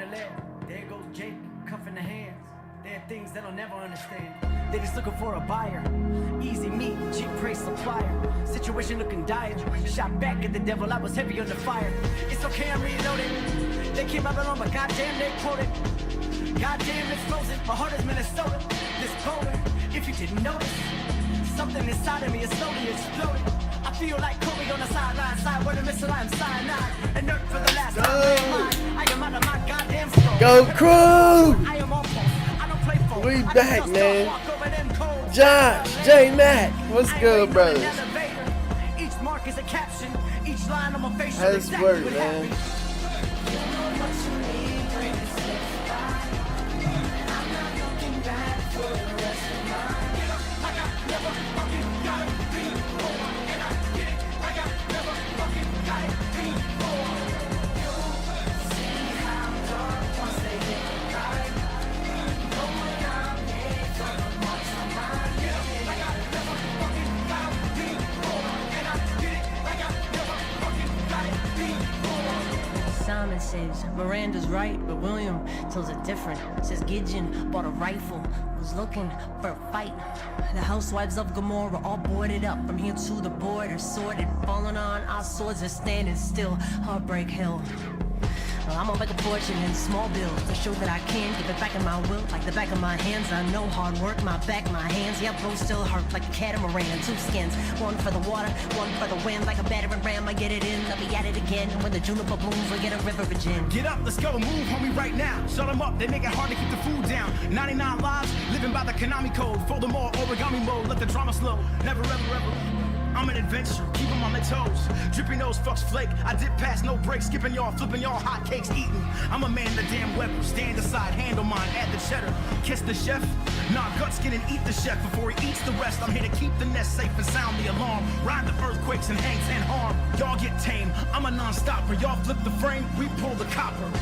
the lead. There goes Jake, cuffing the hands. There are things that I'll never understand. They just looking for a buyer. Easy meat, cheap price supplier. Situation looking dire. Shot back at the devil, I was heavy on the fire. It's okay, I'm reloaded. They came out alone, but goddamn, they quoted. Goddamn, it's frozen. My heart is Minnesota. This polar, if you didn't notice, something inside of me is slowly exploding. I feel like Kobe on the sideline, side where the missile I am cyanide. And nerd for the last time. I am out of my goddamn soul. Go Crew! I am on post. I don't play for. We back, man. Josh, J Mac, what's good, brothers? Each mark is a caption. Each line on my face. How's work, man? Simon says Miranda's right, but William tells it different. Says Gideon bought a rifle, was looking for a fight. The housewives of Gomorrah all boarded up from here to the border, sorted, falling on our swords are standing still. Heartbreak Hill. Well, I'm gonna make a fortune in small bills to show that I can give it back in my will, like the back of my hands. I know hard work, my back, my hands. Yeah, both still hurt like a catamaran. Two skins, one for the water, one for the wind. Like a battering ram, I get it in, I'll be at it again. And when the juniper blooms, we get a river of gin. Get up, let's go, move, homie, right now. Shut them up, they make it hard to keep the food down. 99 lives, living by the Konami code. Fold them all, origami mode, let the drama slow. Never, ever, ever. I'm an adventurer, keep them on their toes. Drippy nose, fucks flake. I dip past, no breaks. Skipping y'all, flipping y'all, hot cakes eating. I'm a man, the damn Weber. Stand aside, handle mine, add the cheddar. Kiss the chef, nah, gut skin and eat the chef before he eats the rest. I'm here to keep the nest safe and sound the alarm. Ride the earthquakes and hangs and harm. Y'all get tame, I'm a non-stopper. Y'all flip the frame, we pull the copper.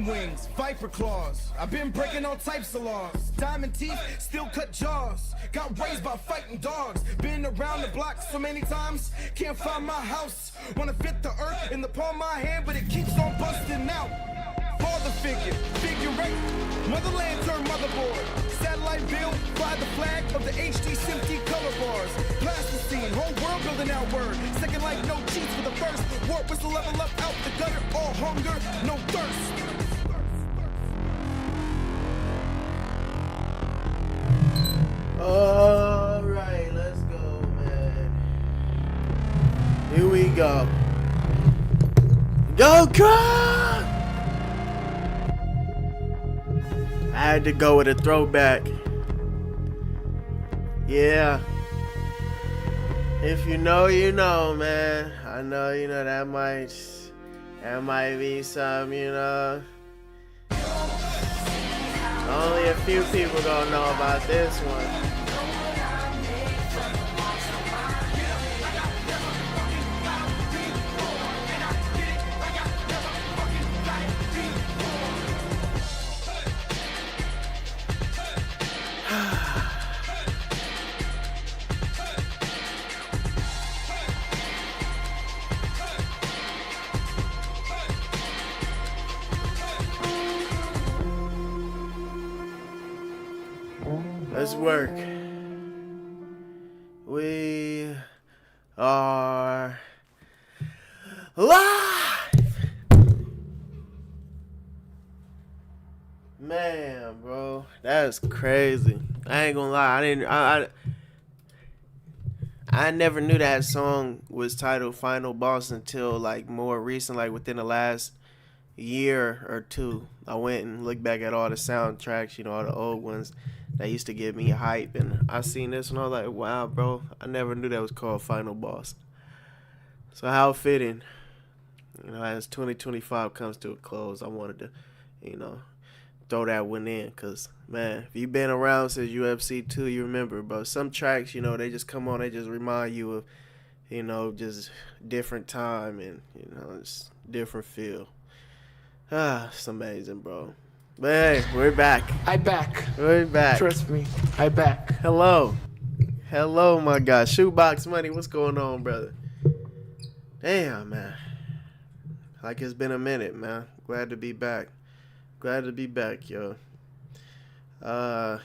Wings, viper claws. I've been breaking all types of laws. Diamond teeth, still cut jaws. Got raised by fighting dogs. Been around the block so many times. Can't find my house. Wanna fit the earth in the palm of my hand, but it keeps on busting out. Father figure, figure eight. Mother lantern, motherboard. Satellite build, fly the flag of the HD SIMD color bars. Plasticine, whole world building out word. Second life, no cheats for the first. Warp whistle level up out the gutter. All hunger, no thirst. All right, let's go, man. Here we go. Go, Croc! I had to go with a throwback. Yeah. If you know, you know, man. I know, you know, that might be some, you know. Only a few people gonna know about this one. Let's work. We are live. Man, bro, that's crazy. I ain't gonna lie. I never knew that song was titled Final Boss until like more recent, like within the last year or two. I went and looked back at all the soundtracks, you know, all the old ones that used to give me hype, and I seen this and I was like, wow, bro, I never knew that was called Final Boss. So how fitting, you know, as 2025 comes to a close, I wanted to, you know, throw that one in. Because, man, if you've been around since UFC 2, you remember, bro. Some tracks, you know, they just come on, they just remind you of, you know, just different time and, you know, it's different feel. It's amazing, bro. But hey, we're back. We're back. Trust me, I back. Hello, my guy. Shoebox Money, what's going on, brother? Damn, man. Like it's been a minute, man. Glad to be back. Yo. Man,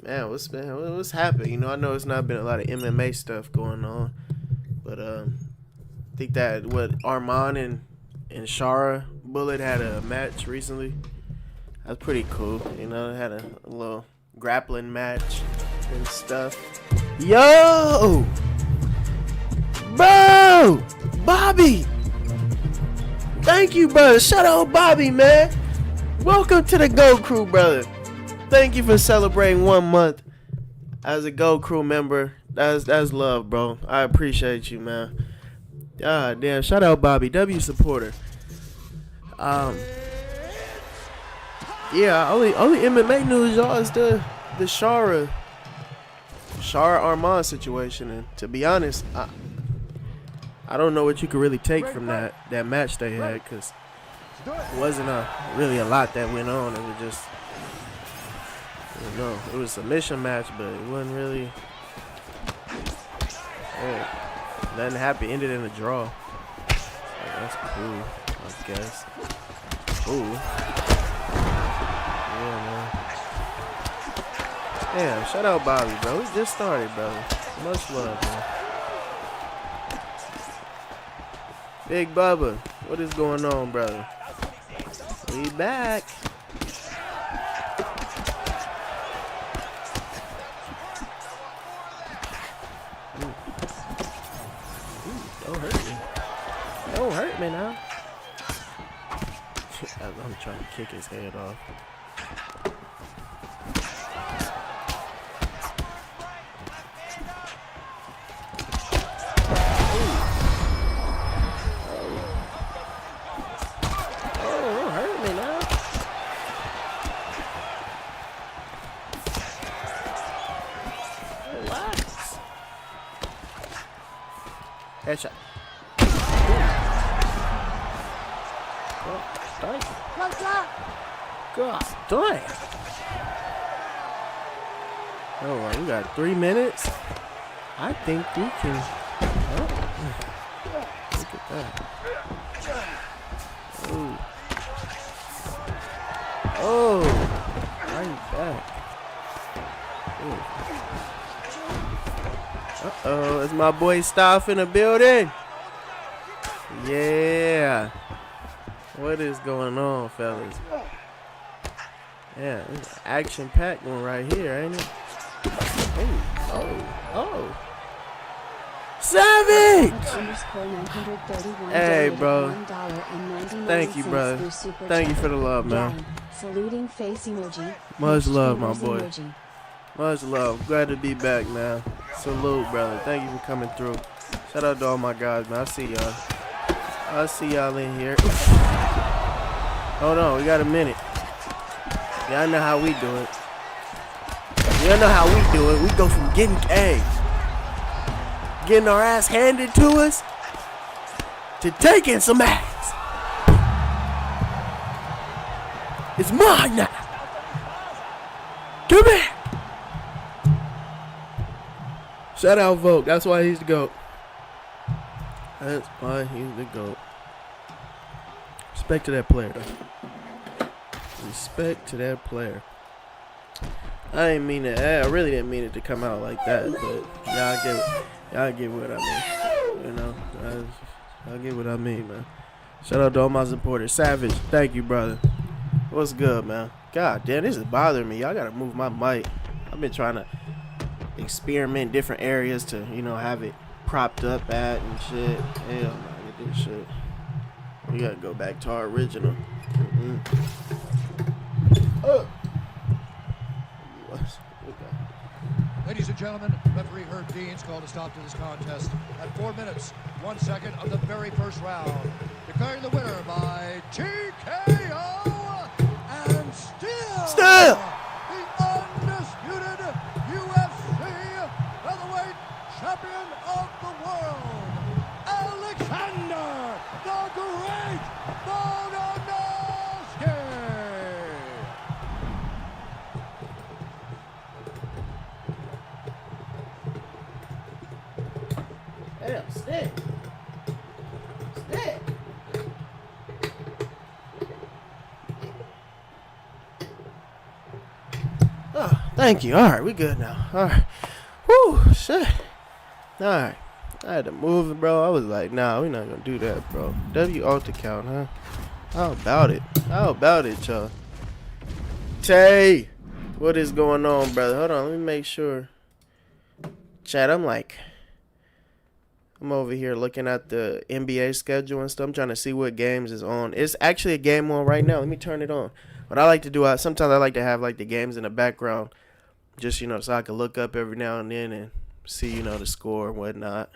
what's happened? You know, I know it's not been a lot of MMA stuff going on, but I think that Arman and Shara Bullet had a match recently. That's pretty cool. You know, they had a little grappling match and stuff. Yo! Bro! Bobby! Thank you, brother. Shout out Bobby, man. Welcome to the Go Crew, brother. Thank you for celebrating 1 month as a Go Crew member. That's love, bro. I appreciate you, man. God damn. Shout out Bobby. W supporter. Yeah, only MMA news, y'all, is the Shara Arman situation, and to be honest, I don't know what you could really take from that match they had, because it wasn't really a lot that went on. It was just, you know, it was a submission match, but it wasn't really. Nothing happened. Ended in a draw. So that's cool, I guess. Ooh. Yeah, man. Yeah, shout out Bobby, bro. We just started, brother. Much love, man. Big Bubba, what is going on, brother? We back. Don't hurt me. Don't hurt me now. I'm trying to kick his head off. Headshot. God damn. Oh, we got 3 minutes. I think we can. Oh, look at that. Oh, right back. Uh-oh, it's my boy Stoff in the building. Yeah. What is going on, fellas? Yeah, it's an action-packed one right here, ain't it? Oh. Savage! Hey, bro. Thank you, brother. Thank you for the love, man. Saluting face emoji. Much love, my boy. Much love. Glad to be back, man. Salute, brother. Thank you for coming through. Shout out to all my guys, man. I see y'all. I see y'all in here. Hold on, we got a minute. Y'all know how we do it. Y'all know how we do it. We go from getting our ass handed to us to taking some ass. It's mine now. Come here. Shout out Vogue. That's why he's the GOAT. That's why he's the GOAT. Respect to that player, though. Respect to that player. I didn't mean it. I really didn't mean it to come out like that, but y'all get what I mean. You know, y'all get what I mean, man. Shout out to all my supporters. Savage, thank you, brother. What's good, man? God damn, this is bothering me. Y'all gotta move my mic. I've been trying to experiment different areas to, you know, have it propped up at and shit. Hell no, get this shit. We gotta go back to our original. Ladies and gentlemen, referee Herb Deans called a stop to this contest at 4 minutes, 1 second of the very first round. Declaring the winner by TKO, Yeah. The undisputed UFC featherweight champion of the world, Alexander the Great Volkanovski. Damn, stick. Stick. Oh, thank you. All right, we good now. All right. Whew, shit. All right. I had to move it, bro. I was like, nah, we're not gonna do that, bro. W alter count, huh? How about it? How about it, y'all? Tay, what is going on, brother? Hold on, let me make sure. Chat, I'm over here looking at the NBA schedule and stuff. I'm trying to see what games is on. It's actually a game on right now. Let me turn it on. What I like to do, sometimes I like to have like the games in the background, just, you know, so I can look up every now and then and see, you know, the score and whatnot.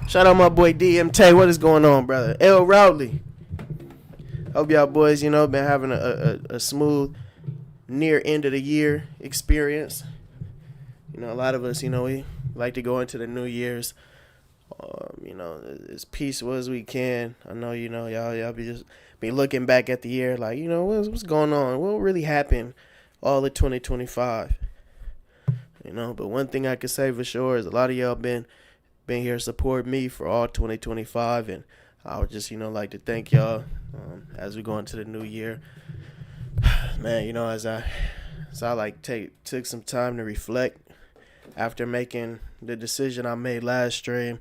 Shout out my boy DMT. What is going on, brother? L. Rowley. Hope y'all boys, you know, been having a smooth near end of the year experience. You know, a lot of us, you know, we like to go into the New Year's, you know, as peaceful as we can. I know, you know, y'all be looking back at the year like, you know, what's going on? What really happened all of 2025? You know, but one thing I can say for sure is a lot of y'all been here to support me for all 2025, and I would just, you know, like to thank y'all as we go into the new year. Man, you know, as I like took some time to reflect after making the decision I made last stream,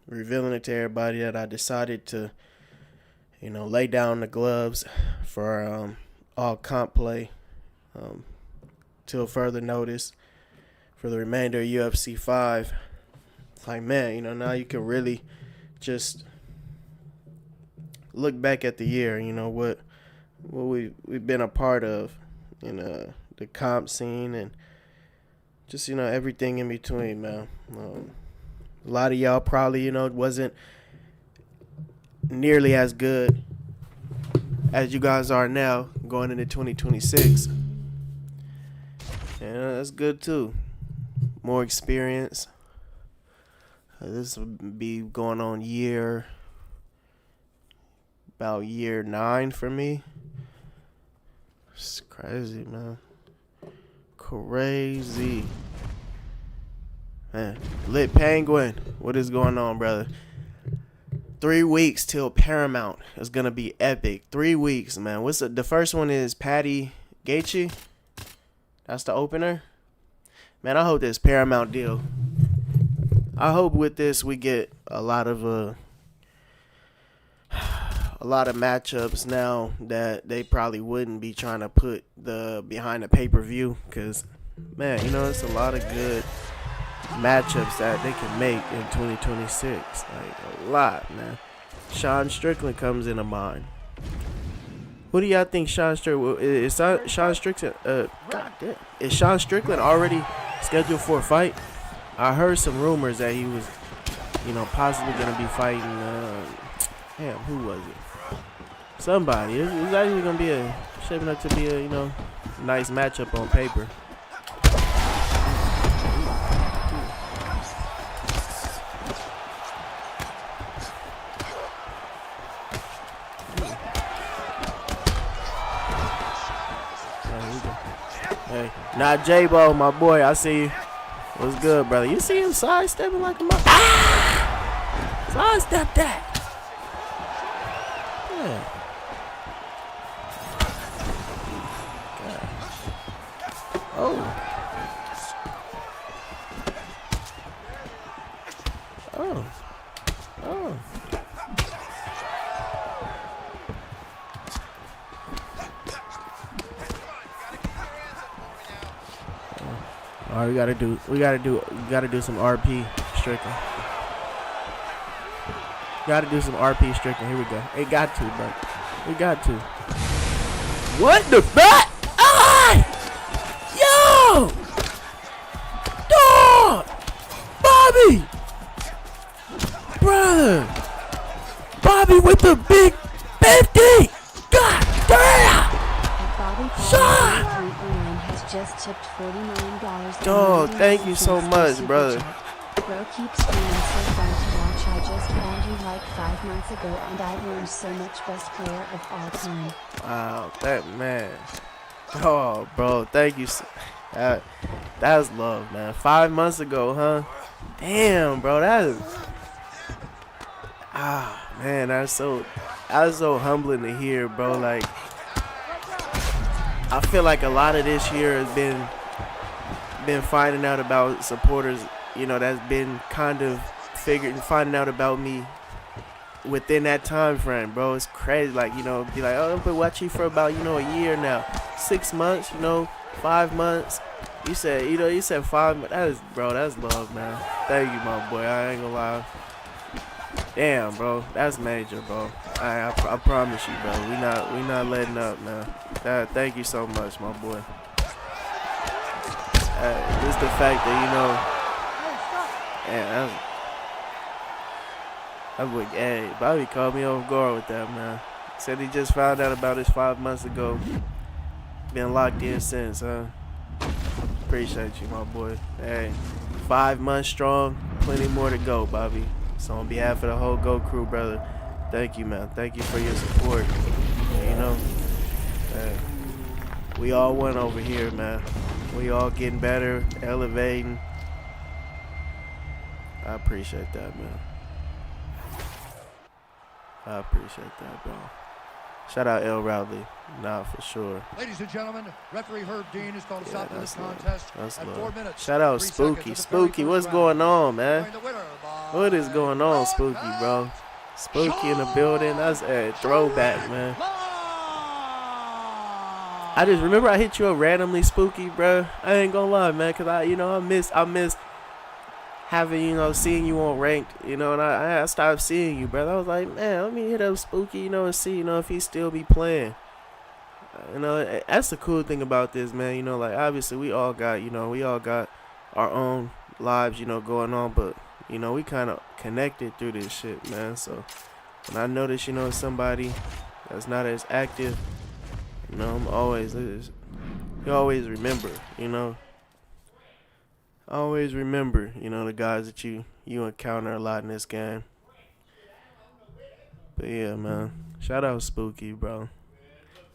revealing it to everybody that I decided to, you know, lay down the gloves for all comp play till further notice for the remainder of UFC 5. Like, man, you know, now you can really just look back at the year, you know, what we've been a part of in the comp scene and just, you know, everything in between, man. A lot of y'all probably, you know, wasn't nearly as good as you guys are now going into 2026. And that's good too. More experience. This will be going on about year 9 for me. It's crazy, man. Crazy. Man, Lit Penguin, what is going on, brother? 3 weeks till Paramount is gonna be epic. 3 weeks, man. What's the first one is Patty Gaethje? That's the opener. Man, I hope this Paramount deal. I hope with this we get a lot of matchups now that they probably wouldn't be trying to put behind the pay-per-view, because, man, you know, it's a lot of good matchups that they can make in 2026. Like, a lot, man. Sean Strickland comes into mind. What do y'all think Sean Strickland is? Sean Strickland, goddamn, is Sean Strickland already scheduled for a fight? I heard some rumors that he was, you know, possibly gonna be fighting. Damn, who was it? Somebody. It's actually gonna be shaping up to be a, you know, nice matchup on paper. Hey, not J-Bo, my boy. I see you. What's good, brother? You see him sidestepping like a mother. Ah! Sidestep that. Yeah. God. Oh. Oh. Oh. All right, we gotta do some RP Strickland. Gotta do some RP Strickland. Here we go. It got to, bro. We got to. What the fuck? Ah! Yo! Dog! Bobby! Brother! Bobby with the big 50! God damn! Bobby Shut just tipped $49. Oh, thank you so much, brother. Bro keeps streaming so fun to watch. I just found you like 5 months ago and I learned so much. Best player of all time. Wow, that man. Oh, bro, thank you. That's love, man. 5 months ago, huh? Damn, bro, that is. Man, that's so humbling to hear, bro. Like, I feel like a lot of this year has been finding out about supporters, you know, that's been kind of finding out about me within that time frame, bro. It's crazy. Like, you know, be like, oh, I've been watching you for about, you know, a year now, 6 months, you know, 5 months. You said 5 months. That is, bro, that's love, man. Thank you, my boy. I ain't gonna lie. Damn, bro, that's major, bro. I promise you, bro. We not letting up, man. Thank you so much, my boy. Just the fact that, you know, man, hey, Bobby caught me off guard with that, man. Said he just found out about this 5 months ago. Been locked in since, huh? Appreciate you, my boy. Hey, 5 months strong, plenty more to go, Bobby. So on behalf of the whole Go crew, brother, thank you, man. Thank you for your support. You know, hey, we all won over here, man. We all getting better, elevating. I appreciate that, man. I appreciate that, bro. Shout out L. Rowley. Nah, for sure. Ladies and gentlemen, referee Herb Dean has called a stop to this contest at 4 minutes. Shout out Spooky. Spooky, what's going on, man? What is going on, Spooky, bro? Spooky in the building. That's a throwback, man. I just remember I hit you up randomly, Spooky, bro. I ain't gonna lie, man, cause I miss having, you know, seeing you on ranked, you know, and I stopped seeing you, brother. I was like, man, let me hit up Spooky, you know, and see, you know, if he still be playing. You know, that's the cool thing about this, man. You know, like, obviously we all got our own lives, you know, going on, but, you know, we kind of connected through this shit, man. So when I notice, you know, somebody that's not as active, you know, you always remember, you know. Always remember, you know, the guys that you encounter a lot in this game. But yeah, man. Shout out Spooky, bro.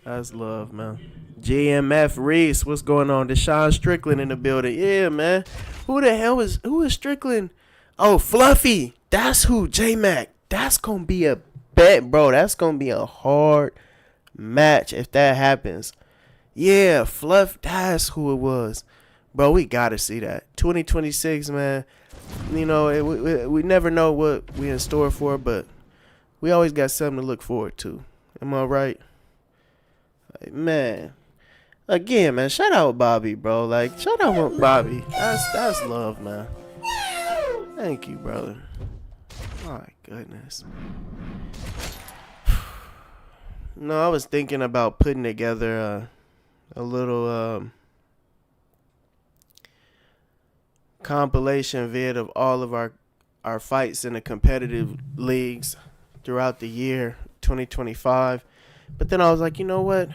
That's love, man. GMF Reese, what's going on? Deshaun Strickland in the building. Yeah, man. Who is Strickland? Oh, Fluffy. That's who, J-Mac. That's going to be a bet, bro. That's going to be a hard match if that happens. Yeah, Fluff, that's who it was. Bro, we got to see that. 2026, man. You know, we never know what we in store for, but we always got something to look forward to. Am I right? Like, man. Again, man, shout out Bobby, bro. Like, shout out Bobby. That's love, man. Thank you, brother. My goodness. No, I was thinking about putting together a little compilation vid of all of our fights in the competitive leagues throughout the year 2025. But then I was like, you know what?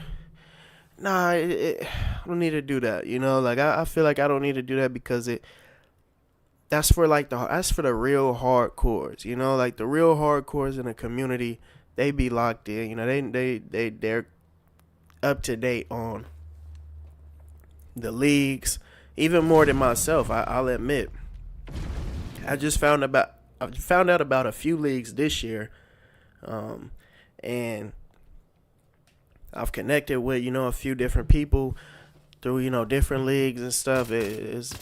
Nah, I don't need to do that. You know, like I feel like I don't need to do that because that's for the real hardcores. You know, like the real hardcores in the community, they be locked in. You know, they're up to date on the leagues, even more than myself. I'll admit. I found out about a few leagues this year, and I've connected with, you know, a few different people through, you know, different leagues and stuff. It's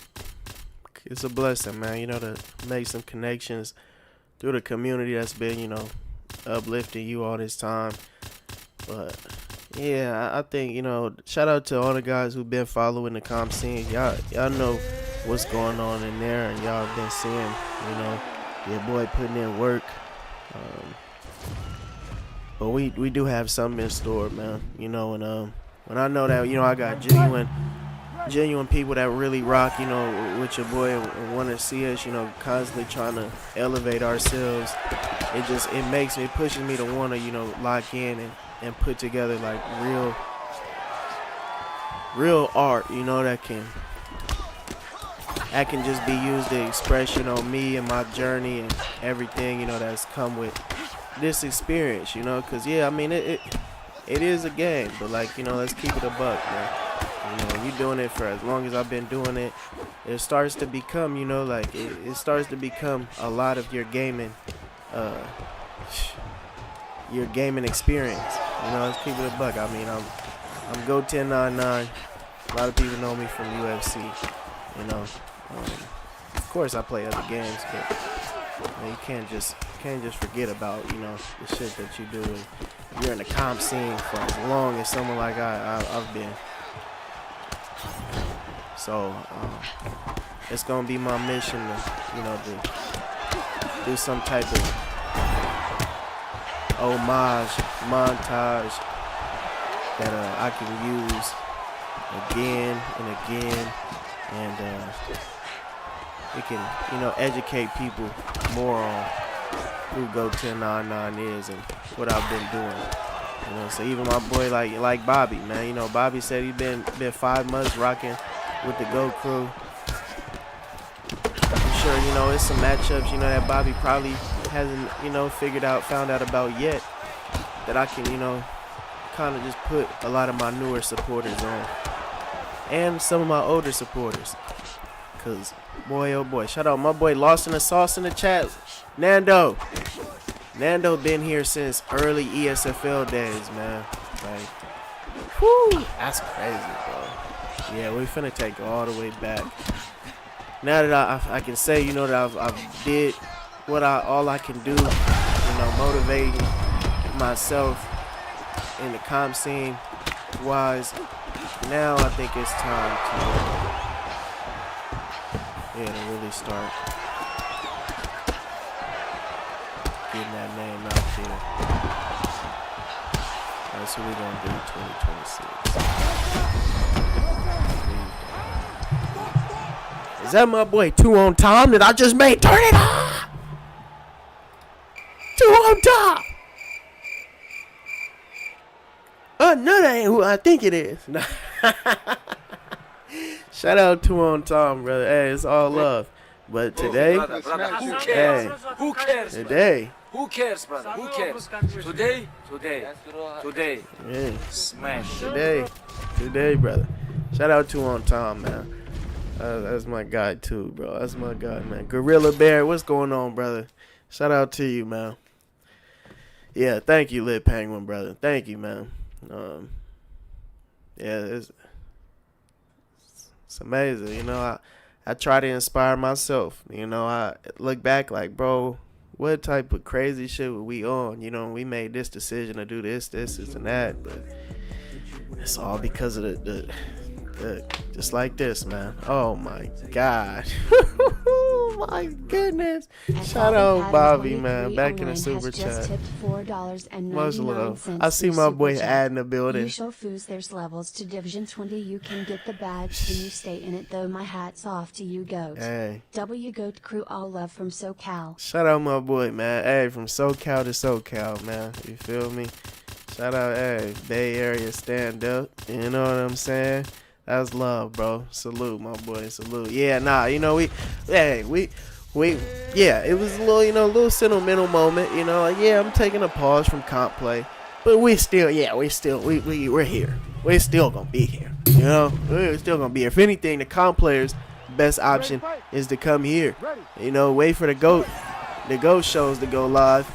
a blessing, man, you know, to make some connections through the community that's been, you know, uplifting you all this time. But yeah, I think, you know, shout out to all the guys who've been following the comp scene. Y'all know what's going on in there, and y'all been seeing, you know, your boy putting in work. But we do have something in store, man. You know, and when I know that, you know, I got genuine people that really rock, you know, with your boy and want to see us, you know, constantly trying to elevate ourselves. It pushes me to want to, you know, lock in and put together like real art, you know, that can just be used to express, you know, me and my journey and everything, you know, that's come with this experience, you know, because, yeah, I mean, it is a game, but, like, you know, let's keep it a buck, man. You know, you doing it for as long as I've been doing it, it starts to become, you know, like, it starts to become a lot of your gaming experience. You know, let's keep it a buck. I mean, I'm Go 1099. A lot of people know me from UFC. You know, of course I play other games, but you know, you can't just forget about, you know, the shit that you do. And you're in the comp scene for as long as someone like I've been. So it's gonna be my mission to, you know, to do some type of homage, montage that I can use again and again, and it can, you know, educate people more on who Go 1099 is and what I've been doing. You know, so even my boy like Bobby, man, you know, Bobby said he's been 5 months rocking with the Go crew. I'm sure, you know, it's some matchups, you know, that Bobby probably hasn't, you know, found out about yet, that I can, you know, kind of just put a lot of my newer supporters on, and some of my older supporters. Cause boy, oh boy, shout out my boy Lost in the Sauce in the chat. Nando been here since early ESFL days, man. Like, whoo, that's crazy, bro. Yeah, we finna take it all the way back. Now that I can say, you know, that I've did what all I can do, you know, motivating myself in the comp scene wise. Now I think it's time to really start getting that name out there. That's what we're gonna do in 2026. Is that my boy 2 on Tom that I just made? Turn it up! 2 on Tom! No, that ain't who I think it is. Shout out 2 on Tom, brother. Hey, it's all love. But today, brother, who cares? Who cares? Today. Who cares, brother? Who cares? Today. Yeah. Smash. Today, brother. Shout out 2 on Tom, man. That's my guy too, bro. That's my guy, man. Gorilla Bear, what's going on, brother? Shout out to you, man. Yeah, thank you, Lit Penguin, brother. Thank you, man. Yeah, it's amazing. You know, I try to inspire myself. You know, I look back like, bro, what type of crazy shit were we on? You know, we made this decision to do this, and that, but it's all because of the just like this, man. Oh my God. My goodness. Shout out Bobby, man. Back in the super chat. Much love. I see my boy Ad in the building. You show Foos there's levels to Division 20. You can get the badge when you stay in it, though. My hat's off to you, Goat. Hey. W Goat crew, all love from SoCal. Shout out my boy, man. Hey, from SoCal to SoCal, man. You feel me? Shout out, hey, Bay Area stand up. You know what I'm saying? That's love, bro. Salute, my boy. Salute. Yeah, nah, you know, yeah, it was a little, you know, a little sentimental moment, you know, like, yeah, I'm taking a pause from comp play, but we're here. We're still gonna be here, you know, we're still gonna be here. If anything, the comp players' best option is to come here, you know, wait for the GOAT shows to go live,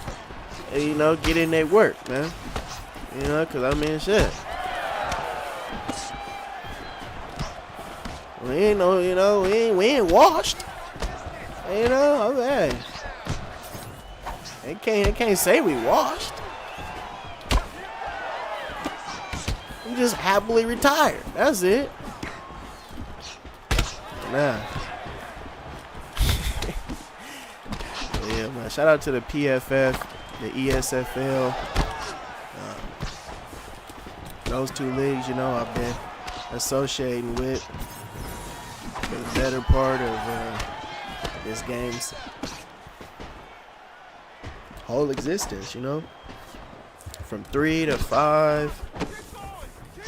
and, you know, get in their work, man, you know, because, I mean, shit. We ain't no, you know, we ain't washed. You know, okay. They can't say we washed. We just happily retired. That's it. Nah. Yeah, man. Shout out to the PFF, the ESFL. Those 2 leagues, you know, I've been associating with for the better part of this game's whole existence, you know, from 3 to 5,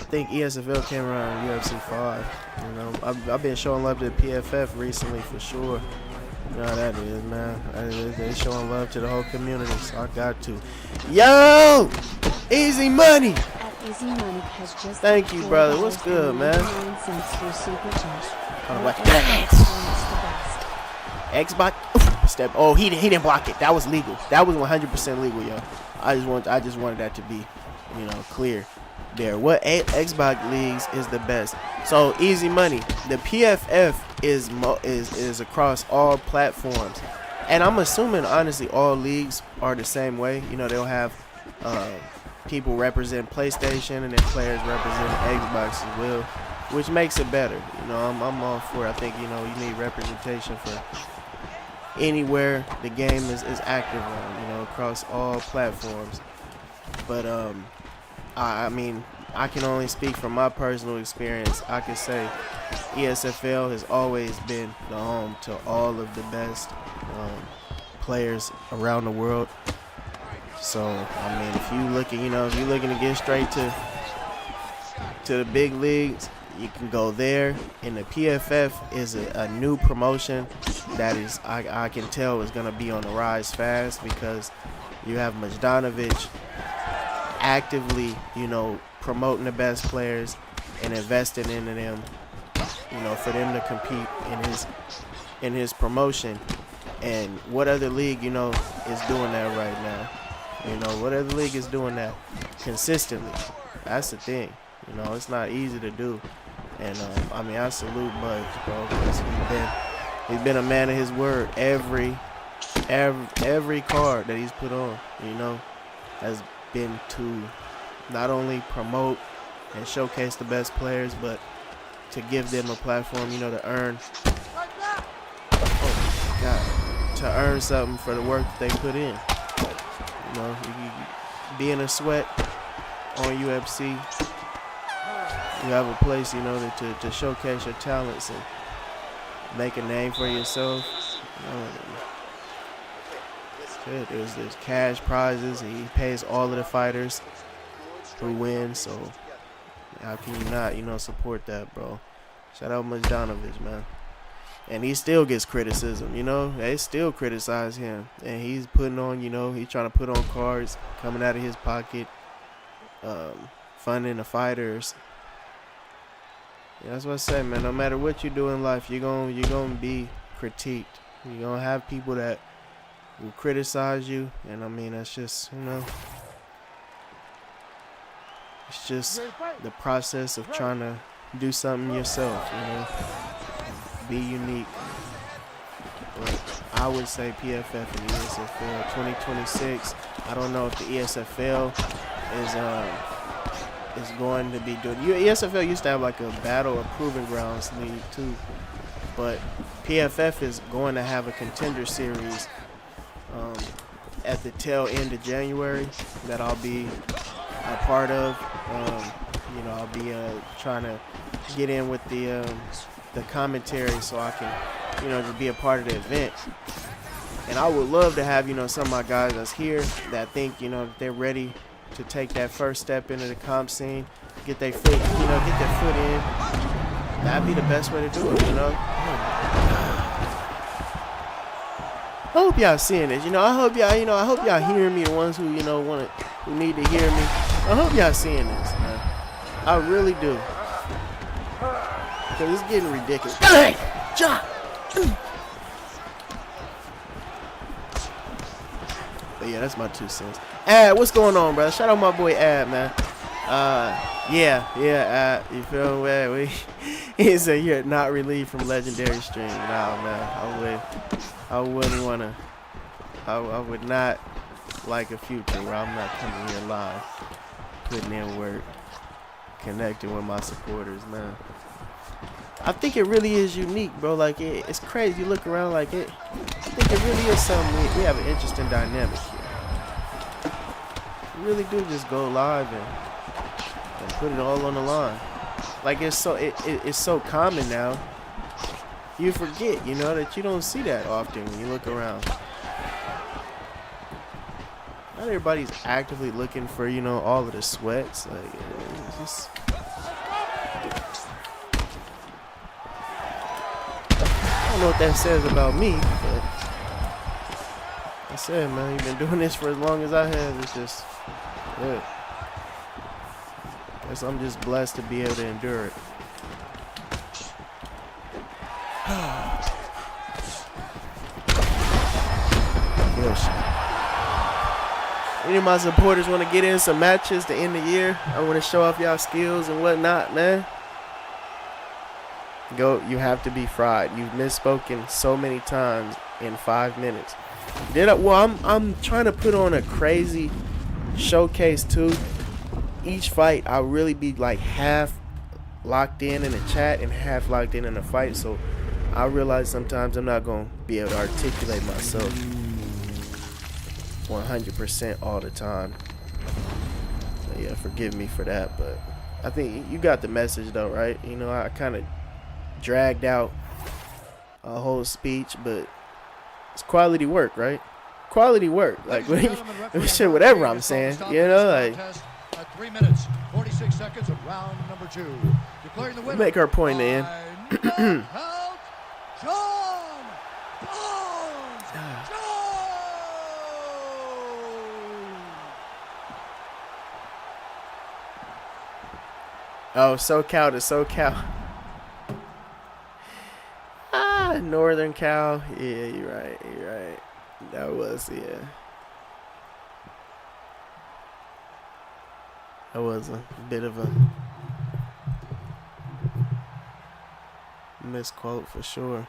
think ESFL came around UFC 5. You know, I've been showing love to the PFF recently for sure. You know how that is, man. They showing love to the whole community, so I got to. Yo, Easy Money. At Easy Money has just Thank you, brother. What's good, man? Xbox step. Oh, he didn't block it. That was legal. That was 100% legal, yo. I just wanted that to be, you know, clear there. What Xbox leagues is the best? So Easy Money. The PFF is across all platforms, and I'm assuming honestly all leagues are the same way. You know, they'll have people represent PlayStation and then players represent Xbox as well, which makes it better. You know, I'm all for it. I think, you know, you need representation for anywhere the game is active on, you know, across all platforms. But I mean, I can only speak from my personal experience. I can say ESFL has always been the home to all of the best players around the world. So I mean, if you're looking to get straight to the big leagues, you can go there. And the PFF is a new promotion that is, I can tell, is going to be on the rise fast, because you have Majdanovich actively, you know, promoting the best players and investing into them, you know, for them to compete in his promotion. And what other league, you know, is doing that right now? You know, what other league is doing that consistently? That's the thing. You know, it's not easy to do. And I mean, I salute Mudge, bro, because he's been a man of his word. Every card that he's put on, you know, has been to not only promote and showcase the best players, but to give them a platform, you know, to earn. Oh my God, to earn something for the work that they put in. You know, you be in a sweat on UFC. You have a place, you know, to showcase your talents and make a name for yourself. You know, it's good. There's cash prizes. He pays all of the fighters who win. So how can you not, you know, support that, bro? Shout out Majdanovich, man. And he still gets criticism, you know. They still criticize him. And he's putting on, you know, he's trying to put on cards coming out of his pocket, funding the fighters. Yeah, that's what I say, man. No matter what you do in life, you're gonna be critiqued. You're gonna have people that will criticize you, and I mean, that's just, you know, it's just the process of trying to do something yourself, you know, be unique. But I would say PFF and ESFL 2026. I don't know if the ESFL is going to be doing. ESFL used to have like a battle of proving grounds league too, but PFF is going to have a contender series at the tail end of January that I'll be a part of. You know, I'll be trying to get in with the commentary so I can, you know, just be a part of the event. And I would love to have, you know, some of my guys that's here that think, you know, that they're ready to take that first step into the comp scene, get their foot, you know, get their foot in. That'd be the best way to do it, you know. I hope y'all seeing this, you know. I hope y'all hearing me. The ones who, you know, who need to hear me. I hope y'all seeing this, man. I really do, because it's getting ridiculous. Hey, John. But yeah, that's my 2 cents. Ad, what's going on, brother? Shout out my boy Ad, man. Ad, you feel me? He said you're not relieved from legendary stream. Nah, man, I wouldn't wanna. I would not like a future where I'm not coming here live, putting in work, connecting with my supporters, man. I think it really is unique, bro. Like, it's crazy. You look around, like, I think it really is something. We have an interesting dynamic here. We really do just go live and put it all on the line. Like, it's so common now. You forget, you know, that you don't see that often when you look around. Not everybody's actively looking for, you know, all of the sweats. Like, it's just, don't know what that says about me, but I said, man, you've been doing this for as long as I have. It's just, yeah. Guess I'm just blessed to be able to endure it. Any of my supporters want to get in some matches to end the year? I want to show off y'all skills and whatnot, man. Go, you have to be fried. You've misspoken so many times in 5 minutes. Well, I'm trying to put on a crazy showcase too. Each fight, I'll really be like half locked in the chat and half locked in the fight. So I realize sometimes I'm not going to be able to articulate myself 100% all the time. So yeah, forgive me for that, but I think you got the message though, right? You know, I kind of dragged out a whole speech, but it's quality work, right? Quality work. Like, shit, whatever I'm saying, you know, like. At 3 minutes, 46 seconds of round number 2. Declaring the winner. Make her point in. John Bones Jones. Oh, SoCal to SoCal. Northern Cal. Yeah, you're right. You're right. That was, yeah. That was a bit of a misquote for sure.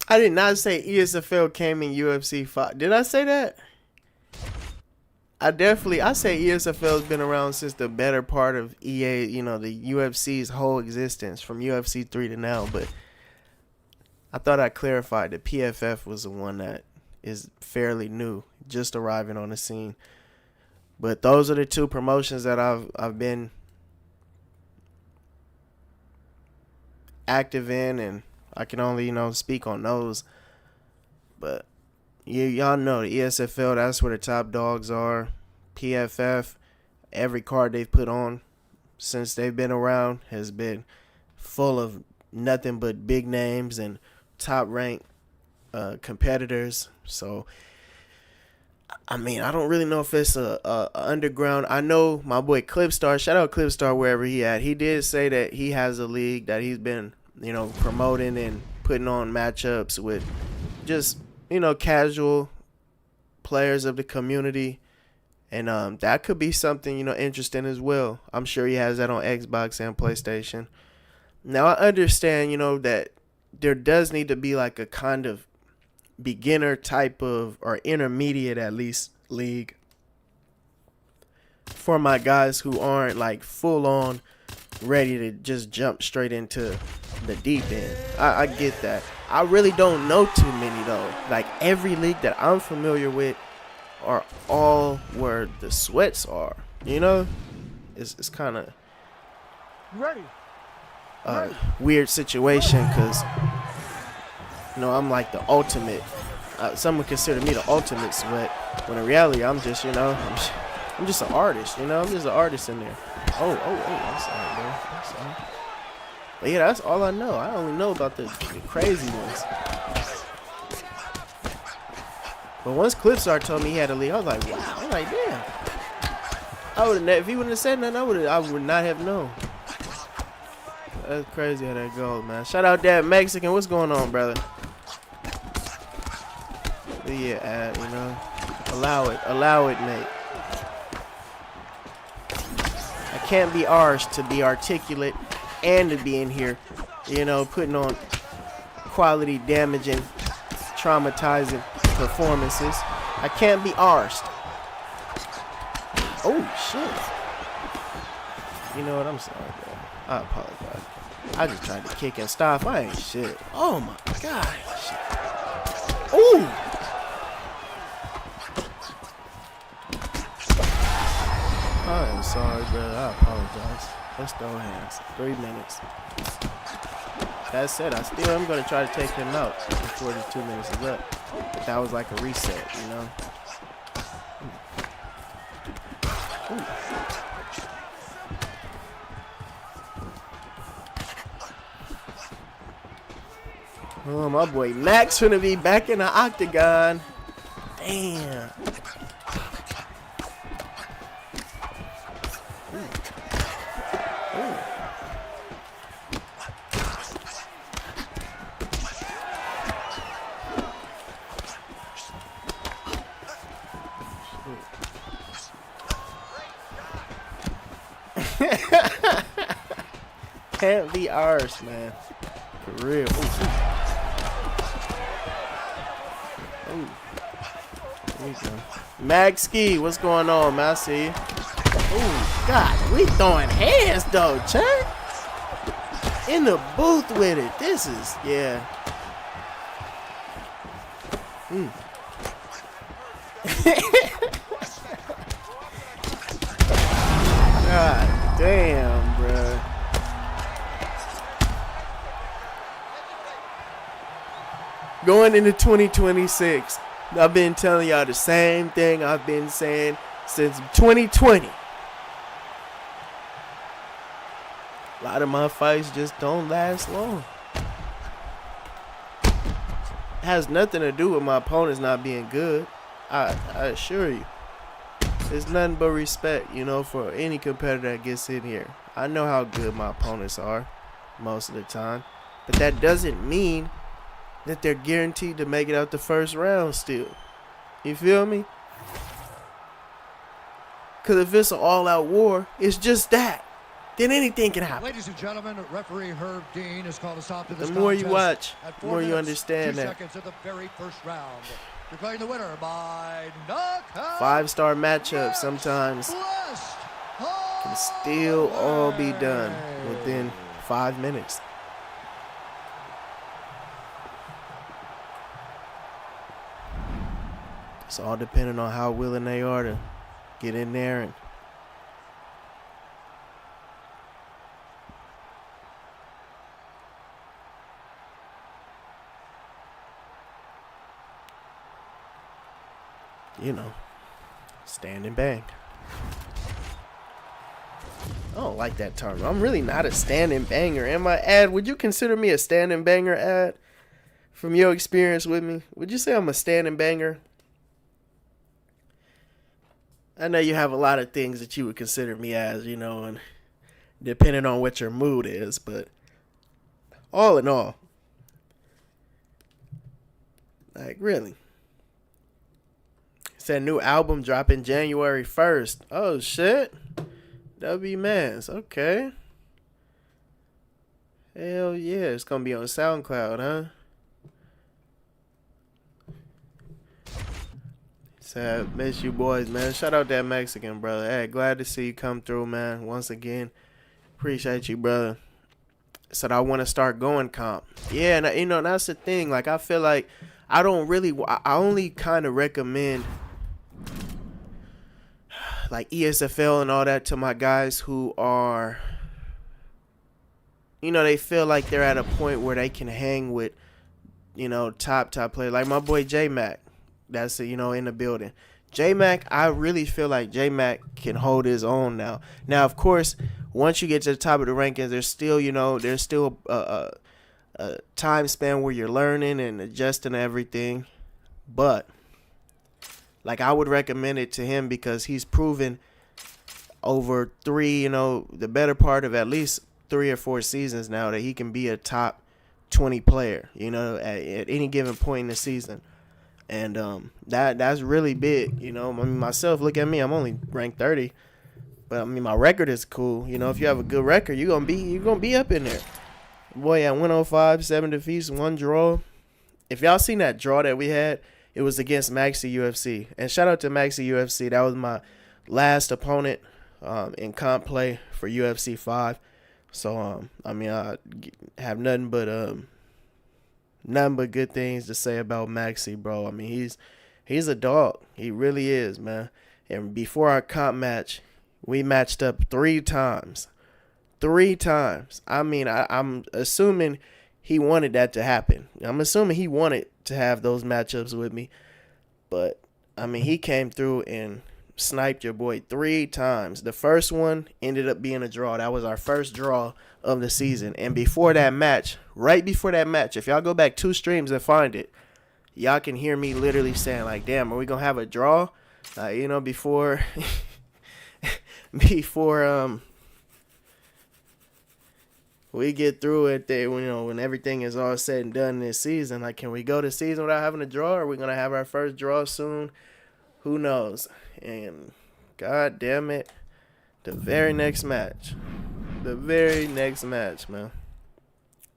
I did not say ESFL came in UFC 5. Did I say that? I say ESFL has been around since the better part of EA, you know, the UFC's whole existence from UFC 3 to now, but I thought I clarified that PFF was the one that is fairly new, just arriving on the scene. But those are the two promotions that I've been active in, and I can only, you know, speak on those. But y'all know the ESFL, that's where the top dogs are. PFF, every card they've put on since they've been around has been full of nothing but big names and top ranked competitors. So I mean, I don't really know if it's a underground. I know my boy Clipstar, shout out Clipstar wherever he at, he did say that he has a league that he's been, you know, promoting and putting on matchups with just, you know, casual players of the community. And that could be something, you know, interesting as well. I'm sure he has that on Xbox and PlayStation. Now, I understand, you know, that there does need to be like a kind of beginner type of, or intermediate at least, league for my guys who aren't like full on ready to just jump straight into the deep end. I get that. I really don't know too many though. Like every league that I'm familiar with are all where the sweats are, you know. It's kind of weird situation because, you know, I'm like the ultimate, some would consider me the ultimate sweat, when in reality I'm just, you know, I'm just an artist, you know. I'm just an artist in there. Oh, I'm sorry, bro. I'm sorry. But yeah, that's all I know. I only know about the crazy ones. But once Clipstar told me he had a league, I was like, wow. I'm like, damn. I would have, if he wouldn't have said nothing, I would not have known. That's crazy how that goes, man. Shout out that Mexican. What's going on, brother? But yeah, you know, allow it, mate. I can't be arsed to be articulate and to be in here, you know, putting on quality, damaging, traumatizing performances. I can't be arsed. Oh shit. You know what? I'm sorry, bro. I apologize. I just tried to kick and stop. I ain't shit. Oh my god. Shit. Ooh. I am sorry, brother. I apologize. Let's throw hands. 3 minutes. That said, I still am going to try to take him out before the 2 minutes is up. But that was like a reset, you know? Oh, my boy Max finna be back in the octagon. Damn. Can't be ours, man. For real. Ooh. There you go. Max Ski, what's going on, man? I see you. Oh, God, we throwing hands, though, Chuck. In the booth with it. This is, yeah. God damn, bruh. Going into 2026, I've been telling y'all the same thing I've been saying since 2020. A lot of my fights just don't last long. It has nothing to do with my opponents not being good. I assure you. It's nothing but respect, you know, for any competitor that gets in here. I know how good my opponents are most of the time. But that doesn't mean that they're guaranteed to make it out the first round still. You feel me? Because if it's an all-out war, it's just that. Then anything can happen. Ladies and gentlemen, referee Herb Dean has called a stop to this The more you contest watch, at the 4 more you minutes, understand 2 that. seconds of the very first round. Declaring the winner by knockout. 5-star matchups sometimes West can still all be done within 5 minutes. It's all depending on how willing they are to get in there and you know, stand and bang. I don't like that term. I'm really not a standing banger. Am I, Ad? Would you consider me a standing banger, Ad? From your experience with me, would you say I'm a standing banger? I know you have a lot of things that you would consider me as, you know, and depending on what your mood is, but all in all, like, really. It's that new album dropping January 1st. Oh, shit. W Mans. Okay. Hell yeah. It's going to be on SoundCloud, huh? So, miss you boys, man. Shout out that Mexican, brother. Hey, glad to see you come through, man. Once again, appreciate you, brother. Said I want to start going comp. Yeah, and you know, that's the thing. Like, I feel like I only kind of recommend like ESFL and all that to my guys who are, you know, they feel like they're at a point where they can hang with, you know, top player. Like my boy J-Mac. That's, you know, in the building. J-Mac, I really feel like J-Mac can hold his own now. Now, of course, once you get to the top of the rankings, there's still, you know, a time span where you're learning and adjusting everything. But, like, I would recommend it to him because he's proven over the better part of at least 3 or 4 seasons now that he can be a top 20 player, you know, at any given point in the season. And that's really big, you know. I mean, myself, look at me. I'm only ranked 30, but I mean, my record is cool. You know, if you have a good record, you're gonna be up in there. Boy, at 105, 7 defeats, 1 draw. If y'all seen that draw that we had, it was against Maxi UFC. And shout out to Maxi UFC. That was my last opponent in comp play for UFC 5. So I mean, I have nothing but good things to say about Maxi, bro. I mean, he's a dog. He really is, man. And before our comp match, we matched up 3 times. 3 times. I mean, I'm assuming he wanted that to happen. I'm assuming he wanted to have those matchups with me. But, I mean, he came through and sniped your boy 3 times. The first one ended up being a draw. That was our first draw of the season. And before that match, right before that match, if y'all go back 2 streams and find it, y'all can hear me literally saying like, damn, are we going to have a draw? You know, before we get through it, you know, when everything is all said and done this season, like, can we go to season without having a draw? Are we going to have our first draw soon? Who knows? And god damn it, the very next match, man.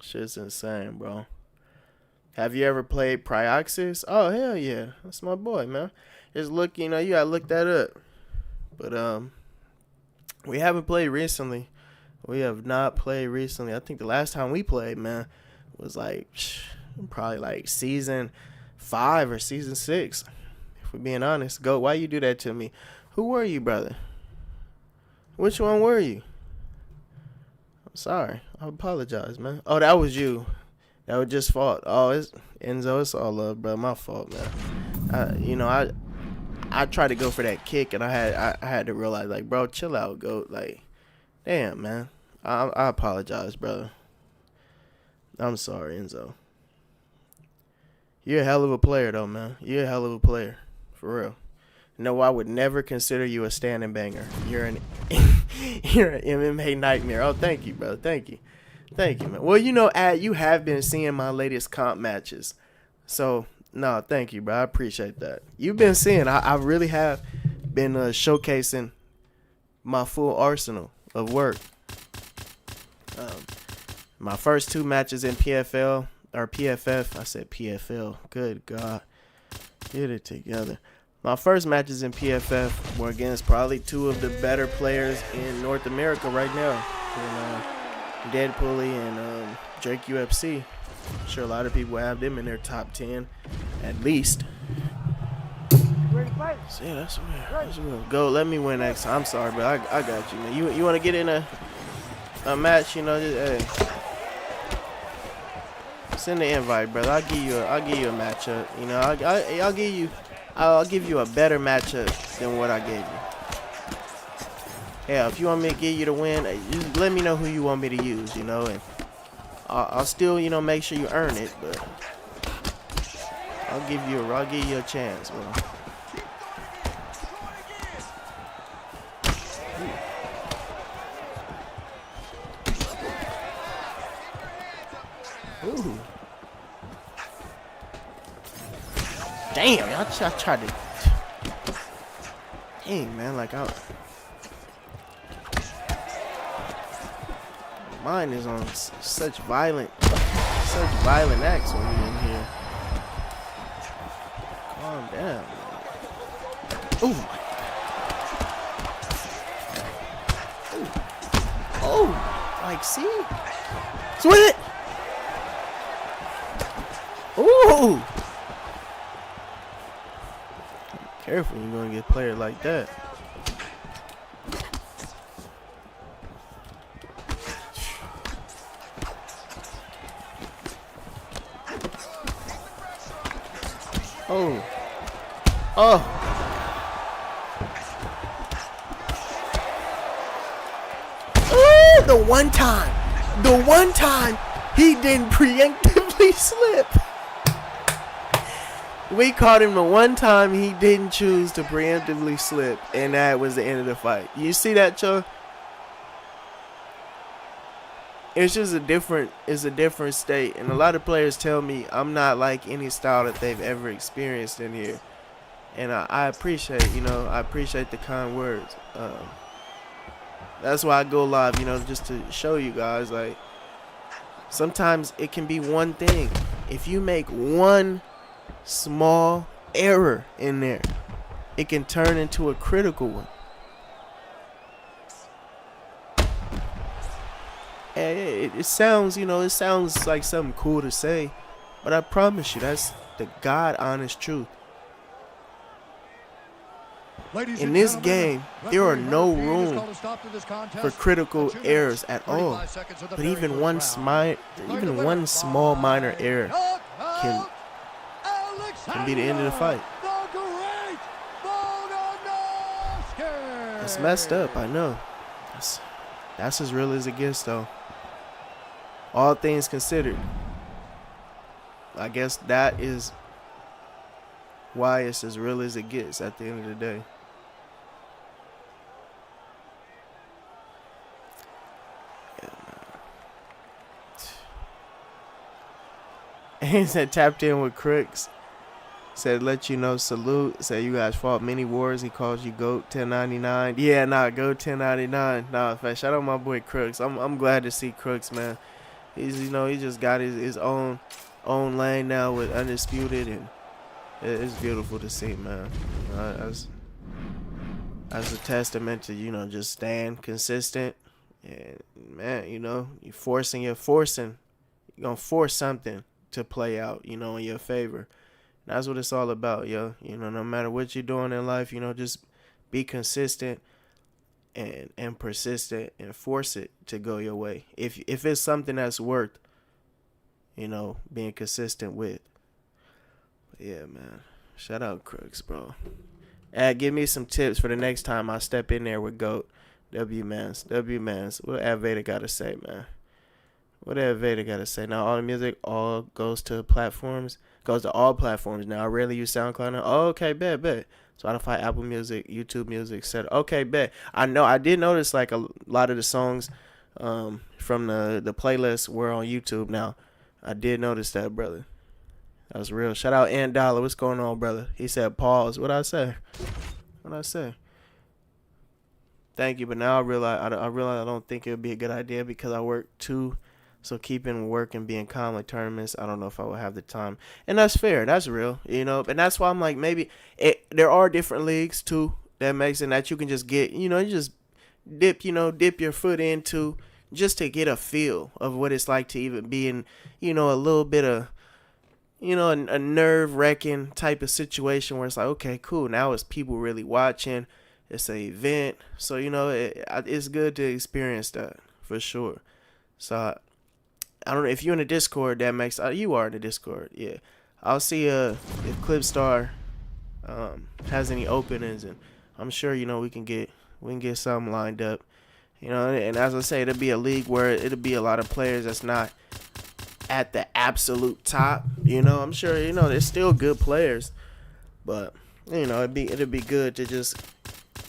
Shit's insane, bro. Have you ever played Prioxis? Oh, hell yeah. That's my boy, man. Just look, you know, you gotta look that up. But, we haven't played recently. We have not played recently. I think the last time we played, man, was like, probably like season 5 or season 6. If we're being honest. Go, why you do that to me? Who were you, brother? Which one were you? I'm sorry. I apologize, man. Oh, that was you. That was just fault. Oh, it's Enzo. It's all love, bro. My fault, man. You know, I tried to go for that kick, and I had to realize, like, bro, chill out, go. Like, damn, man. I apologize, brother. I'm sorry, Enzo. You're a hell of a player, though, man. You're a hell of a player, for real. No, I would never consider you a standing banger. You're an MMA nightmare. Oh, thank you, brother. Thank you, man. Well, you know, you have been seeing my latest comp matches, so no, thank you, bro. I appreciate that. You've been seeing. I really have been showcasing my full arsenal of work. My first 2 matches in PFL or PFF. I said PFL. Good God, get it together. My first matches in PFF were against probably 2 of the better players in North America right now. In, Deadpool and Drake UFC. I'm sure a lot of people have them in their top 10 at least. See, that's real. Go, let me win next time. I'm sorry, but I got you, man. You want to get in a match? You know, just, hey, send the invite, brother. I'll give you a matchup. You know, I'll give you a better matchup than what I gave you. Yeah, if you want me to give you the win, just let me know who you want me to use, you know, and I'll still, you know, make sure you earn it, but I'll give you a chance, bro. Ooh. Damn, I tried to. Dang, man, like mine is on such violent acts when we in here. Calm down, man. Ooh. Oh, like see, swing it. Ooh. Careful, you're gonna get played like that. Oh. Oh. Ooh, the one time he didn't preemptively slip. We caught him the one time he didn't choose to preemptively slip, and that was the end of the fight. You see that, Cho? It's just a different state, and a lot of players tell me I'm not like any style that they've ever experienced in here, and I appreciate, the kind words. That's why I go live, just to show you guys, like, sometimes it can be one thing. If you make one small error in there, it can turn into a critical one. It sounds like something cool to say, but I promise you that's the God honest truth. In this game, there are no room for critical errors at all. But even one small minor error can be the end of the fight. It's messed up, I know. That's as real as it gets, though. All things considered. I guess that is why it's as real as it gets at the end of the day. He said tapped in with Crooks. Said let you know salute. Said you guys fought many wars. He calls you GOAT 1099. Yeah, nah, GOAT 1099. Nah, in fact, shout out my boy Crooks. I'm glad to see Crooks, man. He's he just got his own lane now with Undisputed, and it's beautiful to see, man. As a testament to just staying consistent, and man, you're gonna force something to play out, in your favor. And that's what it's all about, yo. No matter what you're doing in life, just be consistent and persistent and force it to go your way. If it's something that's worth, being consistent with. But yeah, man. Shout out Crooks, bro. Give me some tips for the next time I step in there with GOAT. W-Mans. What Vader gotta say, man? What Vader gotta say? Now all the music all goes to all platforms now. I rarely use SoundCloud now. Oh, okay, bet. Spotify, Apple Music, YouTube Music, etc. Okay, bet. I know. I did notice like a lot of the songs from the playlist were on YouTube now. I did notice that, brother. That was real. Shout out Ant Dollar. What's going on, brother? He said pause. What'd I say? Thank you, but now I realize I don't think it would be a good idea because I work too. So keeping work and being calm like tournaments, I don't know if I will have the time. And that's fair. That's real, And that's why I'm like, maybe there are different leagues too that makes it that you can just get, you just dip your foot into just to get a feel of what it's like to even be in, a little bit of, a nerve-wracking type of situation where it's like, okay, cool. Now it's people really watching. It's an event. So, it's good to experience that for sure. So, I don't know if you're in the Discord. That makes you are in the Discord. Yeah, I'll see if Clipstar has any openings, and I'm sure we can get something lined up. And as I say, it'll be a league where it'll be a lot of players that's not at the absolute top. I'm sure there's still good players, but it'd be good to just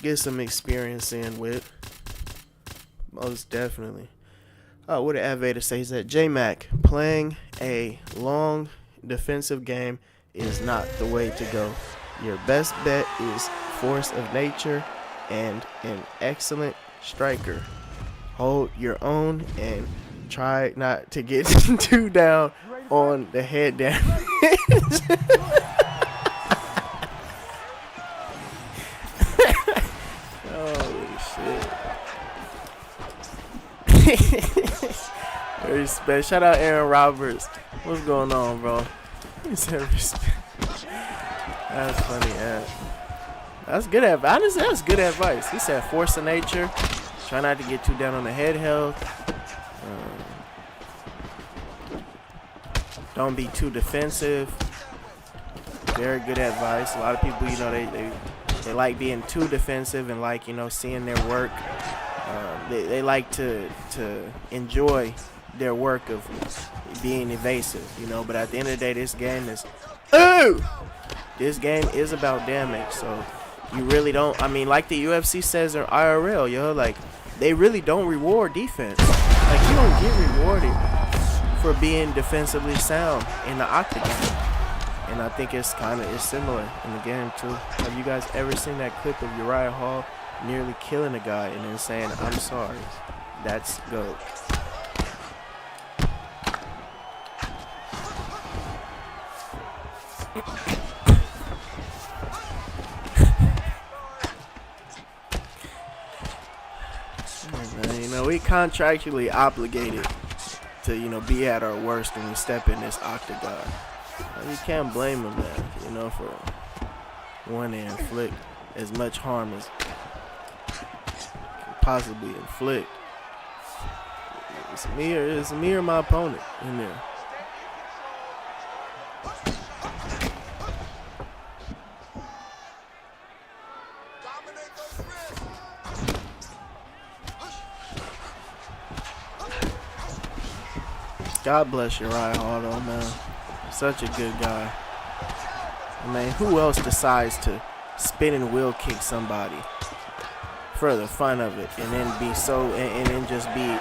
get some experience in with. Most definitely. Oh, what did Vader say? He said, J-Mac, playing a long defensive game is not the way to go. Your best bet is force of nature and an excellent striker. Hold your own and try not to get too down on the head down. Holy shit. Respect. Shout out Aaron Roberts. What's going on, bro? He said respect. That's funny, Ed. That's good advice. Honestly, that's good advice. He said force of nature. Try not to get too down on the head health. Don't be too defensive. Very good advice. A lot of people, they like being too defensive and like, seeing their work. They like to enjoy their work of being evasive, but at the end of the day, this game is about damage. So you really don't. I mean, like the UFC says in IRL, like they really don't reward defense. Like you don't get rewarded for being defensively sound in the octagon. And I think it's similar in the game too. Have you guys ever seen that clip of Uriah Hall nearly killing a guy and then saying, "I'm sorry"? That's GOAT. We contractually obligated to, be at our worst when we step in this octagon. You can't blame them, man, for wanting to inflict as much harm as possibly inflict. It's me or my opponent in there. God bless Uriah Hall, though, man. Such a good guy. I mean, who else decides to spin and wheel kick somebody for the fun of it, and then be so, and then just be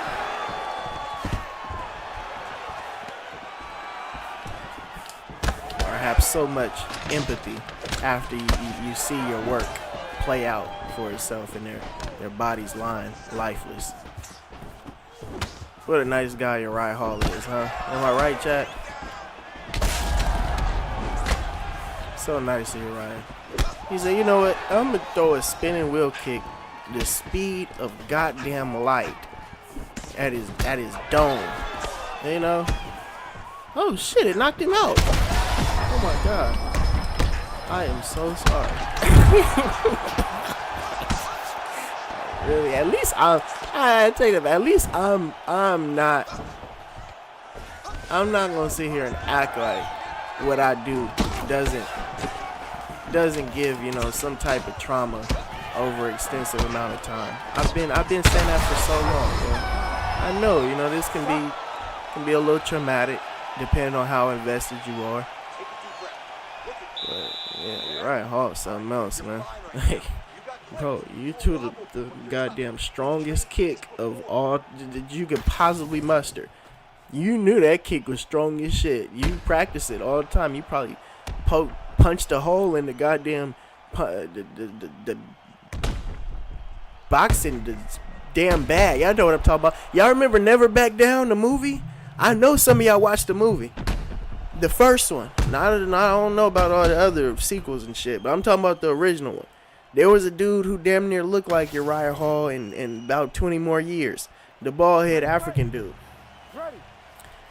or have so much empathy after you see your work play out for itself and their bodies lying lifeless. What a nice guy Uriah Hall is, huh? Am I right, Jack? So nice of Uriah. He said, you know what? I'm going to throw a spinning wheel kick the speed of goddamn light at his dome. You know? Oh, shit. It knocked him out. Oh, my God. I am so sorry. Really? At least I tell you that. At least I'm not going to sit here and act like what I do doesn't give, you know, some type of trauma over extensive amount of time. I've been saying that for so long, man. I know, you know, this can be a little traumatic depending on how invested you are. But yeah, you're right, Hall, something else, man. Bro, you two the goddamn strongest kick of all that you could possibly muster. You knew that kick was strong as shit. You practice it all the time. You probably punched a hole in the goddamn the boxing the damn bag. Y'all know what I'm talking about. Y'all remember Never Back Down, the movie? I know some of y'all watched the movie. The first one. I don't know about all the other sequels and shit, but I'm talking about the original one. There was a dude who damn near looked like Uriah Hall in about 20 more years. The bald-head African dude.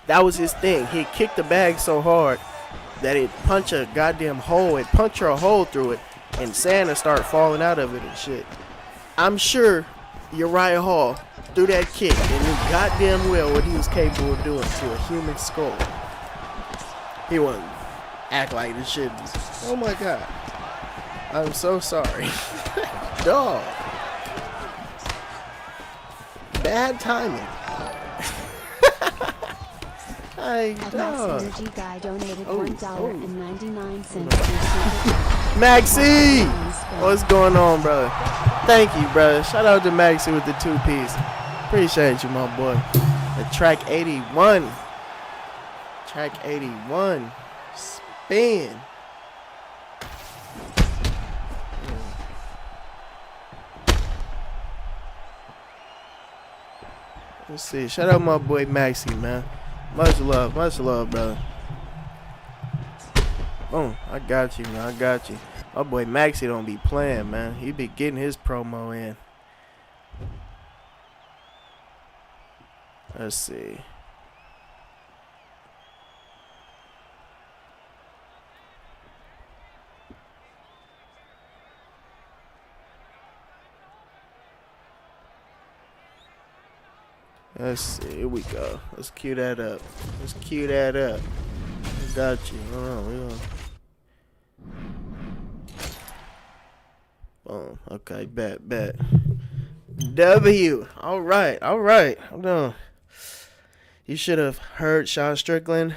That was his thing. He kicked the bag so hard that it punched a goddamn hole. It punched a hole through it, and sand would start falling out of it and shit. I'm sure Uriah Hall threw that kick and knew goddamn well what he was capable of doing to a human skull. He wouldn't act like this shit. Oh my God. I'm so sorry. Dog. Bad timing. Hey, dog. Energy Guy donated $1.99. Maxie! What's going on, brother? Thank you, brother. Shout out to Maxie with the 2-piece. Appreciate you, my boy. The track 81. Track 81. Spin. Let's see. Shout out my boy Maxie, man. Much love, brother. Oh, I got you, man. I got you. My boy Maxie don't be playing, man. He be getting his promo in. Let's see. Let's see. Here we go. Let's cue that up. I got you. Hold on. Boom. Okay. Bet. W. All right. Hold on. You should have heard Sean Strickland's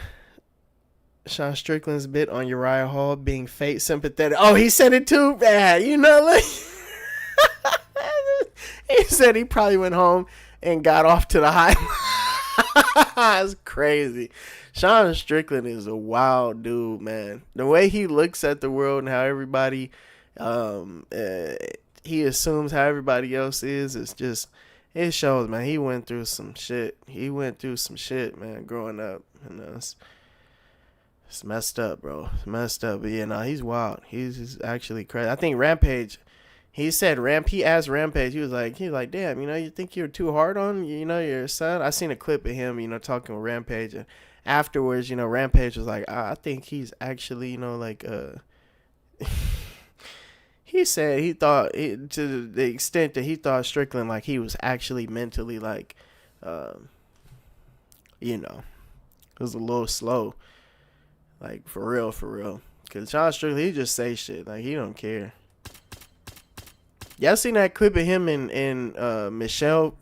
bit on Uriah Hall being fate sympathetic. Oh, he said it too bad. You know, like he said he probably went home and got off to the high. That's crazy. Sean Strickland is a wild dude, man. The way he looks at the world and how everybody, he assumes how everybody else is, it's just, it shows, man. He went through some shit. Man, growing up. You know, it's messed up, bro. It's messed up. But yeah, no, he's wild. He's actually crazy. I think Rampage, he asked Rampage, he was like, damn, you know, you think you're too hard on, you know, your son? I seen a clip of him, you know, talking with Rampage, and afterwards, you know, Rampage was like, I think he's actually, you know, like, he said he thought, to the extent that he thought Strickland, like, he was actually mentally, like, you know, it was a little slow, like, for real. Because Sean Strickland, he just say shit, like, he don't care. Y'all seen that clip of him and Michelle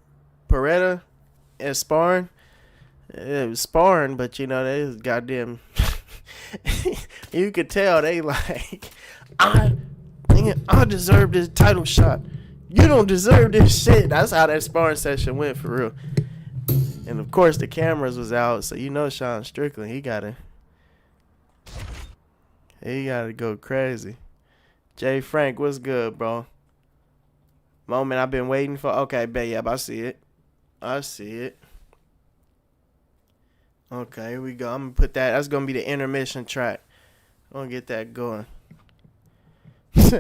Peretta at sparring? It was sparring, but you know, they was goddamn. You could tell they like, I deserve this title shot. You don't deserve this shit. That's how that sparring session went for real. And of course the cameras was out, so you know Sean Strickland, he gotta go crazy. Jay Frank, what's good, bro? Moment I've been waiting for. Okay, bet, yep, I see it. Okay, here we go. I'm gonna put that. That's gonna be the intermission track. I'm gonna get that going.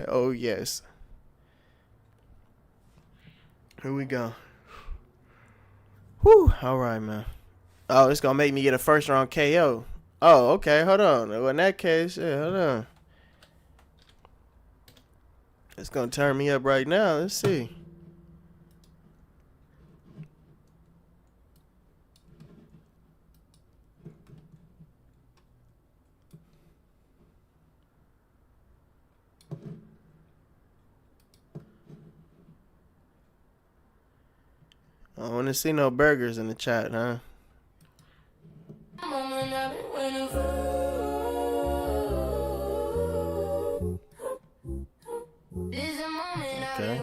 Oh yes. Here we go. Whew. All right, man. Oh, it's gonna make me get a first round KO. Oh, okay. Hold on. Well, in that case, yeah, hold on. It's gonna turn me up right now. Let's see. I don't want to see no burgers in the chat, huh? Okay.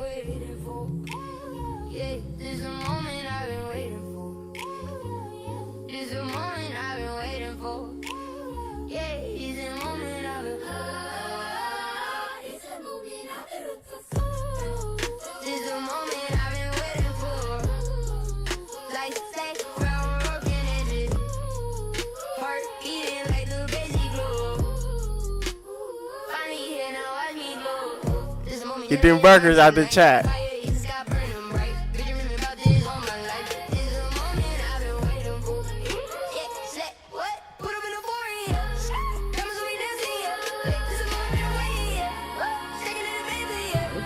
Get them burgers out the chat.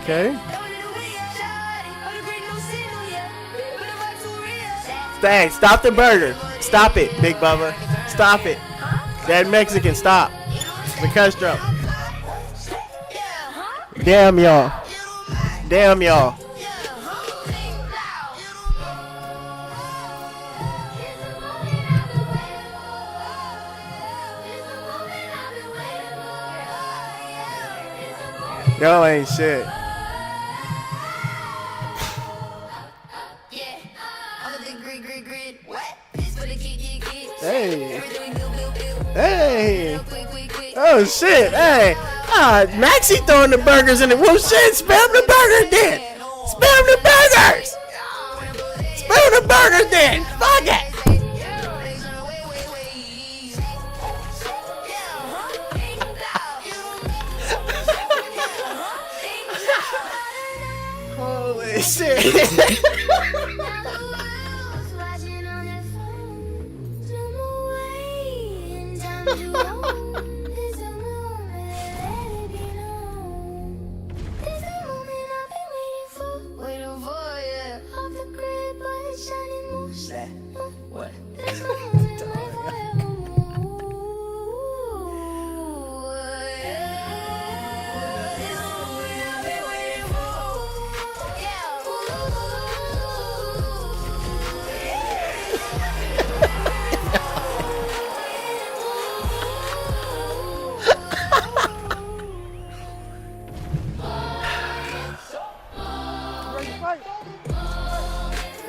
Okay. Dang, stop the burger. Stop it, Big Bubba. Stop it. That Mexican, stop. The Castro. Damn y'all. Damn y'all. Y'all ain't shit. Hey. Hey. Oh shit. Hey. Maxie throwing the burgers in the well shit. Spam the burgers then. Spam the burgers. Spam the burgers then. Fuck it. Holy shit.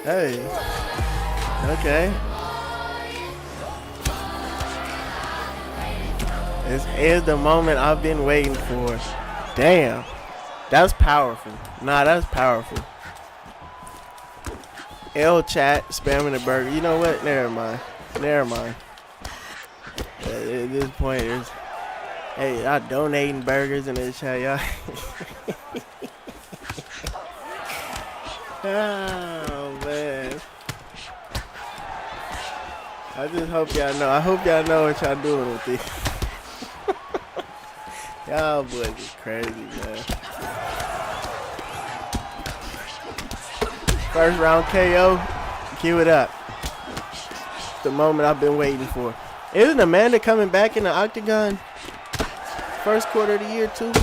Hey. Okay. This is the moment I've been waiting for. Damn. That's powerful. Nah, that's powerful. L chat spamming the burger. You know what? Never mind. Never mind. At this point, there's. Hey, y'all donating burgers in this chat, y'all. Oh man. I just hope y'all know. I hope y'all know what y'all doing with these. Y'all boys is crazy, man. First round KO. Cue it up. The moment I've been waiting for. Isn't Amanda coming back in the octagon? First quarter of the year too.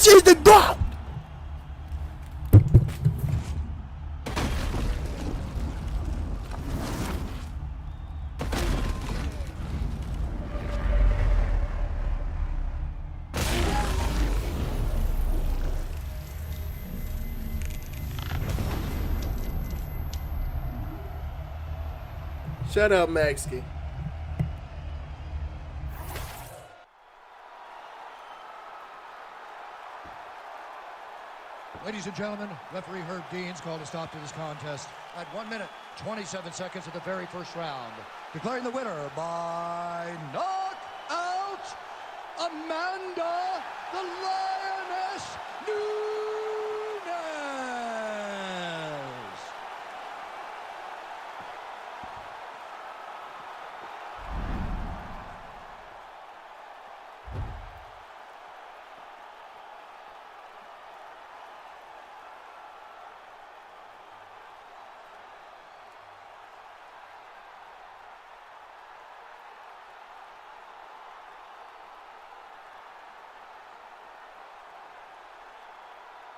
This is the GOAT! Shut up, Maxky. Ladies and gentlemen, referee Herb Dean's called a stop to this contest at 1 minute, 27 seconds of the very first round. Declaring the winner by knockout, Amanda the Lioness Nunes.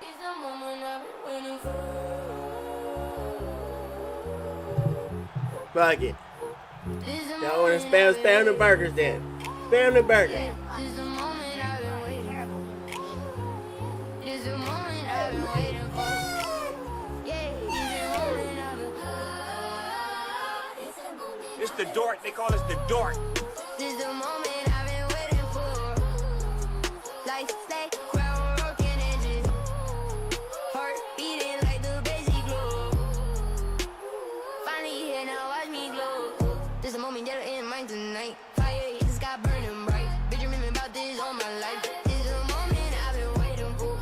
It's the moment I've been waiting for. Fuck it. It's the Y'all wanna moment spam I've been the waiting burgers then. Spam the burger. for. It's the moment I've been waiting for. It's the moment I've been waiting for. Yeah, it's the moment I've been waiting for. It's the dork. They call us the dork. This the moment I've been waiting for. Like ground broken edges. Heart beating like the basic glow. Finally here now, watch me glow. This the moment that'll end mine tonight. Fire hit the sky burning bright. Bitch, dreaming about this all my life. This is the moment I've been waiting for.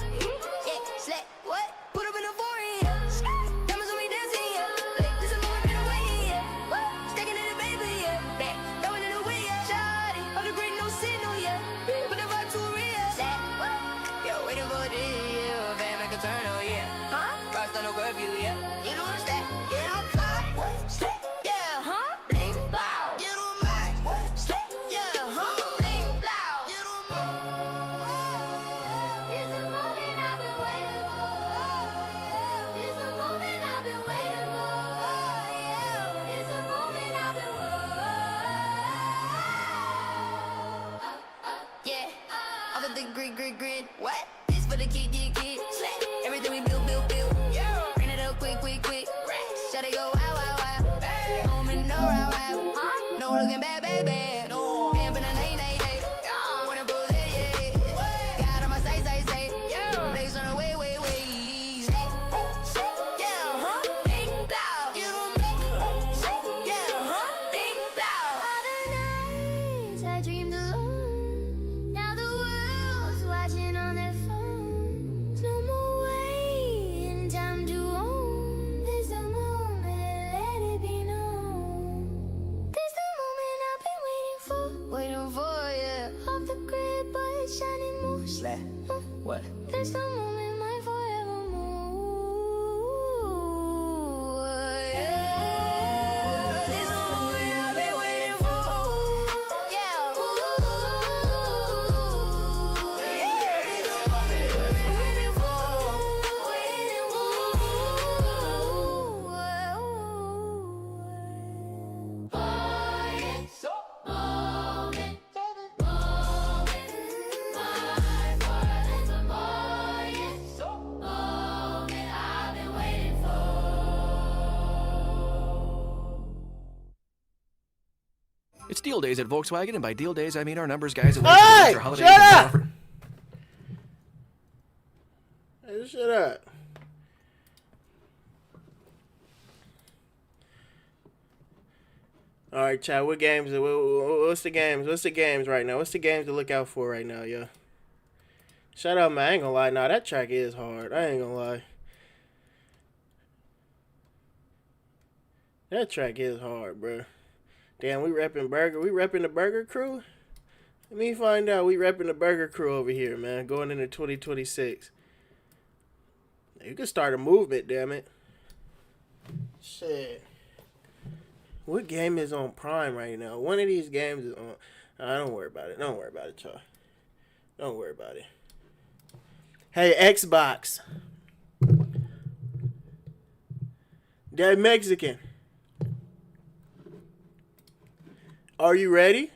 Yeah, slap, what? Put up in the foreign, yeah. Diamonds on me dancing, yeah. Like, this is the moment I've been waiting, yeah. What? Sticking in the baby, yeah. Back, throwing it away, yeah. Shawty, all the great no signal, yeah. Put the vibe too real. Slap, what? Yo, waiting for this, yeah. Fam, make a turn, oh, yeah. Huh? Rockstar no curfew, yeah. You know what's that? Yeah, I'm fly. Slap, yeah, huh? Bling, blow. You know my. Slap, yeah, huh? Bling, blow. You know my. It's the moment I've been waiting for. It's the moment I've been waiting for. Yeah, it's the moment I've been waiting. Yeah, off of the grid. What? This for the kid. Everything we build. Yeah, bring it up quick. Shut it go wow. Moment no wow. No looking back, baby. No, been a night. Wanna pull it, yeah. Got on my say. Legs on the way. Yeah, huh? Big blow. You don't make. Yeah, huh? Big blow. All the nights I dreamed alone. Now the world's watching on their phones. No more waiting, time to own. This the moment, let it be known. This the moment I've been waiting for, yeah. Off the grid, but it's shining more. Slap. What? This the moment, my forevermore. Yeah. This the moment I've been waiting for. Yeah. Yeah. This the moment I've been waiting It's deal days at Volkswagen, and by deal days, I mean our numbers guys at Hey, Holiday shut up! offer. Hey, shut up. All right, Chad. What games? What's the games? What's the games right now? What's the games to look out for right now, yo? Shut up, man. I ain't gonna lie. Nah, that track is hard. I ain't gonna lie. That track is hard, bro. Damn, we repping Burger. We repping the Burger Crew? Let me find out. We repping the Burger Crew over here, man. Going into 2026. You can start a movement, damn it. Shit. What game is on Prime right now? One of these games is on. Don't worry about it. Don't worry about it, y'all. Don't worry about it. Hey, Xbox. That Mexican. Are you ready?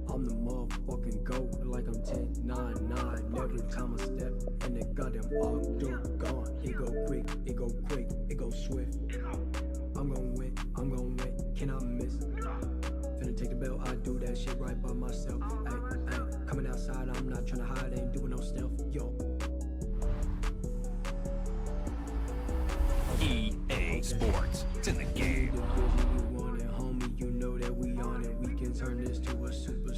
I'm the motherfucking GOAT, like I'm 10-9-9. Every time I step in the goddamn octo, gone. It go quick, it go quick, it go swift. I'm gon' win, can I miss? Finna take the belt, I do that shit right by myself. Ay, coming outside, I'm not tryna hide, ain't doing no stealth, yo. EA Sports. It's in the game. You want it, homie, you know that we on it. We can turn this to a super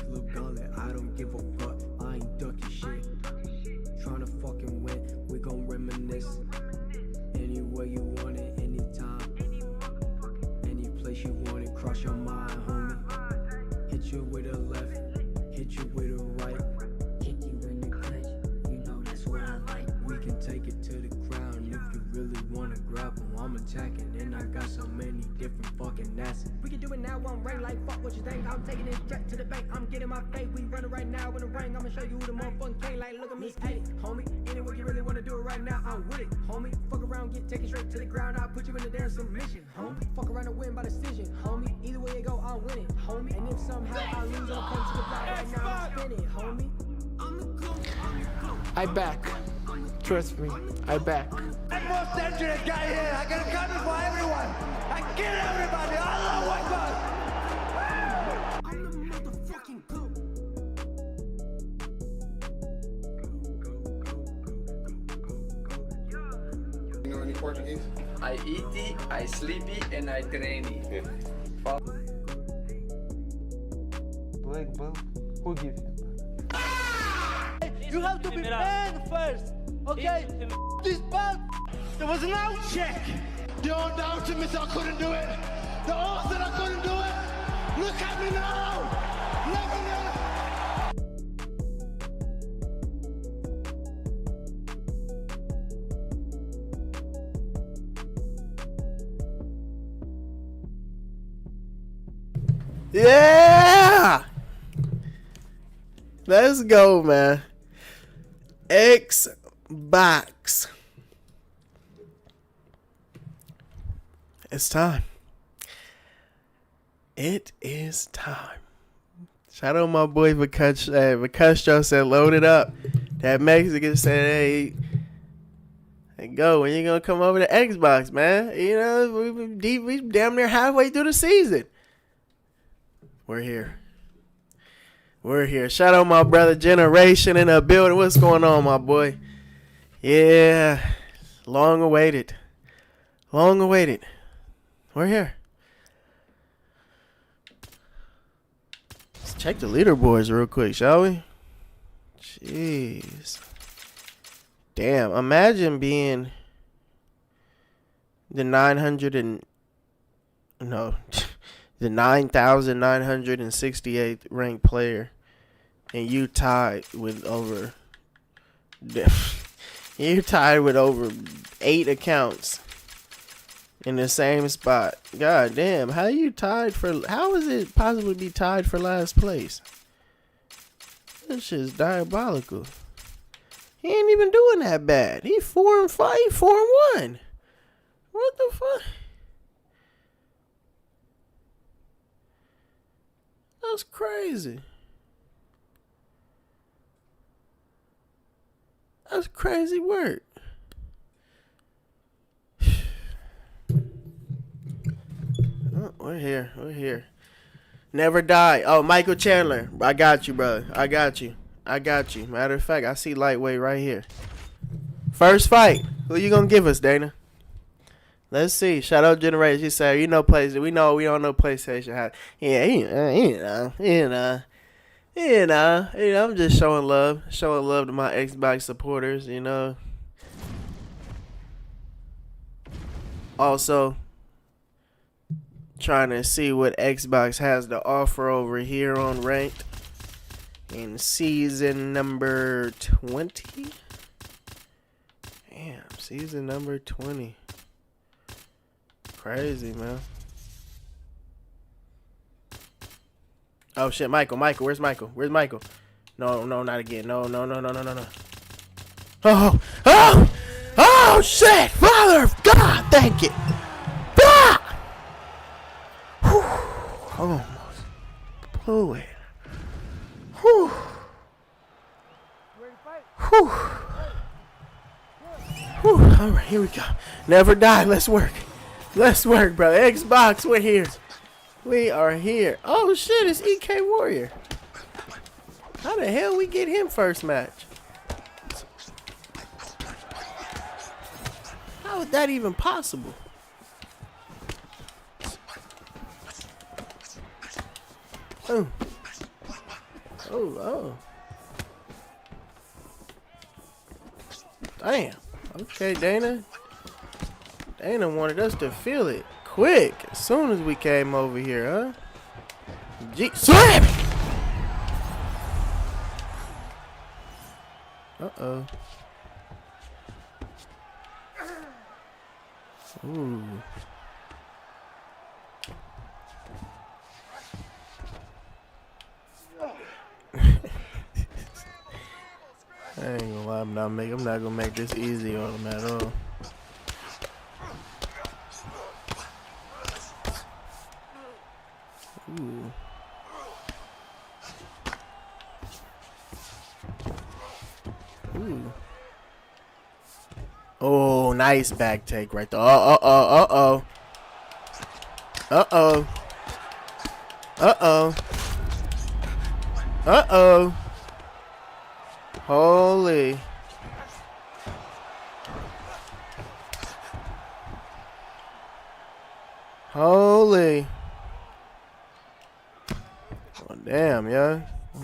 little gauntlet. I don't give a fuck, I ain't ducking shit. Tryna fucking win, we gon' reminisce. Any way you want it, anytime. Any place you want it, cross your mind, homie. Hit you with a left, hit you with a right. Hit you in the clutch, you know that's what I like. We can take it to the ground if you really wanna grapple. I'm attacking and I got so many different fucking assets. We can do it now on ring like fuck what you think. I'm taking this jet to the bank, I'm getting my fate. We running right now in the ring, I'ma show you who the motherfucking king. Like look at me, hey, homie. Anyway you really wanna do it right now, I'm with it, homie. Fuck around, get taken straight to the ground, I'll put you in the damn submission, homie. Fuck around and win by decision, homie. Either way it go, I'm winning, homie. And if somehow I lose, I'll come to the block right now, I'm spinning, homie. I'm the GOAT, I'm the GOAT. I back. Trust me, I back. I'm most dangerous guy here. I got a gun for everyone. I kill everybody. Allah Akbar. I'm the motherfucking GOAT. You know any Portuguese? I eat, I sleepy, and I train. Yeah. Black belt. Who give you? You have to be man first. Okay? This belt. There was an out check. The old down to me said I couldn't do it. The old said I couldn't do it. Look at me now. Look at me. Yeah! Let's go, man. Xbox. It's time. It is time. Shout out my boy Vicastro said load it up. That Mexican said, hey go, when you gonna come over to Xbox, man? You know, we damn near halfway through the season. We're here. We're here. Shout out my brother Generation in the building. What's going on, my boy? Yeah. Long awaited. Long awaited. We're here. Let's check the leaderboards real quick, shall we? Jeez. Damn. Imagine being the 9,968th ranked player, and you tied with over 8 accounts in the same spot. God damn, how is it possible to be tied for last place? This shit's diabolical. He ain't even doing that bad. He 4-5, 4-1. What the fuck? That's crazy. That's crazy work. Oh, we're here. We're here. Never die. Oh, Michael Chandler. I got you, brother. I got you. Matter of fact, I see lightweight right here. First fight. Who you gonna give us, Dana? Let's see. Shout out Generation. She said, we don't know PlayStation. I'm just showing love to my Xbox supporters, you know. Also, trying to see what Xbox has to offer over here on Ranked in season number 20. Damn, season number 20. Crazy, man. Oh shit, Michael, where's Michael? No, not again. No. Oh shit, Father of God, thank you. Ah! Almost blew it. Whew. All right, here we go. Never die. Let's work, brother. Xbox, we're here. We are here. Oh shit, it's EK Warrior. How the hell we get him first match? How is that even possible? Oh. Damn. Okay, Dana. Dana wanted us to feel it quick as soon as we came over here, huh? Slam it! Uh-oh. Ooh. I ain't gonna lie, I'm not gonna make this easy on him at all. Ooh. Ooh. Oh, nice back take right there. Uh-oh. Holy. Oh, damn, yeah.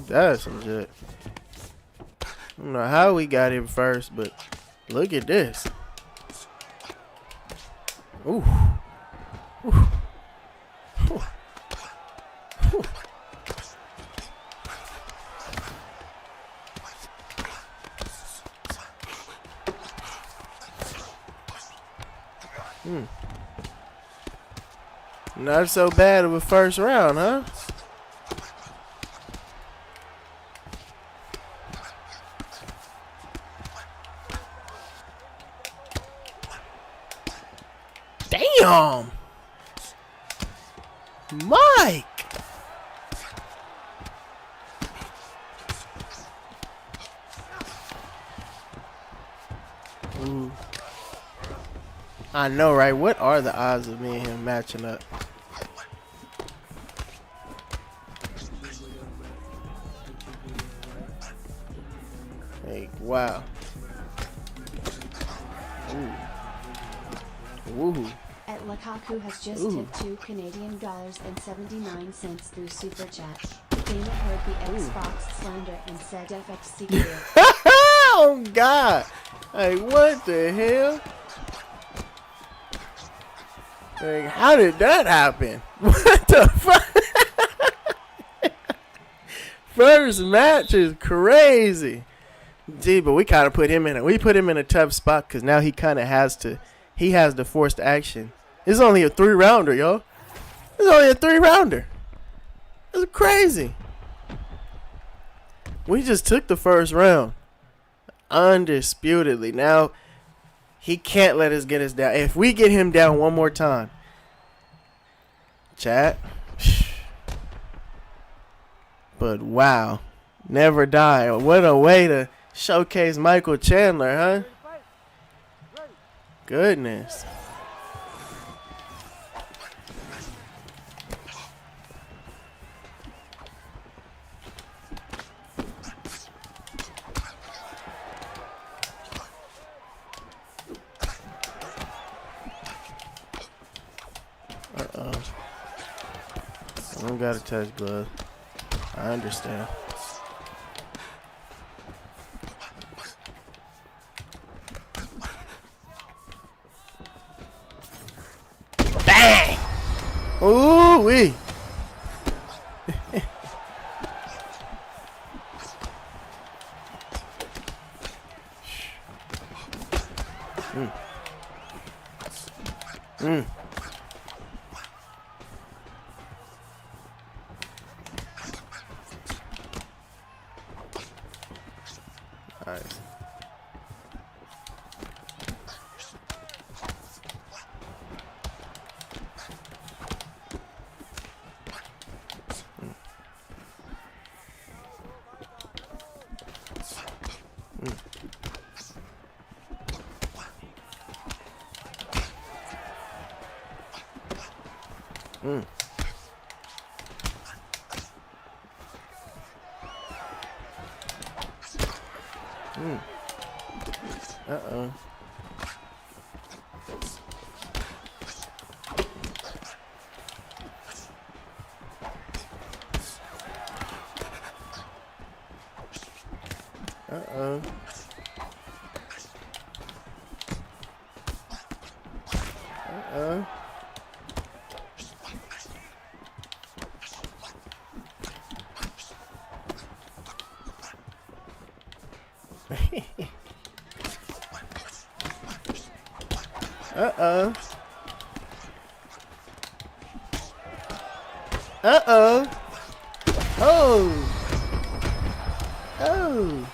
That's some shit. I don't know how we got him first, but look at this. Ooh. Ooh. Ooh. Not so bad of a first round, huh? Damn! Mike! Ooh. I know, right? What are the odds of me and him matching up? Hey, wow. Ooh. Ooh. At Lukaku has just tipped $2 Canadian.79 through Super Chat. Gamer heard the Xbox slander and said FX secret. Oh God! Like what the hell? Like how did that happen? What the fuck? First match is crazy. Gee, but we kind of put him in a tough spot because now he kind of has to. He has the forced action. It's only a 3-rounder, yo. It's only a 3-rounder. It's crazy. We just took the first round. Undisputedly. Now, he can't let us get us down. If we get him down one more time. Chat. But wow. Never die. What a way to showcase Michael Chandler, huh? Goodness. Uh-oh. I don't got a touch glove. I understand. Bang! Ooh-wee. Nice. Uh-oh. Uh-oh. Uh-oh. Uh-oh. Uh-oh. Oh. Oh.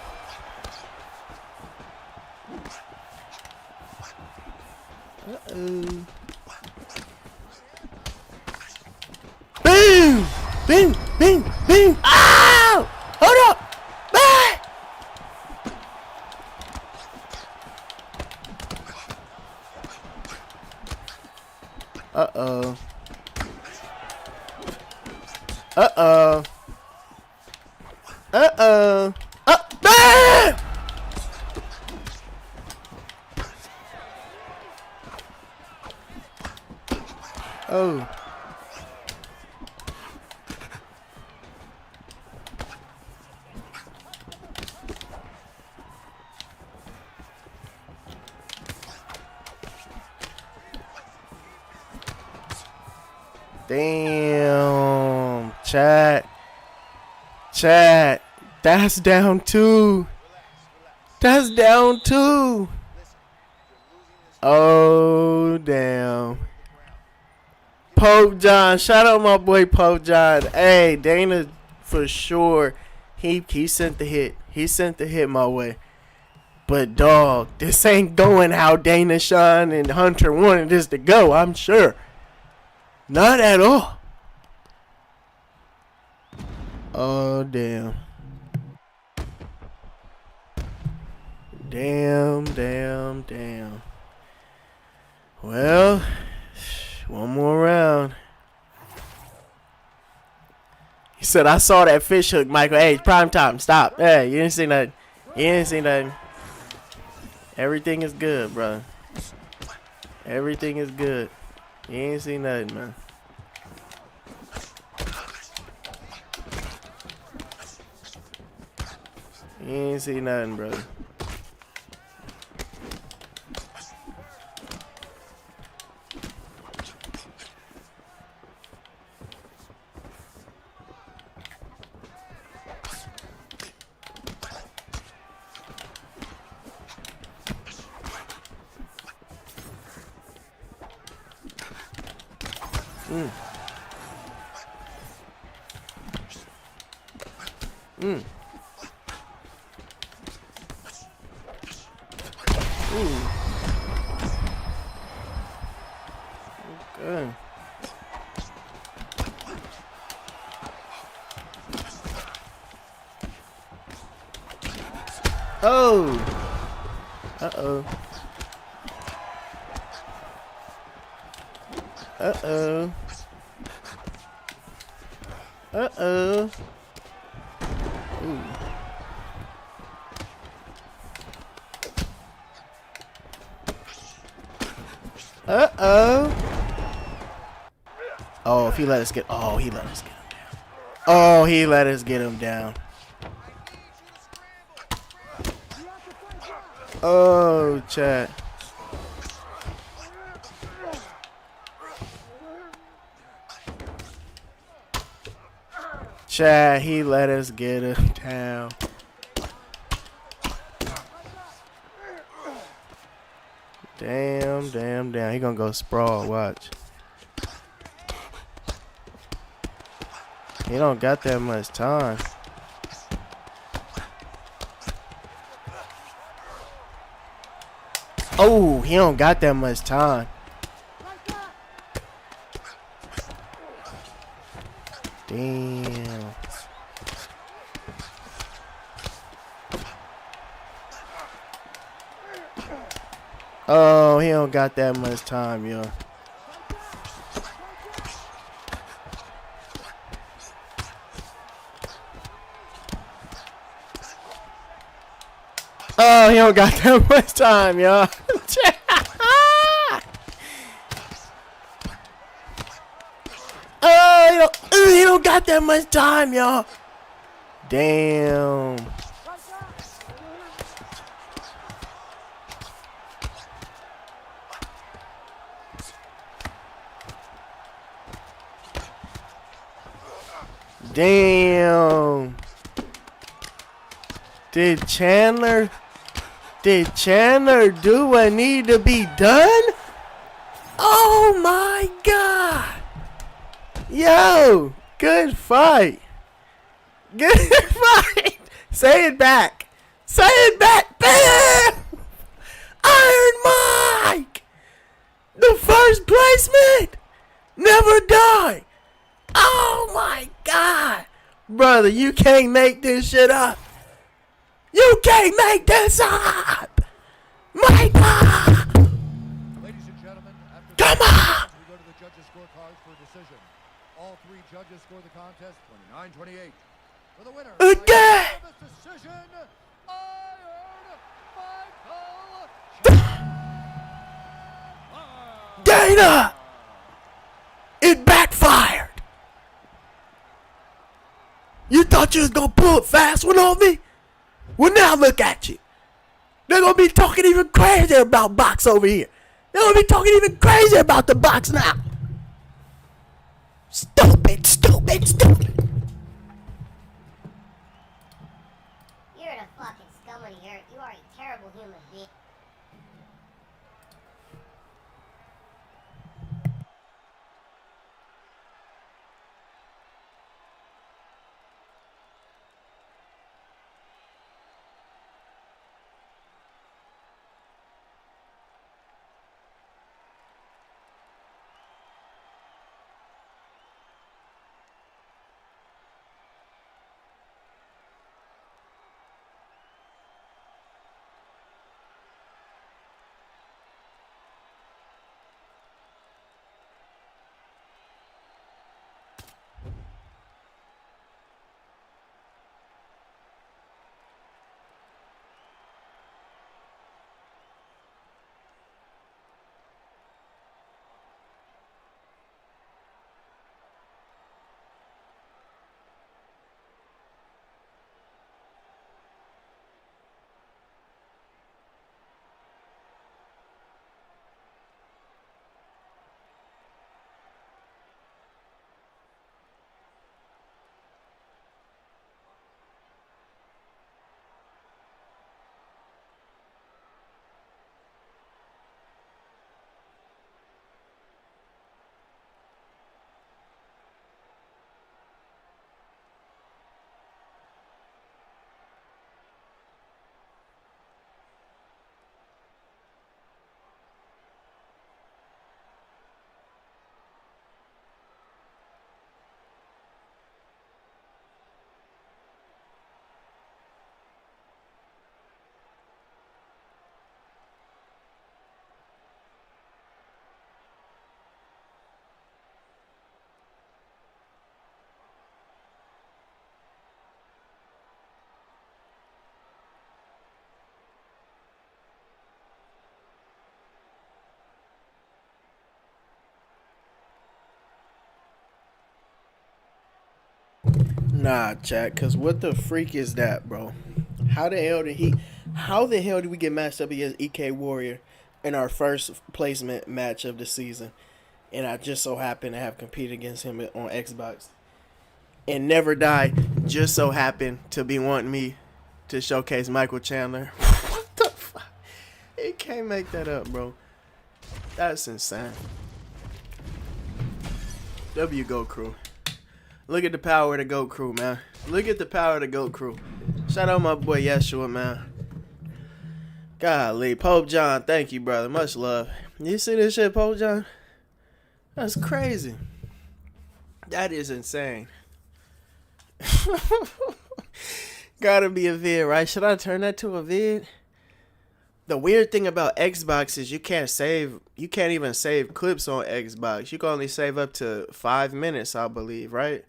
Uh-oh. Boom! Boom! Boom! Boom! Ow! Hold up! Back! Uh-oh. Uh-oh. Uh-oh. Bam! Oh. Damn. Chat. That's down 2. That's down 2. Oh, damn. Pope John. Shout out my boy Pope John. Hey, Dana, for sure. He sent the hit. He sent the hit my way. But dog, this ain't going how Dana Sean and Hunter wanted this to go, I'm sure. Not at all. Oh, damn. Damn. Well, one more round. He said, I saw that fish hook, Michael. Hey, prime time, stop. Hey, you didn't see nothing. Everything is good, bro. Everything is good. You ain't see nothing, man. You ain't see nothing, brother. Okay. Oh. Uh-oh. Uh-oh. Uh-oh. Ooh. Uh-oh. Oh, if he let us get... Oh, he let us get him down. Oh, he let us get him down. Oh, chat. Chad, he let us get him down. Damn. He gonna go sprawl, watch. He don't got that much time. Oh, he don't got that much time. Damn. Oh, he don't got that much time, yo. Oh, he don't got that much time, yo. Oh, he don't got that much time, y'all. Damn. Damn. Did Chandler do what need to be done? Oh my God. Yo, good fight. Good fight. Say it back. Say it back. Bam! Iron Mike. The first placement. Never die. Oh my God. Brother, you can't make this shit up. You can't make this up. Michael. Ladies and gentlemen, after come on. We go to the judges' scorecards for a decision. All three judges score the contest 29-28. For the winner, again. Decision, Iron Michael. Dana. It backfired. You thought you was gonna pull a fast one on me? Well, now look at you. They're gonna be talking even crazier about box over here. They're gonna be talking even crazier about the box now. Stupid. You're the fucking scum of the earth. You are a terrible human being. Nah, chat, cause what the freak is that, bro? How the hell did we get matched up against EK Warrior in our first placement match of the season? And I just so happened to have competed against him on Xbox. And Never Die just so happened to be wanting me to showcase Michael Chandler. What the fuck? You can't make that up, bro. That's insane. W Go Crew. Look at the power of the GOAT Crew, man. Look at the power of the GOAT Crew. Shout out my boy Yeshua, man. Golly. Pope John, thank you, brother. Much love. You see this shit, Pope John? That's crazy. That is insane. Gotta be a vid, right? Should I turn that to a vid? The weird thing about Xbox is you can't even save clips on Xbox. You can only save up to 5 minutes, I believe, right?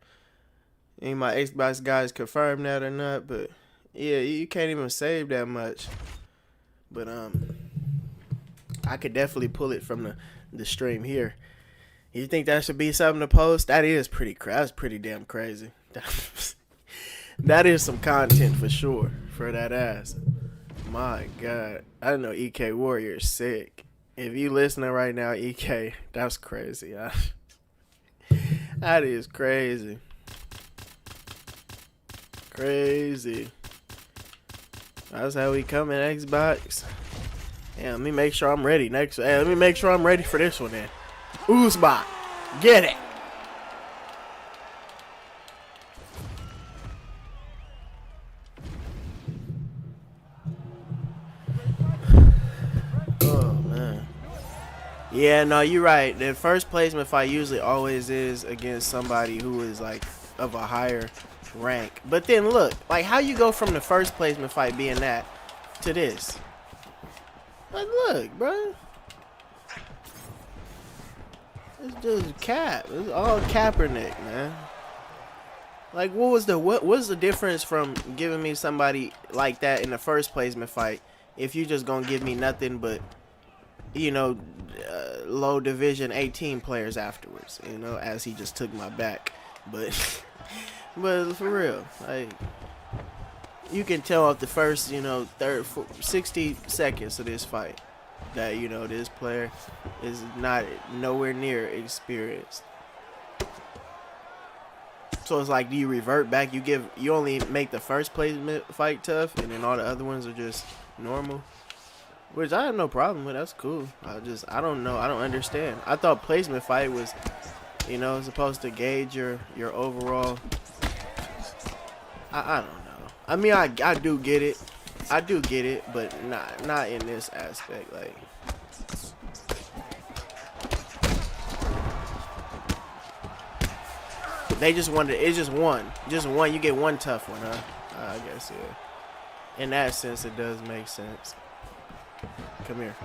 Any of my Xbox guys confirm that or not, but yeah, you can't even save that much. But I could definitely pull it from the stream here. You think that should be something to post? That is pretty that's pretty damn crazy. That is some content for sure for that ass. My God, I know EK Warrior is sick. If you listening right now, EK, that's crazy. That is crazy. Crazy. That's how we come in Xbox. Yeah, let me make sure I'm ready next. Hey, let me make sure I'm ready for this one then. Uzbek, get it. Oh man. Yeah, no, you're right. The first placement fight usually always is against somebody who is like of a higher rank. But then look, like how you go from the first placement fight being that to this. Like look, bro. It's just cap. It's all Kaepernick, man. Like what's the difference from giving me somebody like that in the first placement fight if you just gonna give me nothing but, you know, low division 18 players afterwards, you know, as he just took my back. But for real, like you can tell off the first, you know, 60 seconds of this fight that, you know, this player is nowhere near experienced. So it's like, do you revert back? You only make the first placement fight tough, and then all the other ones are just normal. Which I have no problem with. That's cool. I don't know. I don't understand. I thought placement fight was, you know, supposed to gauge your overall. I don't know. I mean, I do get it. I do get it, but not in this aspect. Like, they just wanted. It's just one. You get one tough one, huh? I guess yeah. In that sense, it does make sense. Come here.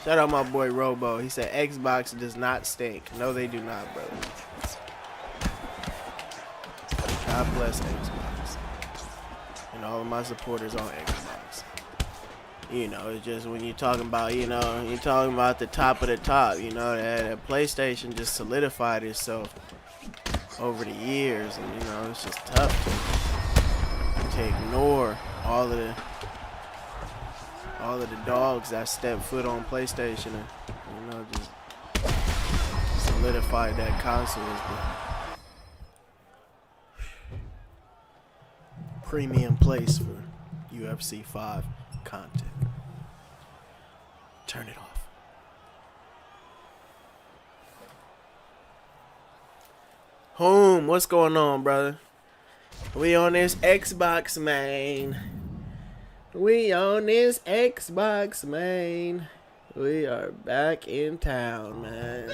Shout out my boy Robo. He said Xbox does not stink. No, they do not, brother. God bless Xbox and all of my supporters on Xbox. You know, it's just when you're talking about, you know, you're talking about the top of the top. You know, that PlayStation just solidified itself over the years, and you know, it's just tough to ignore all of the dogs that step foot on PlayStation and, you know, just solidified that console as the premium place for UFC 5 content. Turn it off. Home, what's going on, brother? We on this Xbox, man. We on this Xbox, man. We are back in town, man.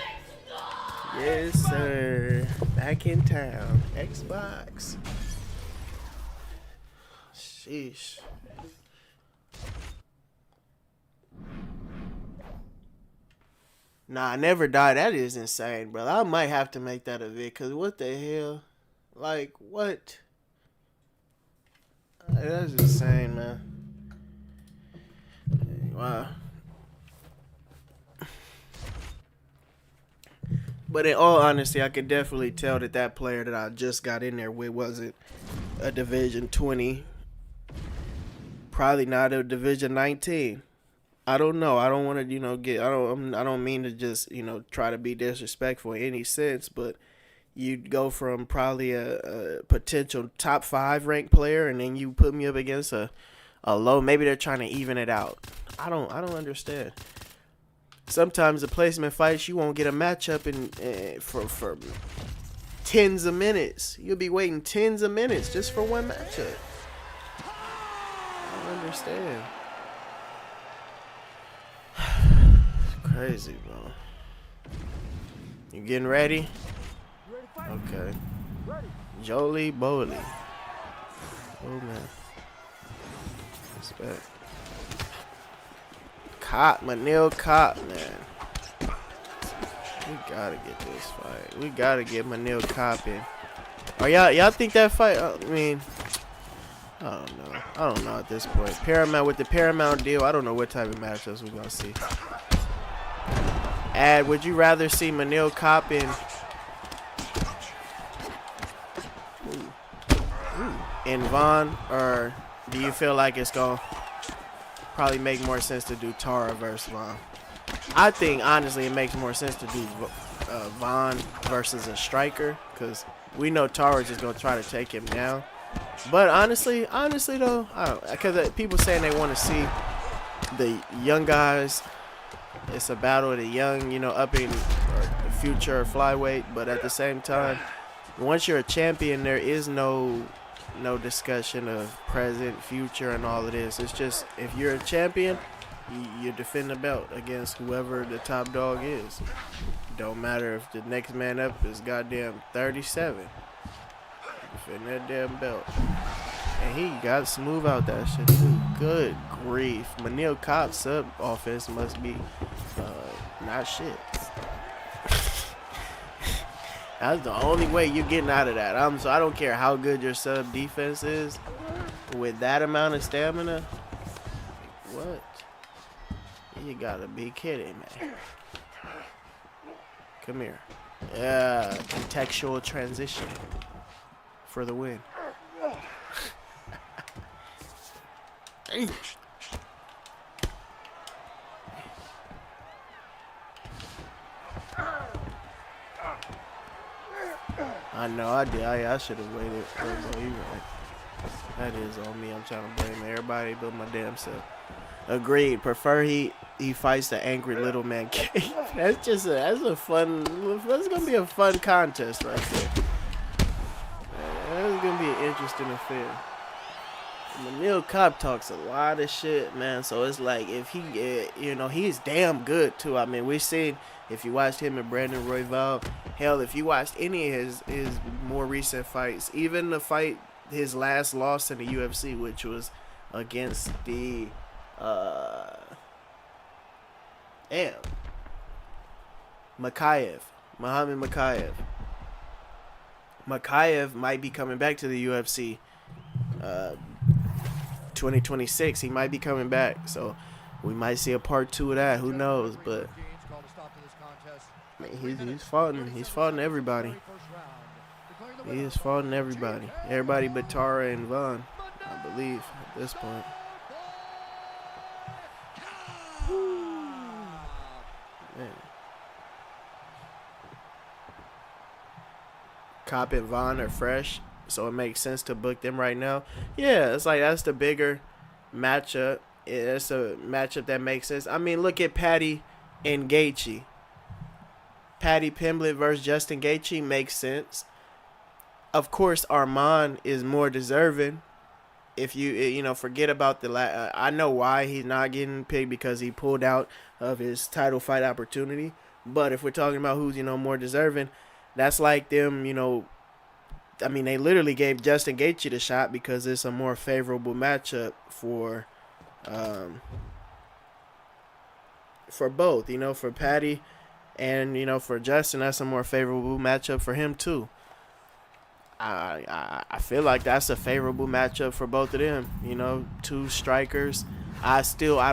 Yes, sir. Back in town. Xbox. Sheesh. Nah, I Never Die. That is insane, brother. I might have to make that a vid, because what the hell? Like, what? That's insane, man. Wow. But in all honesty, I could definitely tell that that player that I just got in there with wasn't a Division 20. Probably not a Division 19. I don't know. I don't want to, I don't mean to just, try to be disrespectful in any sense, but you'd go from probably a potential top 5 ranked player, and then you put me up against a low. Maybe they're trying to even it out. I don't understand. Sometimes the placement fights, you won't get a matchup for tens of minutes. You'll be waiting tens of minutes just for one matchup. I don't understand. Crazy, bro. You getting ready? Okay. Jolie Bowley. Oh, man. Respect. Manil Cop, man. We gotta get this fight. We gotta get Manil Cop in. Or y'all think that fight? I mean, I don't know. I don't know at this point. Paramount with the Paramount deal. I don't know what type of matchups we're gonna see. Would you rather see Manil Cop in Vaughn, or do you feel like it's gonna probably make more sense to do Tara versus Vaughn? I think honestly it makes more sense to do Vaughn versus a striker, because we know Tara's just gonna try to take him down. But honestly though, because people saying they want to see the young guys. It's a battle of the young, up in or future flyweight. But at the same time, once you're a champion, there is no discussion of present, future, and all of this. It's just, if you're a champion, you defend the belt against whoever the top dog is. Don't matter if the next man up is goddamn 37. Defend that damn belt. And he got smooth out that shit too. Good grief. Manil Cop's sub offense must be not shit. That's the only way you're getting out of that. So I don't care how good your sub defense is. With that amount of stamina, what? You gotta be kidding me. Come here. Yeah, contextual transition for the win. I know I did. I should have waited. You right. That is on me. I'm trying to blame everybody but my damn self. Agreed. Prefer he fights the angry little man king. That's gonna be a fun contest right there. That's gonna be an interesting affair. Manil Cop talks a lot of shit, man. So it's like, if he, he's damn good too. I mean, we've seen, if you watched him and Brandon Royval, hell, if you watched any of his more recent fights, even the fight, his last loss in the UFC, which was against the, Muhammad Makayev. Makayev might be coming back to the UFC. 2026, he might be coming back, so we might see a part 2 of that. Who knows? But he's fought everybody. He is fighting everybody. Everybody but Tara and Vaughn, I believe, at this point. Man. Cop and Vaughn are fresh, so it makes sense to book them right now. Yeah, it's like, that's the bigger matchup. It's a matchup that makes sense. I mean, look at Patty and Gaethje. Patty Pimblett versus Justin Gaethje makes sense. Of course, Arman is more deserving. If you forget about the I know why he's not getting picked, because he pulled out of his title fight opportunity. But if we're talking about who's more deserving, that's like them. I mean, they literally gave Justin Gaethje the shot because it's a more favorable matchup for both. For Patty and for Justin, that's a more favorable matchup for him too. I feel like that's a favorable matchup for both of them. Two strikers. I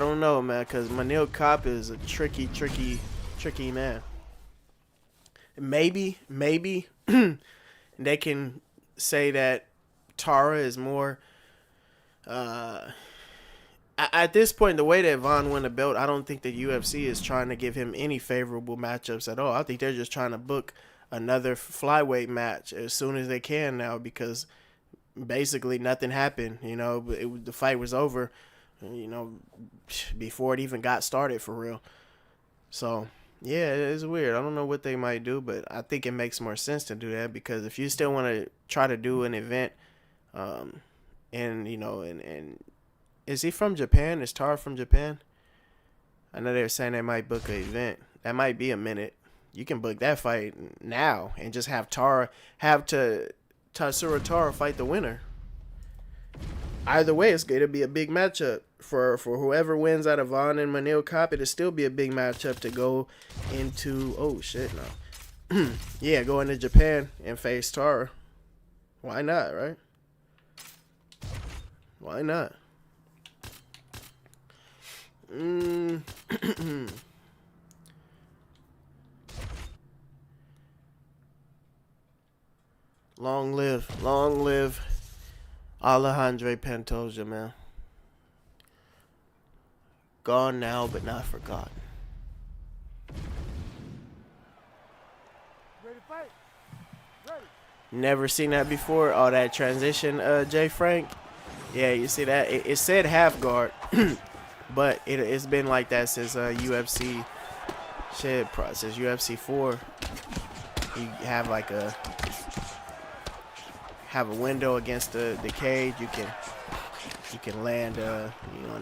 don't know, man, because Manil Cop is a tricky man. maybe they can say that Tara is more. At this point, the way that Von won the belt, I don't think the UFC is trying to give him any favorable matchups at all. I think they're just trying to book another flyweight match as soon as they can now, because basically nothing happened. You know, the fight was over, you know, before it even got started for real. So yeah, it's weird. I don't know what they might do, but I think it makes more sense to do that, because if you still want to try to do an event, and you know, and is he from Japan? Is Tara from Japan? I know they were saying they might book an event. That might be a minute. You can book that fight now and just have Tatsuro Tara fight the winner. Either way, it's going to be a big matchup. For whoever wins out of Von and Manil Kape, it'll still be a big matchup to go into. Oh, shit, no. Yeah, go into Japan and face Tara. Why not, right? Why not? Long live Alejandro Pantoja, man. Gone now, but not forgotten. Ready to fight? Ready. Never seen that before. Oh, that transition, Jay Frank. Yeah, you see that? It said half guard, but it's been like that since UFC shit, since UFC 4. You have like a window against the cage. You can land a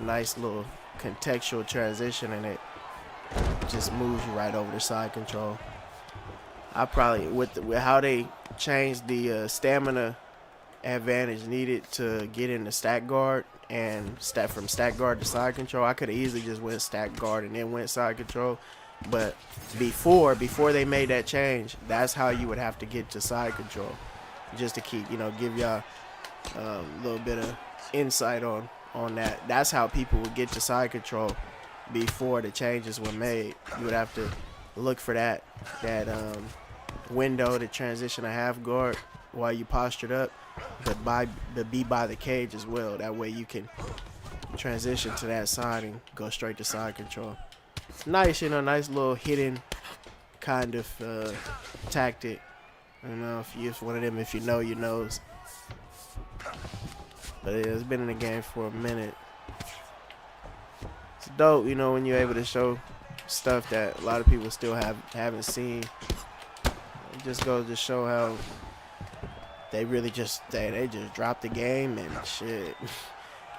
nice little contextual transition, and it just moves you right over the side control. I probably with how they changed the stamina advantage needed to get into stack guard and from stack guard to side control, I could have easily just went stack guard and then went side control. But before they made that change, that's how you would have to get to side control, just to keep, give y'all a little bit of insight on that. That's how people would get to side control before the changes were made. You would have to look for that window to transition a half guard while you postured up, but be by the cage as well. That way you can transition to that side and go straight to side control. Nice, nice little hidden kind of tactic. I don't know if it's one of them, if you know, you knows. But it's been in the game for a minute. It's dope, when you're able to show stuff that a lot of people still haven't seen. It just goes to show how they really they just drop the game and shit.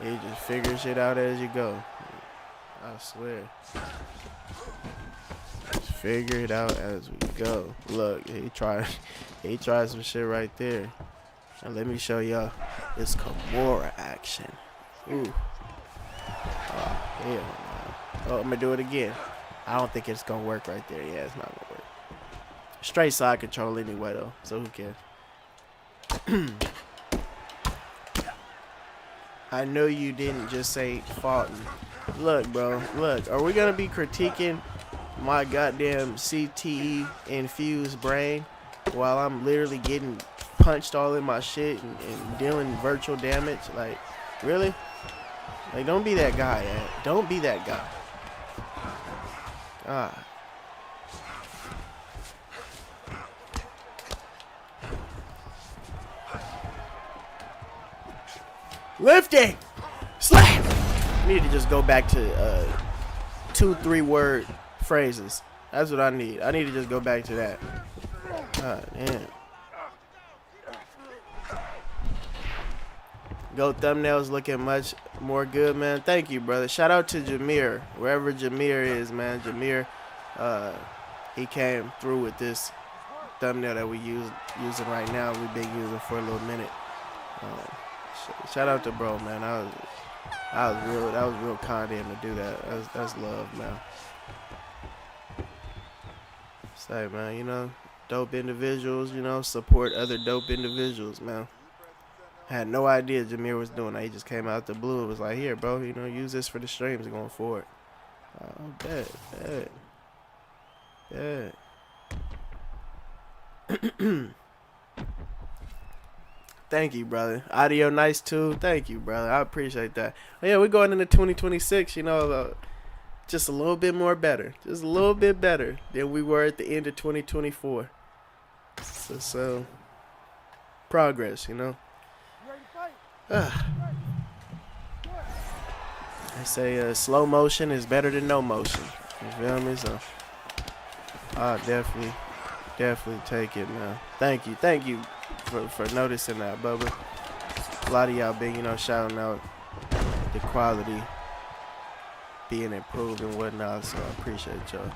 They just figure shit out as you go. I swear. Just figure it out as we go. Look, he tried some shit right there. Now let me show y'all this Kimura action. Ooh. Oh, hell no. Oh, I'm gonna do it again. I don't think it's gonna work right there. Yeah, it's not gonna work. Straight side control anyway though, so who cares? I know you didn't just say Fulton. Look, bro, look. Are we gonna be critiquing my goddamn CTE infused brain while I'm literally getting punched all in my shit and dealing virtual damage? Like, really? Like, don't be that guy, man. Don't be that guy. God. Lifting! Slap! I need to just go back to 2-3 word phrases. That's what I need. I need to just go back to that. God damn. Go thumbnails looking much more good, man. Thank you, brother. Shout out to Jameer, wherever Jameer is, man. Jameer, he came through with this thumbnail that we using right now. We've been using for a little minute. Shout out to bro, man. That was real kind of him to do that. That's love, man. Say, man, dope individuals, support other dope individuals, man. I had no idea Jameer was doing that. He just came out the blue. It was like, here, bro, use this for the streams going forward. Oh, bet. Thank you, brother. Audio nice too. Thank you, brother. I appreciate that. Yeah, we're going into 2026. You know, just a little bit more better. Just a little bit better than we were at the end of 2024. So progress, you know. They say slow motion is better than no motion. You feel me? So I'll definitely take it, man. Thank you for noticing that, Bubba. A lot of y'all been, you know, shouting out the quality being improved and whatnot, so I appreciate y'all.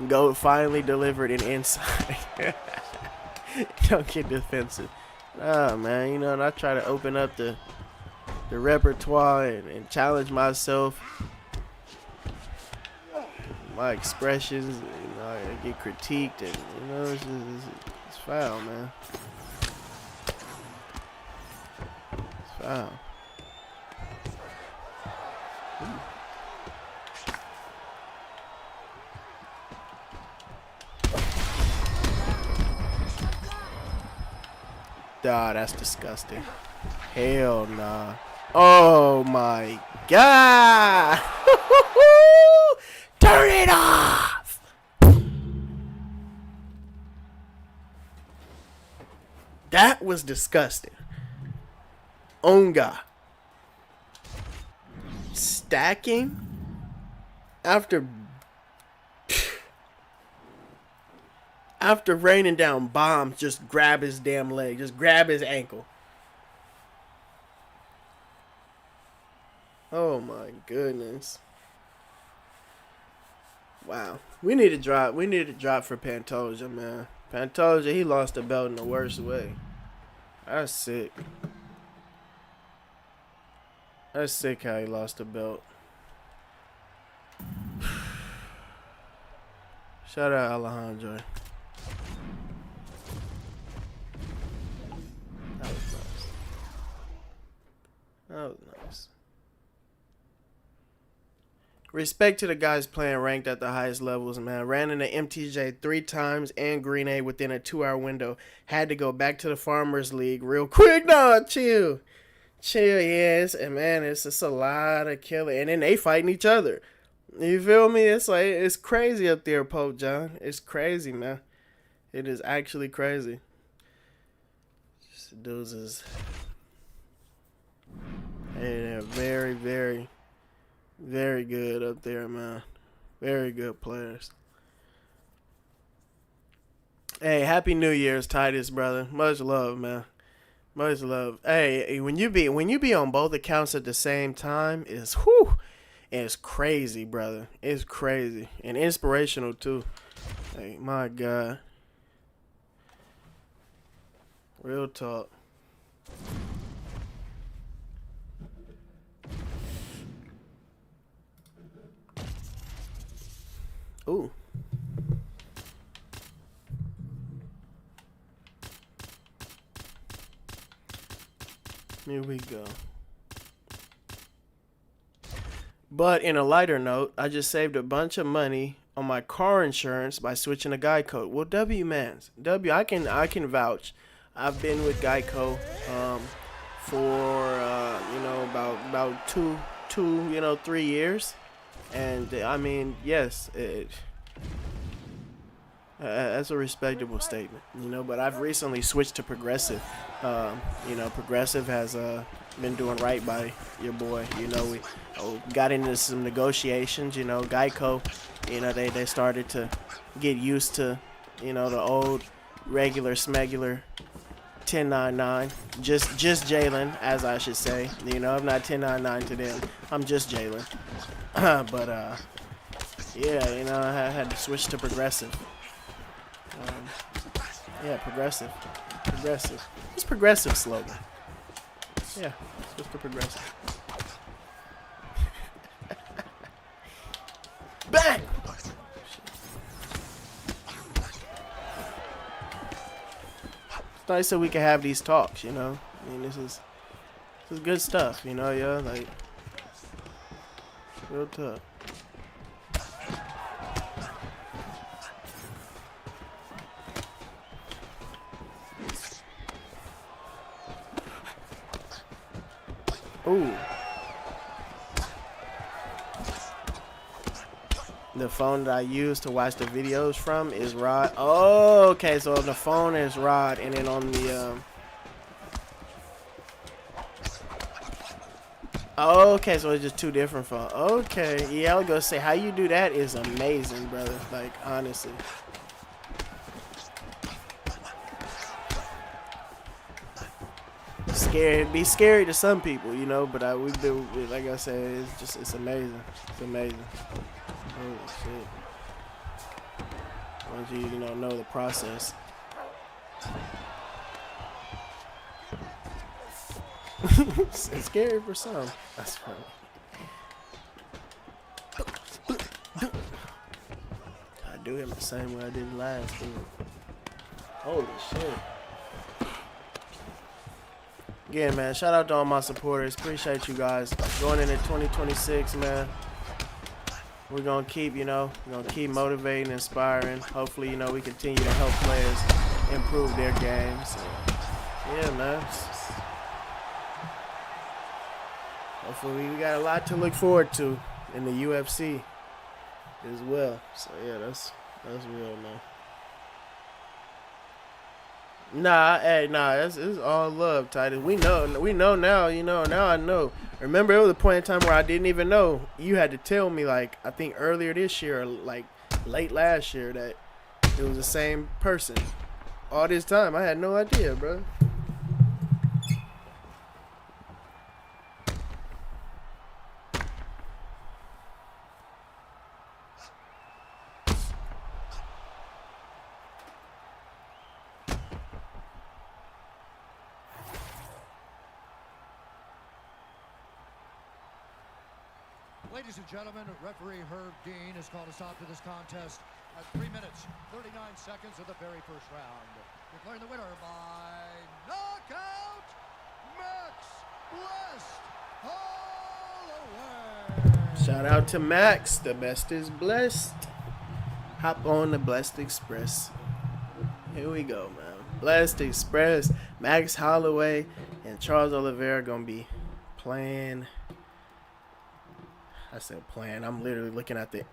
Goat finally delivered an insight. Don't get defensive. Nah, man, you know, and I try to open up the repertoire and challenge myself. My expressions, you know, I get critiqued, and you know, it's foul, man. It's foul. Nah, that's disgusting. Hell nah. Oh my God! Turn it off! That was disgusting. On God. Stacking after raining down bombs, just grab his damn leg, just grab his ankle. Oh my goodness. Wow. We need to drop for Pantoja, man. Pantoja, he lost the belt in the worst way. That's sick. That's sick how he lost the belt. Shout out Alejandro. That was nice. That was nice. Respect to the guys playing ranked at the highest levels, man. Ran into MTJ 3 times and Green A within a 2-hour window. Had to go back to the Farmers League real quick. No, chill. Chill, yes. And man, it's just a lot of killing. And then they fighting each other. You feel me? It's like, it's crazy up there, Pope John. It's crazy, man. It is actually crazy. Just dudes is... they're very, very... very good up there, man. Very good players. Hey, Happy New Year's, Titus, brother. Much love, man. Much love. Hey, when you be on both accounts at the same time, it's crazy, brother. It's crazy. And inspirational too. Hey, my God. Real talk. Ooh. Here we go. But in a lighter note, I just saved a bunch of money on my car insurance by switching to Geico. Well, W-Mans. I can vouch. I've been with Geico for about 3 years. And I mean, yes, that's a respectable statement, but I've recently switched to Progressive. Progressive has been doing right by your boy. We got into some negotiations. Geico, they started to get used to, the old regular smegular 1099. Just Jalen, as I should say. I'm not 1099 to them. I'm just Jalen. But I had to switch to Progressive. Progressive. It's Progressive slogan. Yeah, switch to Progressive. Bang! It's nice that we can have these talks, this is good stuff, like real tough. Ooh. The phone that I use to watch the videos from is Rod. Oh, okay. So on the phone is Rod, and then on the okay, so it's just two different phones. Okay, yeah, I was gonna say how you do that is amazing, brother. Like honestly. Scary, it'd be scary to some people, you know. But we do, like I said, it's amazing. It's amazing. Holy shit! Once you know the process. It's scary for some. That's funny. I do him the same way I did last, dude. Holy shit. Again, man, shout out to all my supporters. Appreciate you guys. Going into 2026, man. We're going to keep, we're going to keep motivating, inspiring. Hopefully, we continue to help players improve their games. So, yeah, man. Hopefully, we got a lot to look forward to in the UFC as well. So, yeah, that's real, man. Nah, it's all love, Titus. We know now, now I know. Remember, it was a point in time where I didn't even know. You had to tell me, like, I think earlier this year, or like late last year, that it was the same person. All this time, I had no idea, bro. Ladies and gentlemen, referee Herb Dean has called a stop to this contest at 3 minutes, 39 seconds of the very first round. Declaring the winner by knockout, Max Blessed Holloway. Shout out to Max. The best is blessed. Hop on the Blessed Express. Here we go, man. Blessed Express. Max Holloway and Charles Oliveira gonna be playing. I said playing. I'm literally looking at the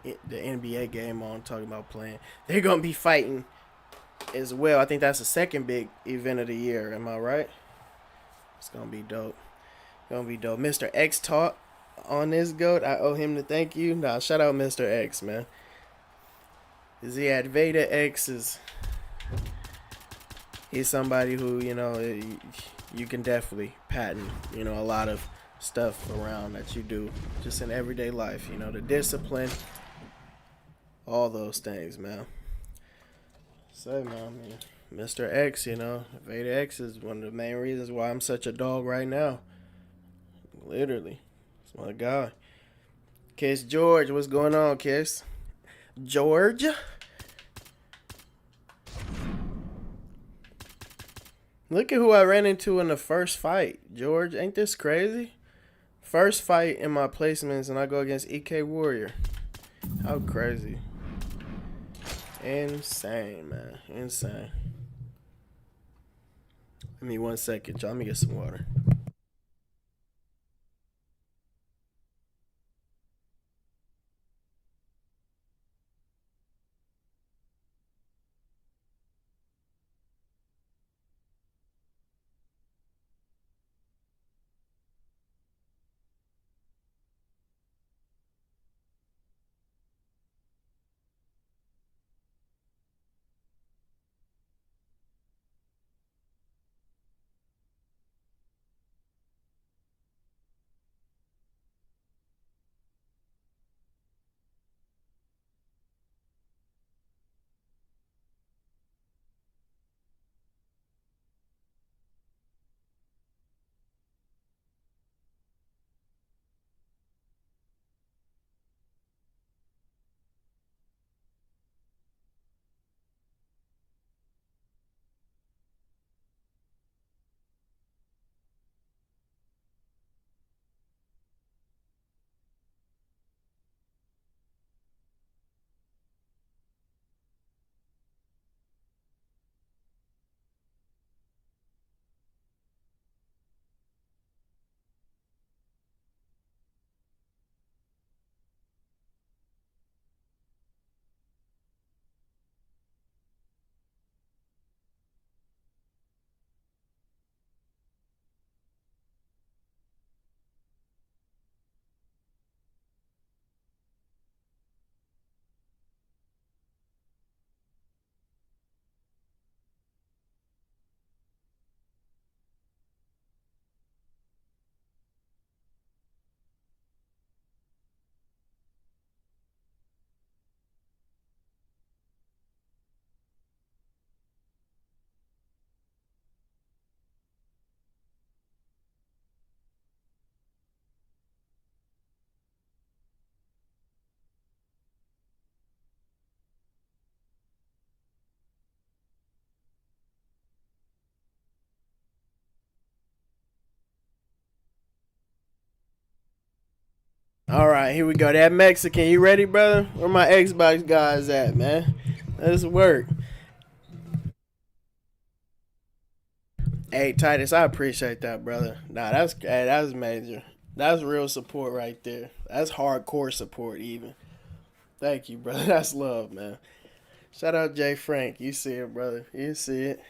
NBA game on, talking about playing. They're going to be fighting as well. I think that's the second big event of the year. Am I right? It's going to be dope. Going to be dope. Mr. X taught on this GOAT. I owe him to thank you. Nah, shout out Mr. X, man. Because he had Veda X is... He's somebody who, you can definitely patent, a lot of stuff around that you do just in everyday life, the discipline, all those things, man. So, man, Mr. X, Veda X is one of the main reasons why I'm such a dog right now. Literally. It's my guy. Kiss George, what's going on, Kiss? George? Look at who I ran into in the first fight. George, ain't this crazy? First fight in my placements, and I go against EK Warrior. How crazy. Insane, man. Insane. Give me 1 second, y'all. Let me get some water. All right, here we go. That Mexican, you ready, brother? Where my Xbox guys at, man? Let's work. Hey, Titus, I appreciate that, brother. Nah, that's major. That's real support right there. That's hardcore support, even. Thank you, brother. That's love, man. Shout out Jay Frank. You see it, brother. You see it.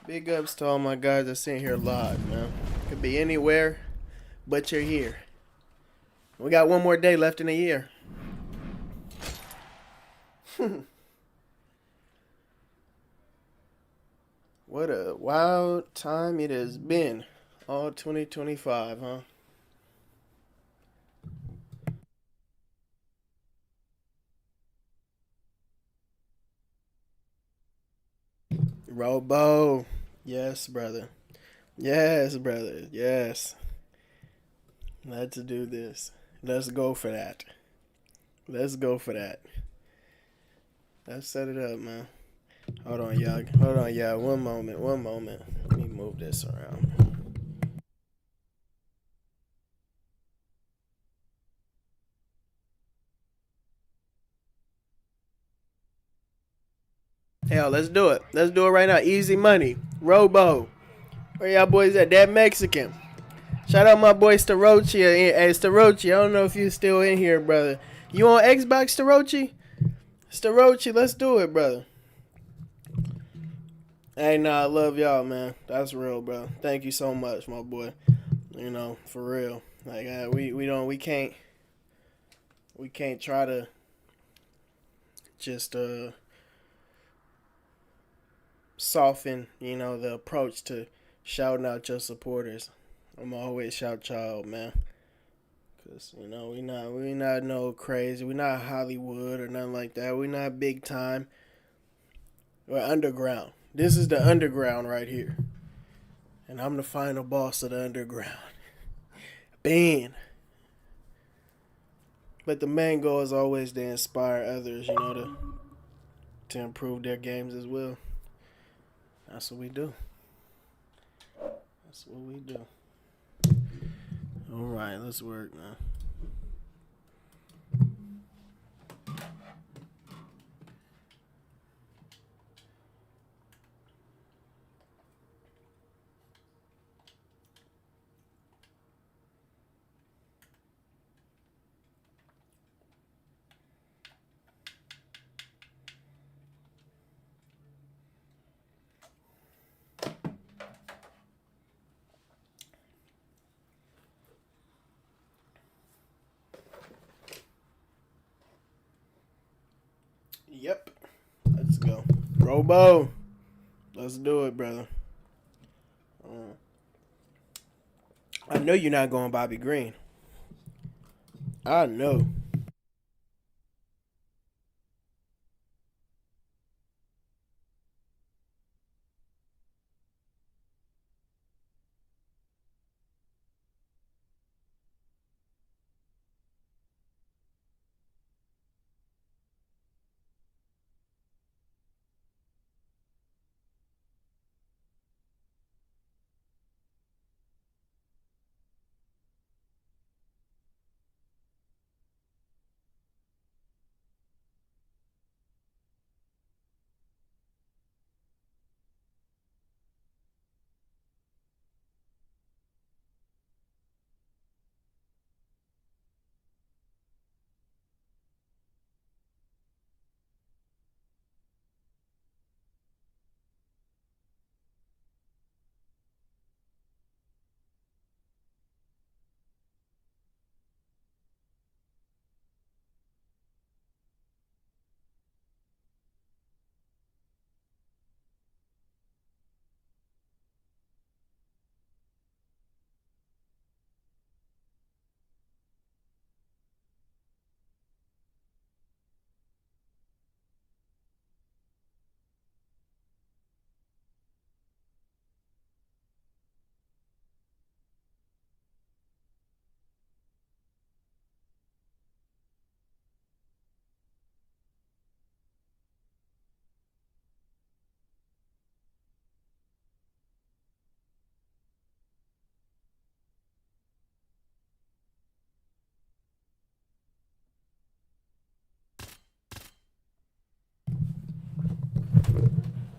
Big ups to all my guys that's in here live, man. Could be anywhere, but you're here. We got one more day left in the year. What a wild time it has been. All 2025, huh? Robo. Yes, brother. Yes, brother. Yes. Let's do this. Let's go for that. Let's go for that. Let's set it up, man. Hold on, y'all. Hold on, y'all. One moment. One moment. Let me move this around. Hell, let's do it. Let's do it right now. Easy money. Robo. Where y'all boys at? That Mexican. Shout out my boy Starochi. Hey, Starochi, I don't know if you still in here, brother. You on Xbox, Starochi? Starochi, let's do it, brother. Hey, nah, I love y'all, man. That's real, bro. Thank you so much, my boy. You know, for real. Like, we can't try to just soften, you know, the approach to shouting out your supporters. I'm always shout y'all, man. Cause you know we not no crazy. We not Hollywood or nothing like that. We not big time. We're underground. This is the underground right here, and I'm the final boss of the underground. Bang. But the main goal is always to inspire others, you know, to improve their games as well. That's what we do. That's what we do. All right, let's work now. Yep. Let's go. Robo. Let's do it, brother. I know you're not going Bobby Green. I know.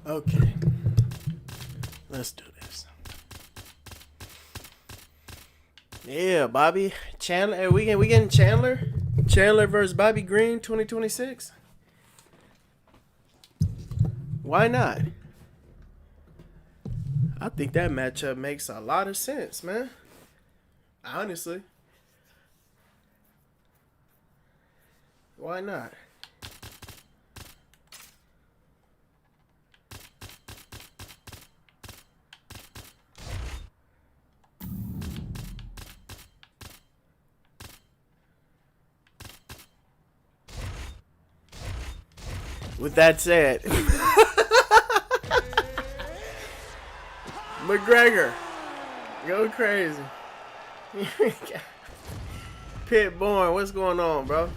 Okay. Let's do this. Yeah, Bobby Chandler. Hey, we getting Chandler? Chandler versus Bobby Green 2026? Why not? I think that matchup makes a lot of sense, man. Honestly. Why not? With that said, McGregor, go crazy. Pitborn, what's going on, bro?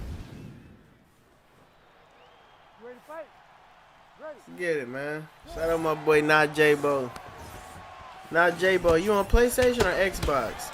Ready to fight? Ready. Get it, man. Shout out my boy, Not J-Bo. Not J-Bo, you on PlayStation or Xbox?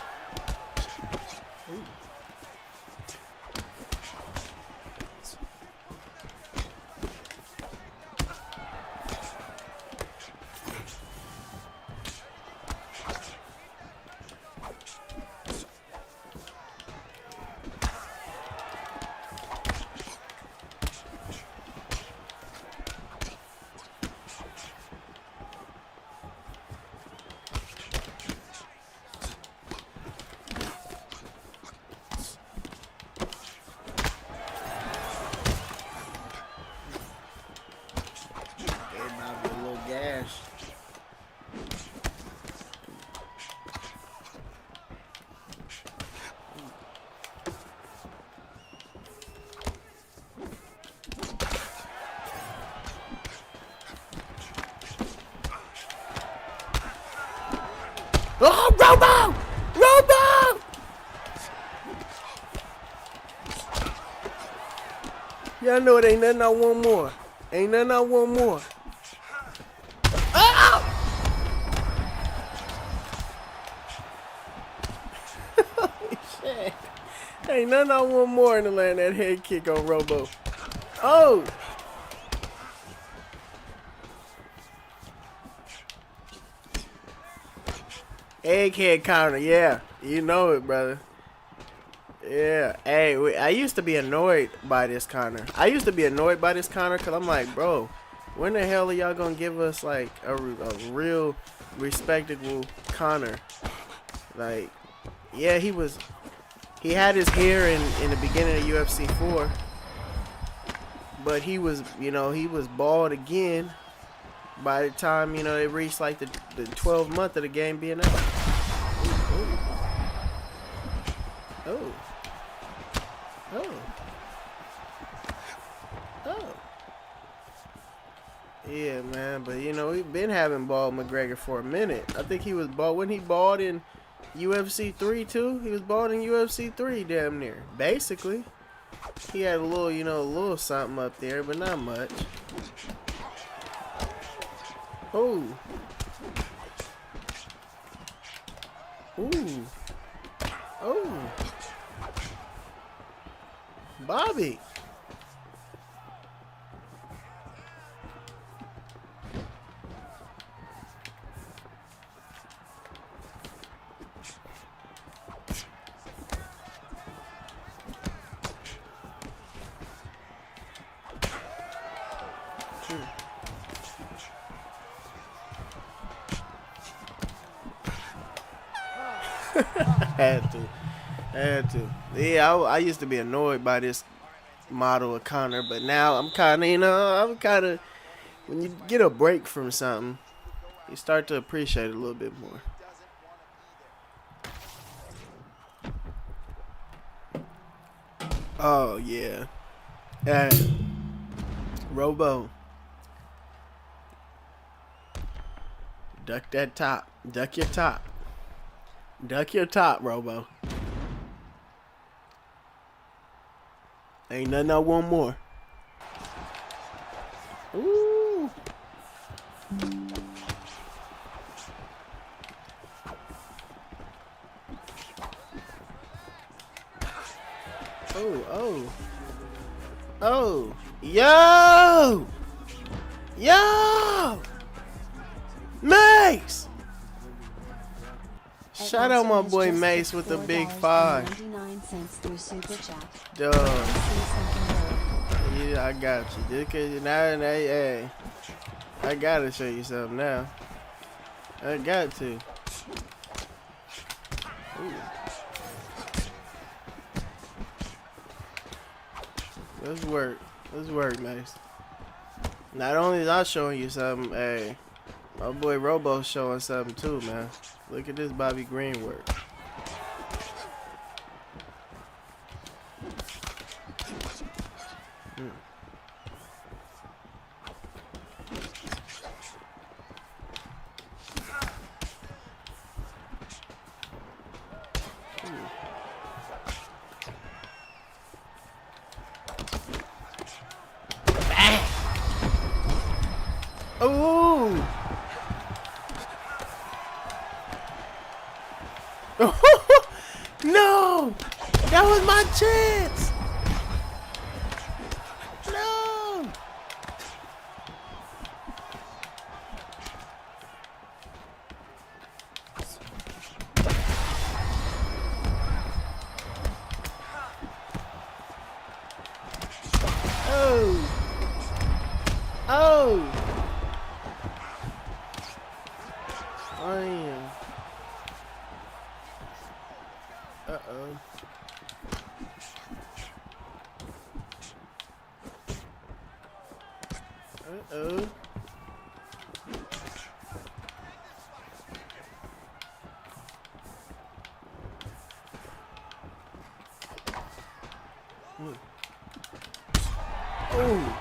Oh, Robo! Robo! Y'all know it ain't nothing I want more. Ain't nothing I want more. Oh! Holy shit. Ain't nothing I want more than to land that head kick on Robo. Oh! Egghead counter, yeah. You know it, brother. Yeah. Hey, I used to be annoyed by this counter. Because I'm like, bro, when the hell are y'all going to give us, like, a real respectable counter? Like, yeah, he had his hair in the beginning of UFC 4. But he was bald again by the time, it reached, like, the 12th month of the game being out. Oh. Yeah, man, but we've been having bald McGregor for a minute. I think he was bald. When he bald in UFC 3 too? He was bald in UFC 3 damn near. Basically. He had a little, a little something up there, but not much. Oh. Ooh. Oh. Bobby. Had to. Yeah, I used to be annoyed by this model of Conor, but now I'm kind of, when you get a break from something, you start to appreciate it a little bit more. Oh, yeah. Hey, Robo. Duck that top. Duck your top. Duck your top, Robo. Ain't nothing I want more. Ooh. Oh. Yo! Shout out my boy Mace with the big 5. Through Super Chat. Duh. Yeah, I got you. Just cause you're not, hey, I gotta show you something now. I got to. Ooh. Let's work. Let's work, Mace. Not only is I showing you something, hey, my boy Robo's showing something too, man. Look at this Bobby Green work. Ooh! No! That was my chance! No! Oh! Oh! Damn. Uh-oh. Uh-oh. Oh.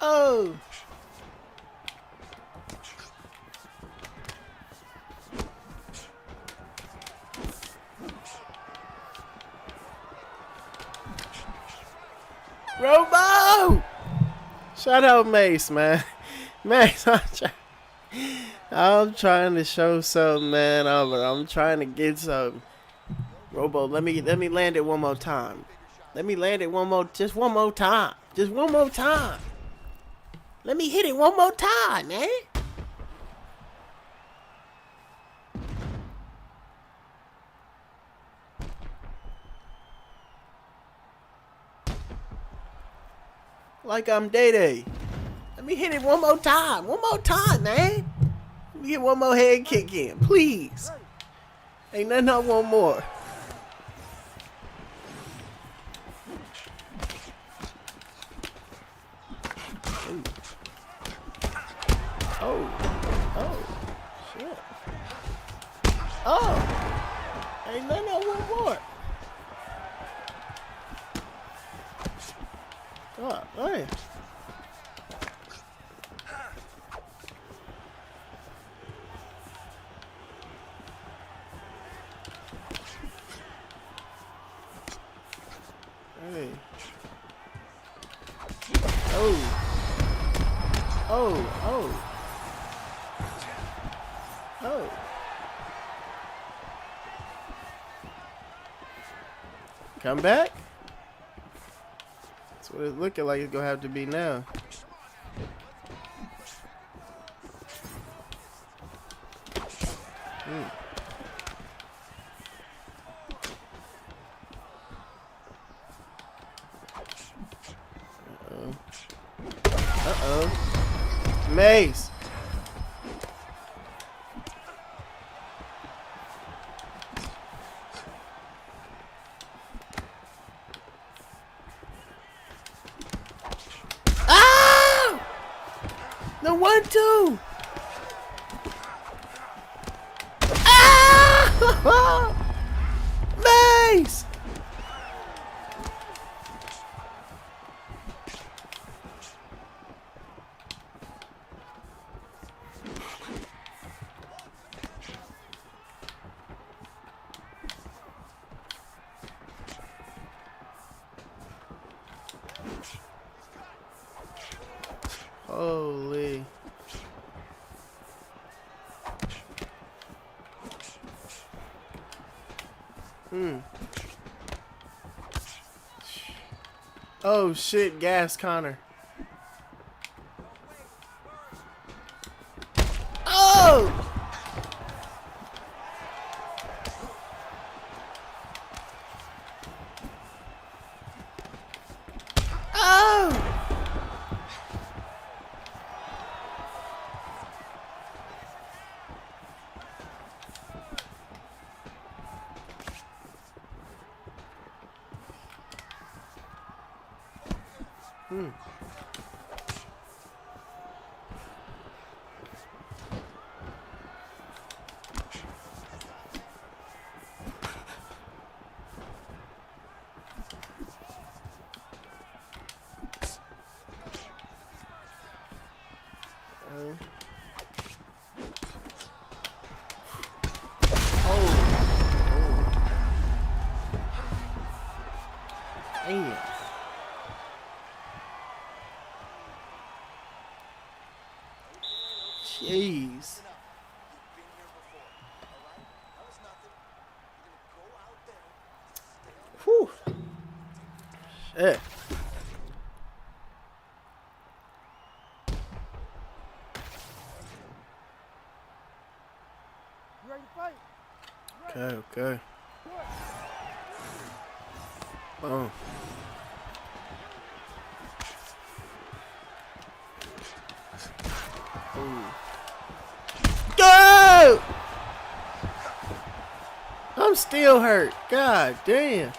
Oh! Robo! Shout out Mace, man. Mace, I'm trying to show something, man. I'm trying to get something. Robo, let me land it one more time. Let me land it just one more time. Just one more time. Let me hit it one more time, man. Like I'm Day-Day. Let me hit it one more time. One more time, man. Let me get one more head kick in, please. Ain't nothing I want more. Oh, shit. Oh, ain't nothing I want more. Oh, hey. Hey. Oh. Oh. Come back? That's what it's looking like it's gonna have to be now. Uh-oh. Mace. The 1-2. Ah! Mace. Holy. Oh shit, gas Connor. Oh! Oh! Damn. Jeez. Whew. Shit. Okay, okay. Oh. Go! I'm still hurt. God damn.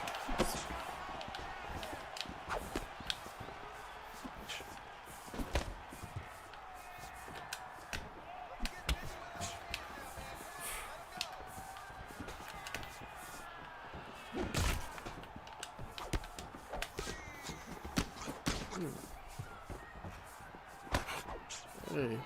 Hey.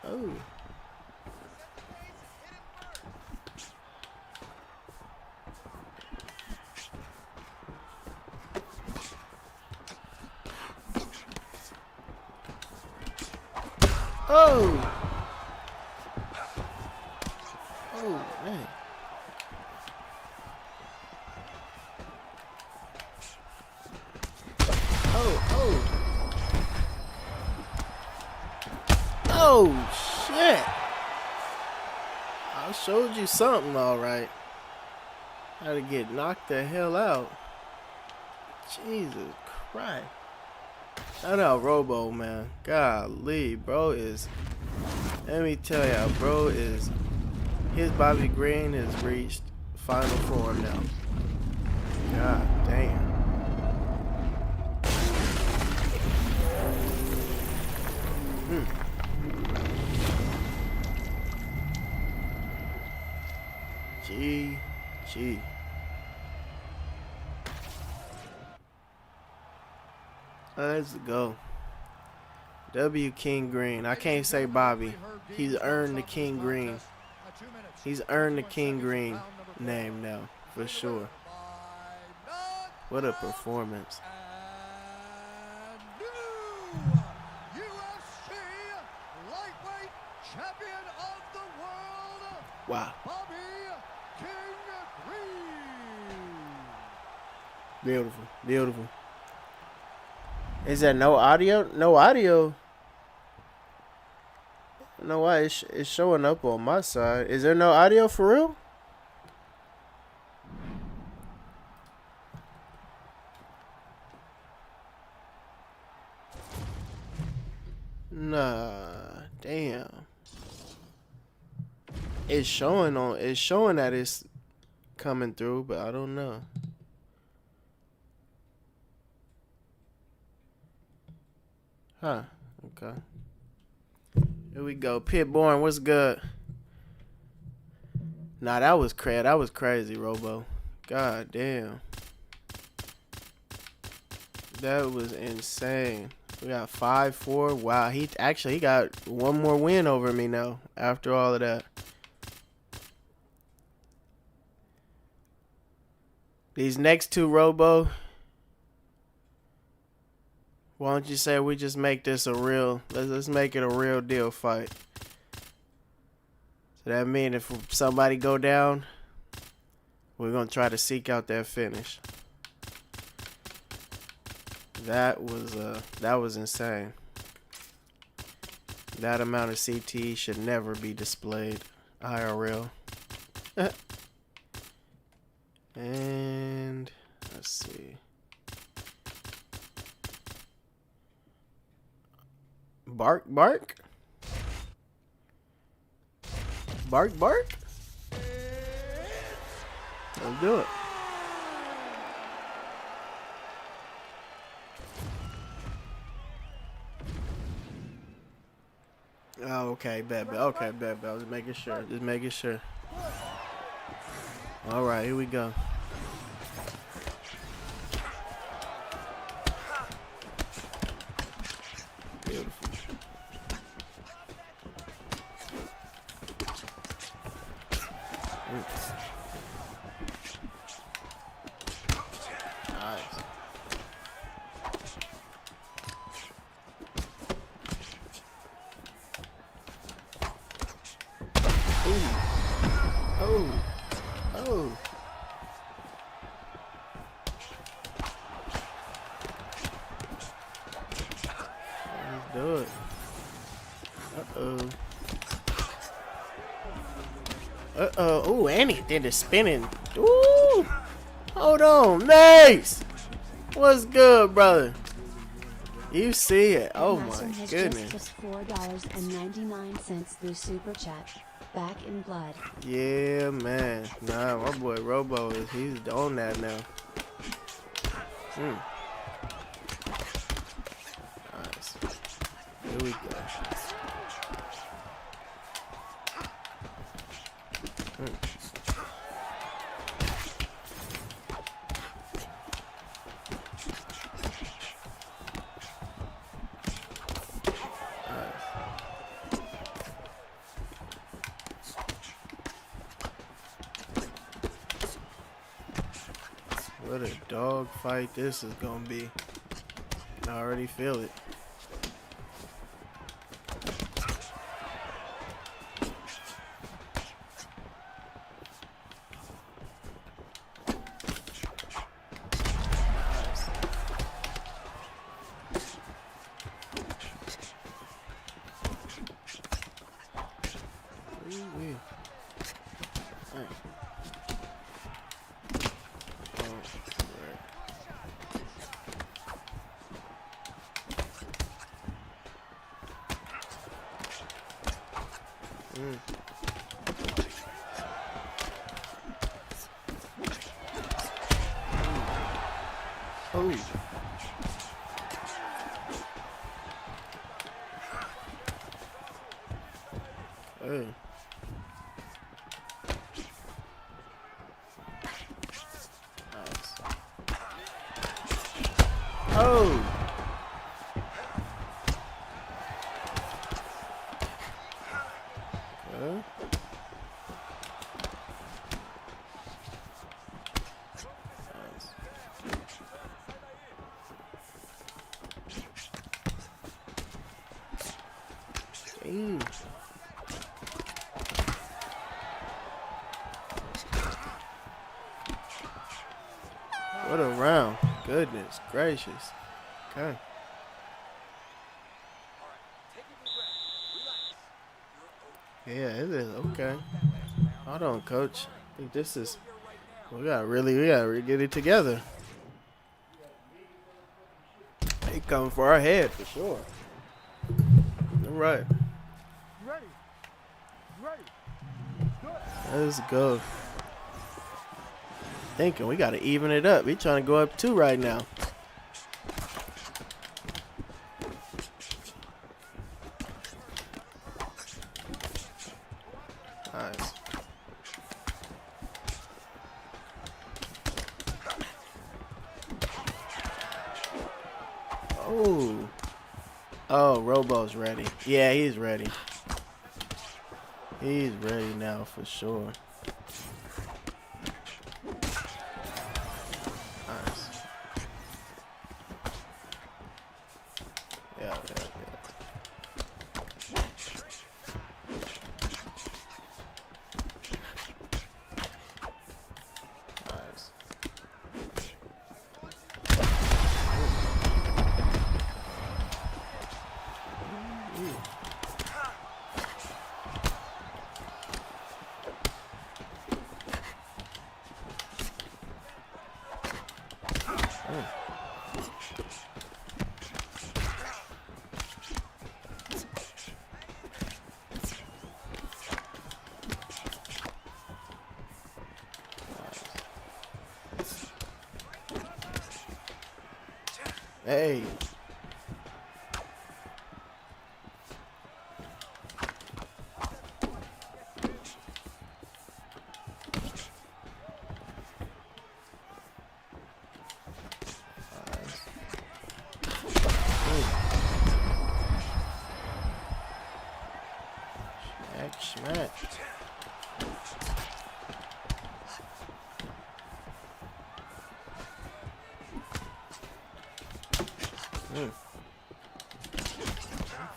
Oh. Oh. Oh, man. Oh. Oh, shit. I showed you something, all right. How to get knocked the hell out. Jesus Christ. Shout out Robo, man. Golly, bro is... Let me tell y'all, bro is... His Bobby Green has reached final form now. God damn. GG. Let's go. W King Green. I can't say Bobby. He's earned the King Green. He's earned the King Green name now, for sure. What a performance. Wow. Beautiful, beautiful. Is there no audio? No audio. I don't know why it's showing up on my side. Is there no audio for real? Nah, damn. It's showing that it's coming through, but I don't know. Huh, okay. Here we go. Pitborn, what's good? Nah, that was crazy, Robo. God damn. That was insane. We got 5-4. Wow, he got one more win over me now after all of that. These next two Robo. Why don't you say we just make this a real, let's make it a real deal fight. So that means if somebody go down, we're going to try to seek out that finish. That was insane. That amount of CTE should never be displayed IRL. And let's see. Bark, bark. Bark, bark. Let's do it. Oh, okay, bet. Okay, bet. I was making sure. Just making sure. All right, here we go. Beautiful. Nice. Oh. Let's do it. Oh, and he did the spinning. Ooh. Hold on. Nice. What's good, brother? You see it. Oh, my goodness. Just $4.99 through Super Chat. Back in blood. Yeah, man. Nah, my boy Robo he's on that now. Nice. Here we go. What a dog fight this is gonna be. I already feel it. Oh. Hey. Nice. Oh. Okay. Dang. What a round. Goodness gracious. Okay. Yeah, it is. Okay. Hold on, coach. I think this is, we gotta really get it together. They coming for our head for sure. All right. Ready. Let's go. Thinking we gotta even it up. He trying to go up 2 right now. Nice. Oh. Oh, Robo's ready. Yeah, he's ready. He's ready now for sure. Hey. Smack.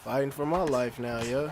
Fighting for my life now, yo.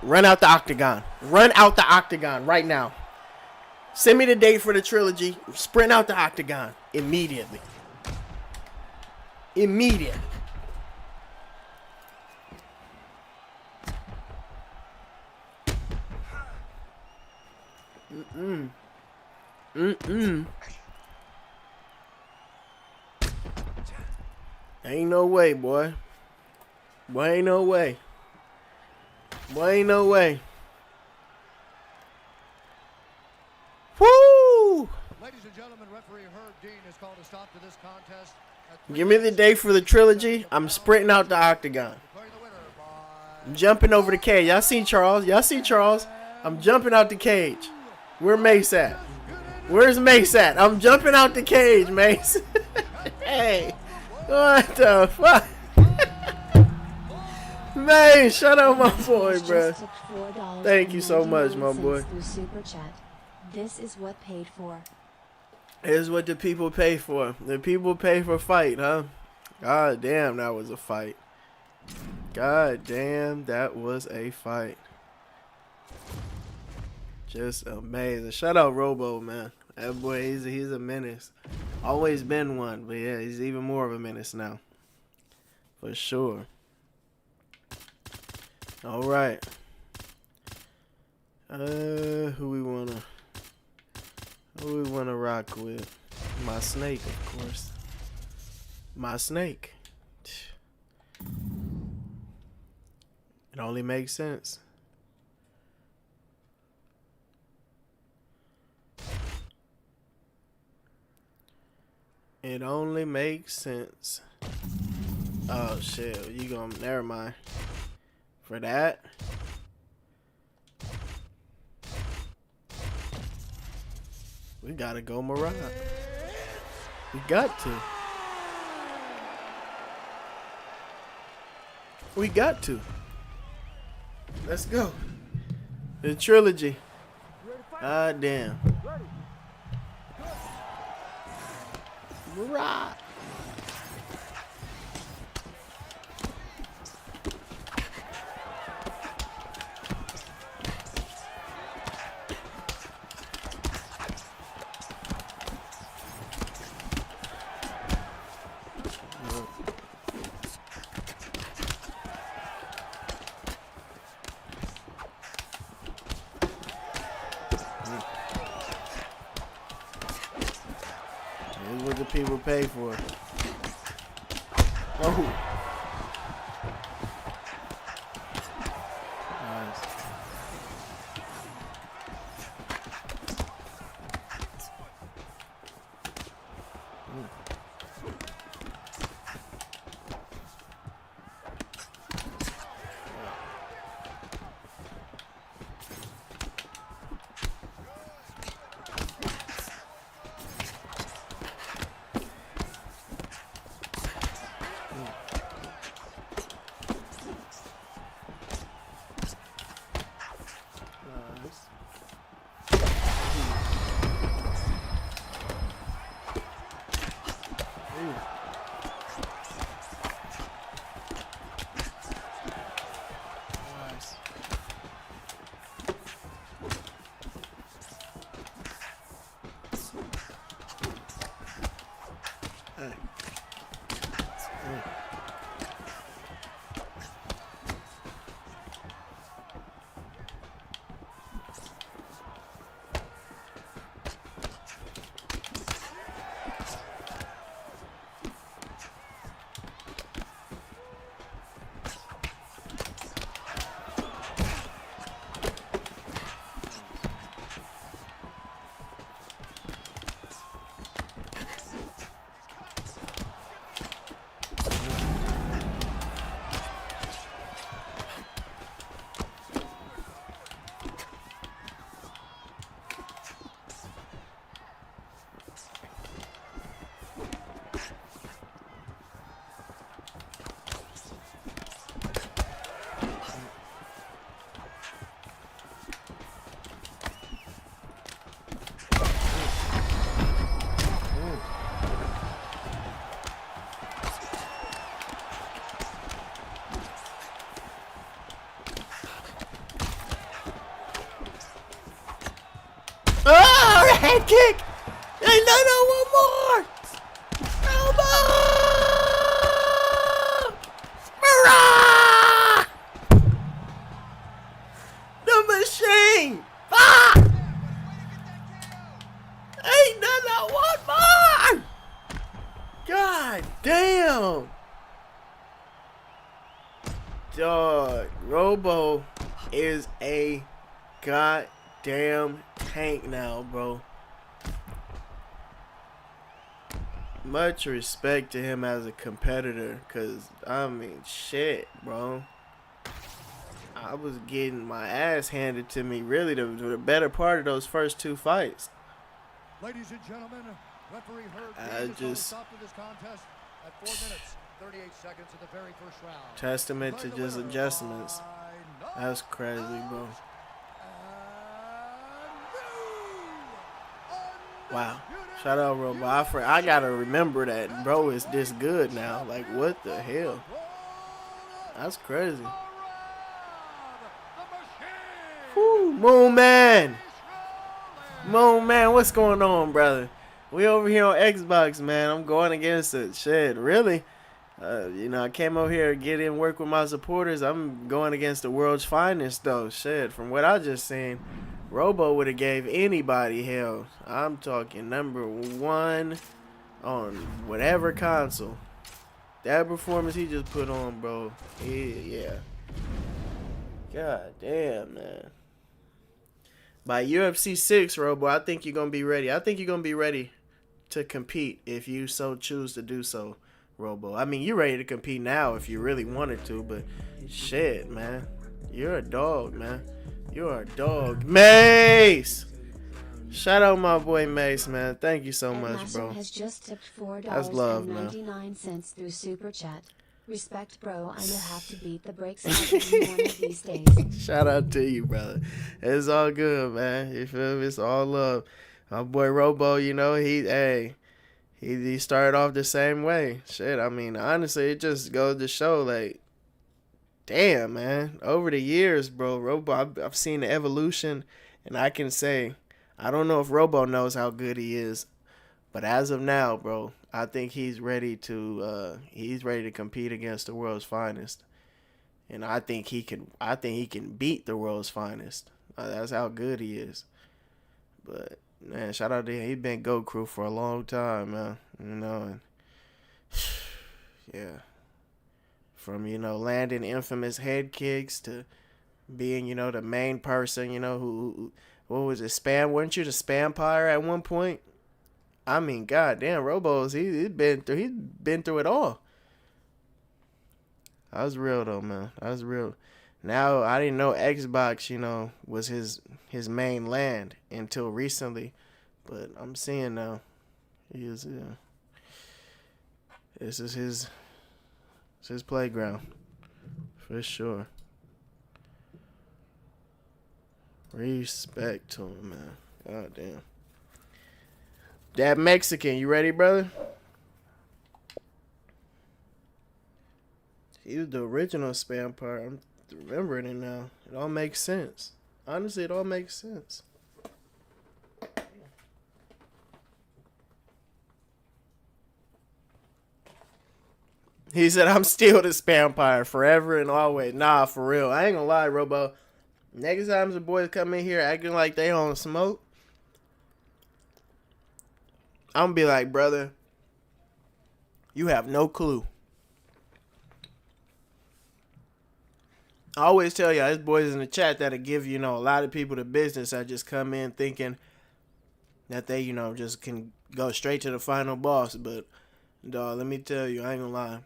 Run out the octagon. Run out the octagon right now. Send me the date for the trilogy. Sprint out the octagon immediately. Immediately. Ain't no way, boy. Boy, ain't no way. Boy, ain't no way. Woo! Ladies and gentlemen, referee Herb Dean has called a stop to this contest. Give me the day for the trilogy. I'm sprinting out the octagon. I'm jumping over the cage. Y'all see Charles? Y'all see Charles? I'm jumping out the cage. Where Mace at? Where's Mace at? I'm jumping out the cage, Mace. Hey, what the fuck? Man, shut up, my boy, bro. Thank you so much, my boy. Super chat. This is what paid for. Here's what the people pay for. The people pay for fight, huh? God damn, that was a fight. God damn, that was a fight. Just amazing. Shout out Robo, man. That boy, he's a menace. Always been one, but yeah, he's even more of a menace now. For sure. All right. Who we wanna rock with? My snake, of course. My snake. It only makes sense. It only makes sense. Oh shit, you gonna, never mind. For that, we gotta go Mariah. We got to. We got to. Let's go. The trilogy. God damn. Mariah. Here's what the people pay for. Oh. Nice. Nice. Hey. Oh, the head kick! Hey, no, one more! No more! Hurrah! The machine! Ah! Ain't no one more! God damn! Dog, Robo is a goddamn tank now, bro. Much respect to him as a competitor, cause I mean, shit, bro. I was getting my ass handed to me, really, the better part of those first two fights. Ladies and gentlemen, referee Herb I just stopped to this contest at 4 minutes, 38 seconds of the very first round. Testament to just adjustments. That's crazy, bro. Wow. Shout out, Robo. I gotta remember that bro is this good now. Like, what the hell? That's crazy. Woo, Moon Man. Moon Man, what's going on, brother? We over here on Xbox, man. I'm going against it. Shit, really? You know, I came over here to get in work with my supporters. I'm going against the world's finest, though. Shit, from what I just seen, Robo would have gave anybody hell. I'm talking #1 on whatever console. That performance he just put on, bro. Yeah. God damn, man. By UFC 6, Robo, I think you're going to be ready. I think you're going to be ready to compete if you so choose to do so, Robo. I mean, you're ready to compete now if you really wanted to, but shit, man. You're a dog, man. You're a dog. Mace! Shout out my boy Mace, man. Thank you so much, bro. Has just tipped That's love, man. $4.99 through Super Chat. Respect, bro. I will have to beat the brakes out of you one of these days. Shout out to you, brother. It's all good, man. You feel me? It's all love. My boy Robo, you know, he started off the same way. Shit, I mean, honestly, it just goes to show, like, damn, man. Over the years, bro, Robo, I've seen the evolution, and I can say, I don't know if Robo knows how good he is, but as of now, bro, I think he's ready to compete against the world's finest, and I think he can beat the world's finest. That's how good he is. But man, shout out to him. He's been GOAT Crew for a long time, man. You know, and yeah, from landing infamous head kicks to being the main person, who what was it, spam? Weren't you the Spampire at one point? I mean, goddamn, Robo's he's been through it all. That was real though, man. That was real. Now I didn't know Xbox, was his main land until recently, but I'm seeing now he is. This is his playground for sure. Respect to him, man. God damn. That Mexican, you ready, brother? He was the original spam part. I'm remembering it now. It all makes sense. Honestly, it all makes sense. He said, I'm still the Spampire forever and always. Nah, for real. I ain't gonna lie, Robo. Next time the boys come in here acting like they on smoke, I'm gonna be like, brother, you have no clue. I always tell y'all, there's boys in the chat that'll give, a lot of people the business that just come in thinking that they, just can go straight to the final boss. But, dawg, let me tell you, I ain't gonna lie.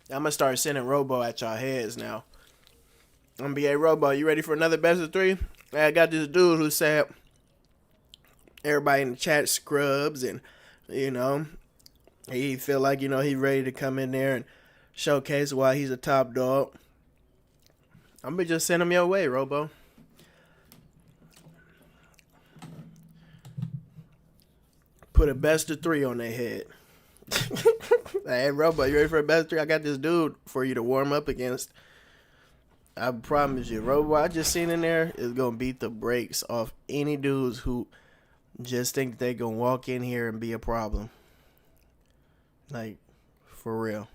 I'm gonna start sending Robo at y'all heads now. I'm gonna be, hey, Robo, you ready for another best of 3? I got this dude who said everybody in the chat scrubs and, he feel like, he ready to come in there and showcase why he's a top dog. I'm gonna just send him your way, Robo. Put a best of 3 on their head. Hey, Robo, you ready for a best of 3? I got this dude for you to warm up against. I promise you, Robo, I just seen in there is gonna beat the brakes off any dudes who just think they gonna walk in here and be a problem. Like, for real.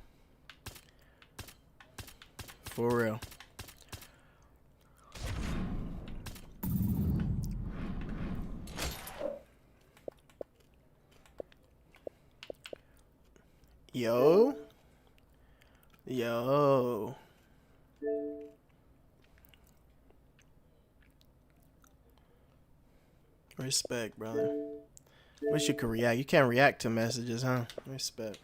For real. Yo. Yo. Respect, brother. Wish you could react. You can't react to messages, huh? Respect.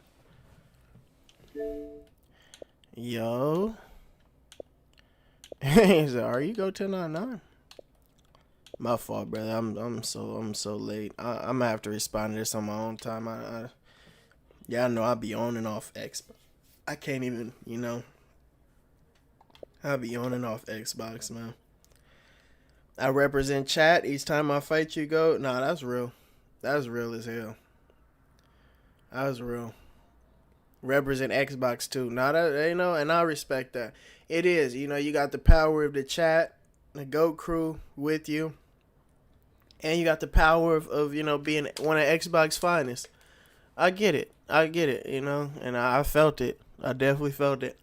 Yo. He said, "Are you go 1099?" My fault, brother. I'm so late. I'm gonna have to respond to this on my own time. Y'all know I be on and off X. I can't even, I be on and off Xbox, man. I represent chat each time I fight you, go. Nah, that's real. That's real as hell. That was real. Represent Xbox too. Nah, that, and I respect that. It is, you got the power of the chat, the GOAT crew with you. And you got the power of being one of Xbox finest. I get it, and I felt it. I definitely felt it.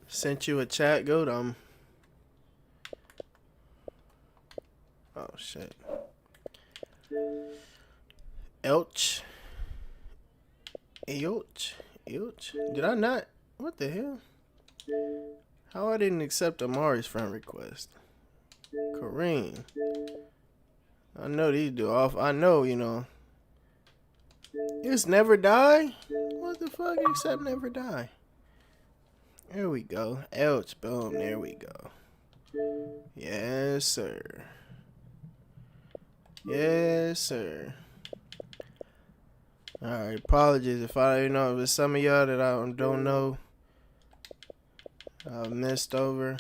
Sent you a chat, GOAT. Oh shit. Elch. Did I not? What the hell? How I didn't accept Amari's friend request? Kareem. I know these do off. I know, It's never die? What the fuck? Except never die. There we go. Elch. Boom. There we go. Yes, sir. Yes, sir. Alright, apologies if if there's some of y'all that I don't know. I missed over.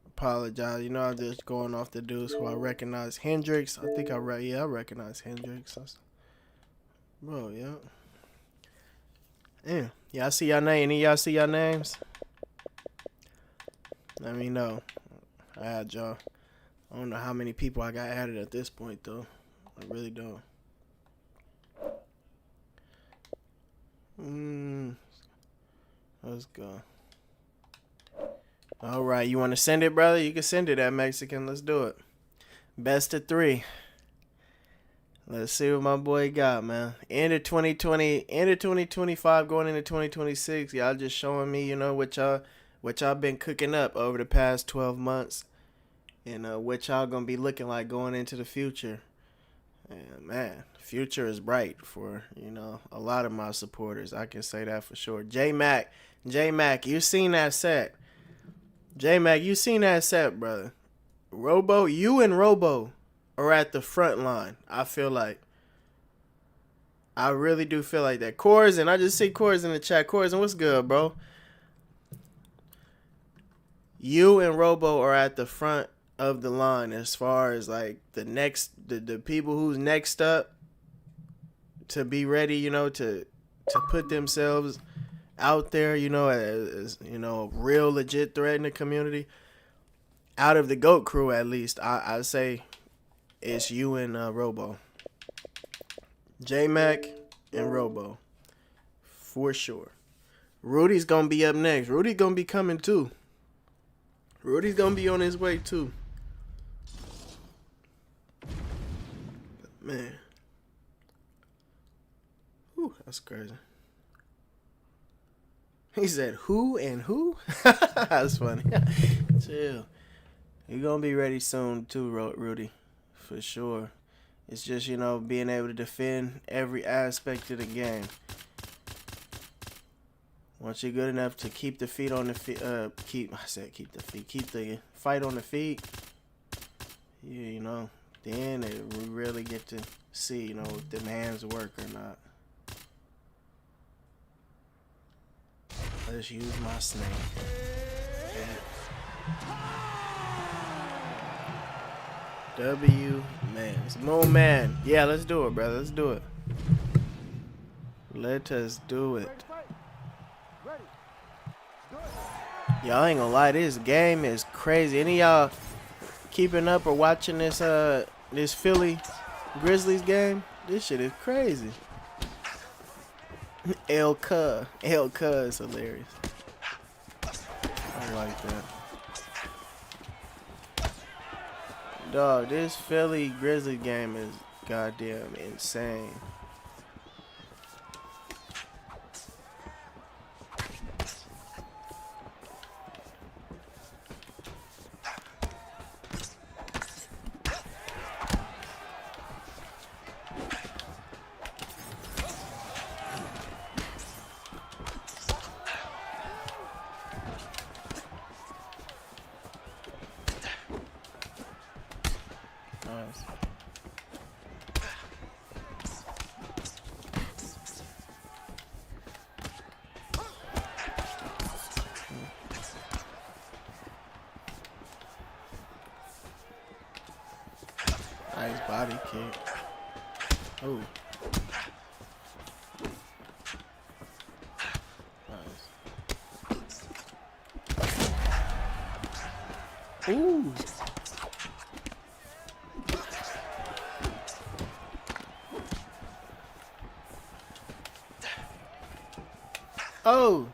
Apologize. I'm just going off the dudes who I recognize. Hendrix. I think I recognize Hendrix. Bro, yeah. Yeah. Y'all see y'all name? Any of y'all see y'all names? Let me know. I had y'all. I don't know how many people I got added at this point, though. I really don't. Let's go. All right, you want to send it, brother? You can send it at Mexican. Let's do it. Best of 3. Let's see what my boy got, man. End of 2020, end of 2025, going into 2026. Y'all just showing me, what y'all been cooking up over the past 12 months. And what y'all gonna be looking like going into the future. And man, future is bright for, a lot of my supporters. I can say that for sure. J-Mac, you seen that set. J-Mac, you seen that set, brother. Robo, you and Robo are at the front line. I feel like. I really do feel like that. Corzin, I just see Corzin in the chat. Corzin, what's good, bro? You and Robo are at the front of the line as far as like the people who's next up to be ready, you know, to put themselves out there, you know, as you know, a real legit threat in the community. Out of the GOAT crew, at least, I say it's you and Robo. J-Mac and Robo. For sure. Rudy's going to be up next. Rudy's going to be coming too. Rudy's going to be on his way too. Man. Whew, that's crazy. He said, who and who? That's funny. Chill. You're going to be ready soon too, Rudy. For sure. It's just, you know, being able to defend every aspect of the game. Once you're good enough to keep the feet on the feet, keep the fight on the feet, you know, then we really get to see, you know, if them hands work or not. Let's use my snake. W man, Mo man. Yeah, let's do it, brother. Let's do it. Let us do it. Y'all ain't gonna lie, this game is crazy. Any of y'all keeping up or watching this this Philly Grizzlies game? This shit is crazy. El Cuz is hilarious. I like that. Dog, this Philly Grizzlies game is goddamn insane. Nice body kick. Oh. Nice. Ooh. Oh.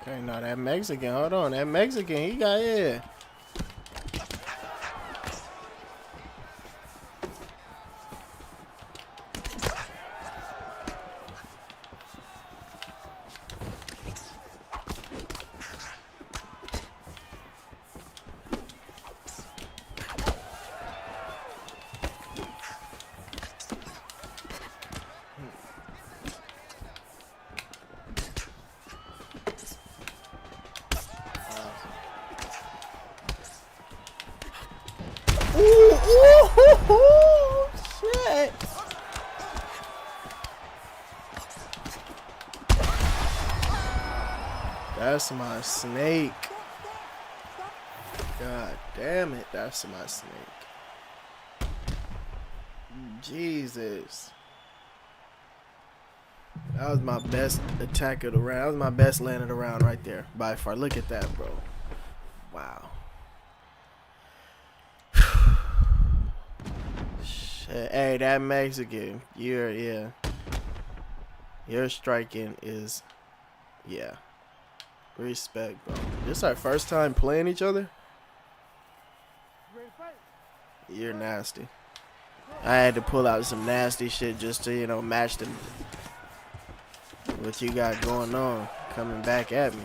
Okay, now that Mexican, hold on, that Mexican, he got here. Ooh, shit. That's my snake. God damn it, that's my snake. Jesus. That was my best attack of the round. That was my best land of the round right there. By far. Look at that, bro. Wow. Hey, that Mexican, your striking is Yeah. Respect, bro. This our first time playing each other? You're nasty. I had to pull out some nasty shit just to, you know, match them. What you got going on coming back at me.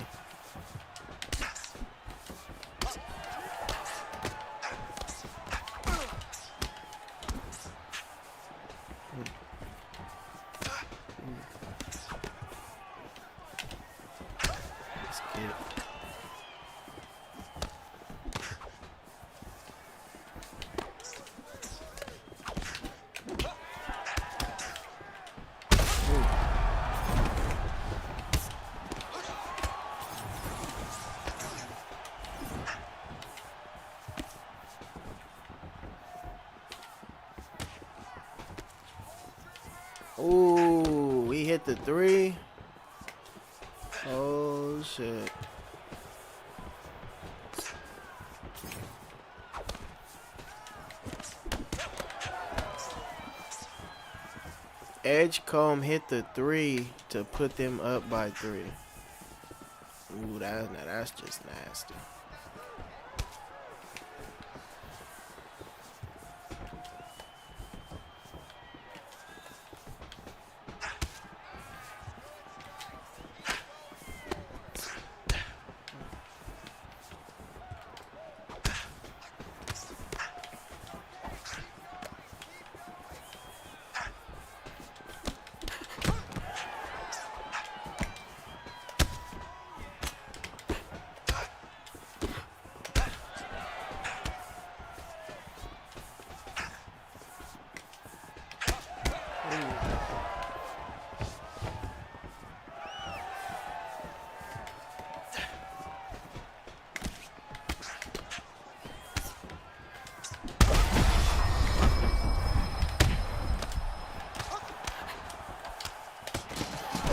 Let's get it. Ooh, we hit the three. Oh shit. Edgecombe hit the three to put them up by 3. Ooh, that's just nasty.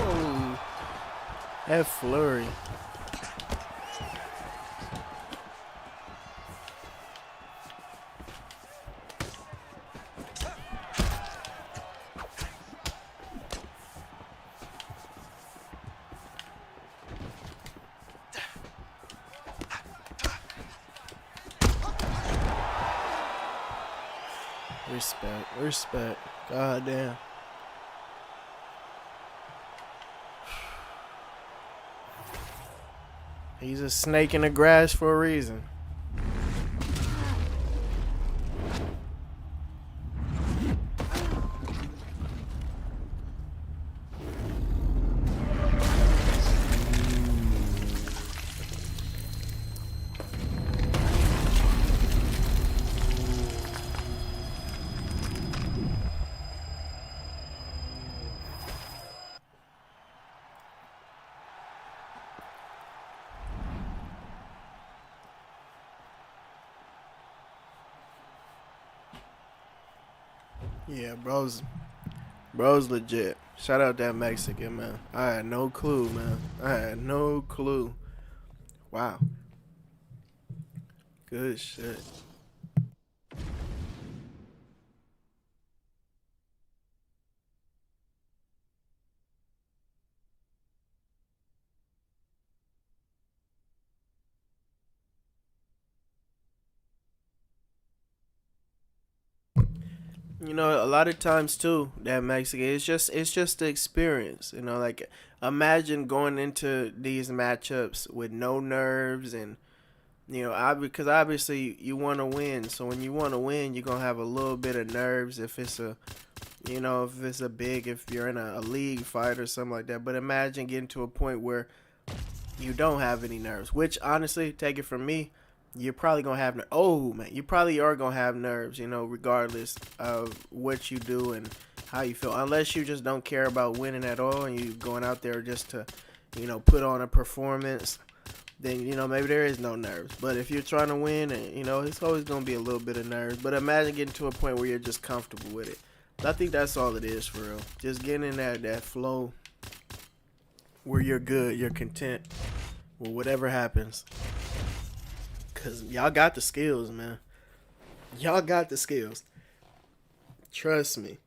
Oh, that flurry. Respect. God damn. He's a snake in the grass for a reason. Yeah, bro's legit. Shout out that Mexican, man. I had no clue, man. I had no clue. Wow. Good shit. You know, a lot of times too, that Mexican, it's just the experience. You know, like imagine going into these matchups with no nerves and you know, because obviously you want to win. So when you want to win, you're gonna have a little bit of nerves if it's a, you know, if you're in a league fight or something like that. But imagine getting to a point where you don't have any nerves. Which honestly, take it from me, you're probably gonna have you probably are gonna have nerves, you know, regardless of what you do and how you feel, unless you just don't care about winning at all and you going out there just to, you know, put on a performance. Then, you know, maybe there is no nerves. But if you're trying to win, and you know, it's always gonna be a little bit of nerves. But imagine getting to a point where you're just comfortable with it. I think that's all it is for real. Just getting in that flow where you're good, you're content with whatever happens. Cause y'all got the skills, man. Y'all got the skills. Trust me.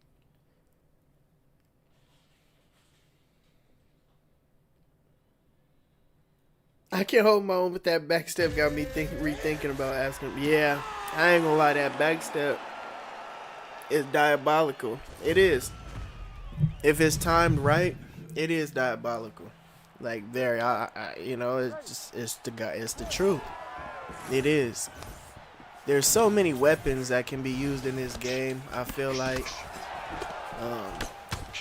I can't hold my own, but that backstep got me rethinking about asking. Yeah, I ain't gonna lie, that backstep is diabolical. It is. If it's timed right, it is diabolical. Like very, you know, it's the truth. It is. There's so many weapons that can be used in this game. I feel like,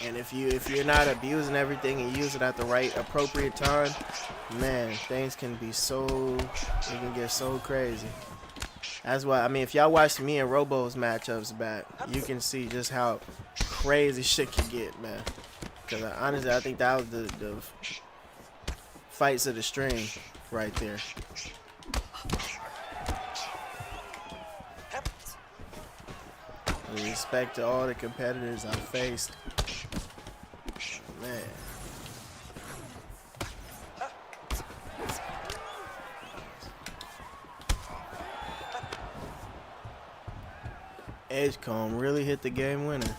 and if you're not abusing everything and use it at the right appropriate time, man, things can be it can get so crazy. That's why, I mean, if y'all watch me and Robo's matchups back, you can see just how crazy shit can get, man. Because honestly, I think that was the fights of the stream right there. With respect to all the competitors I faced, man. Edgecomb really hit the game winner.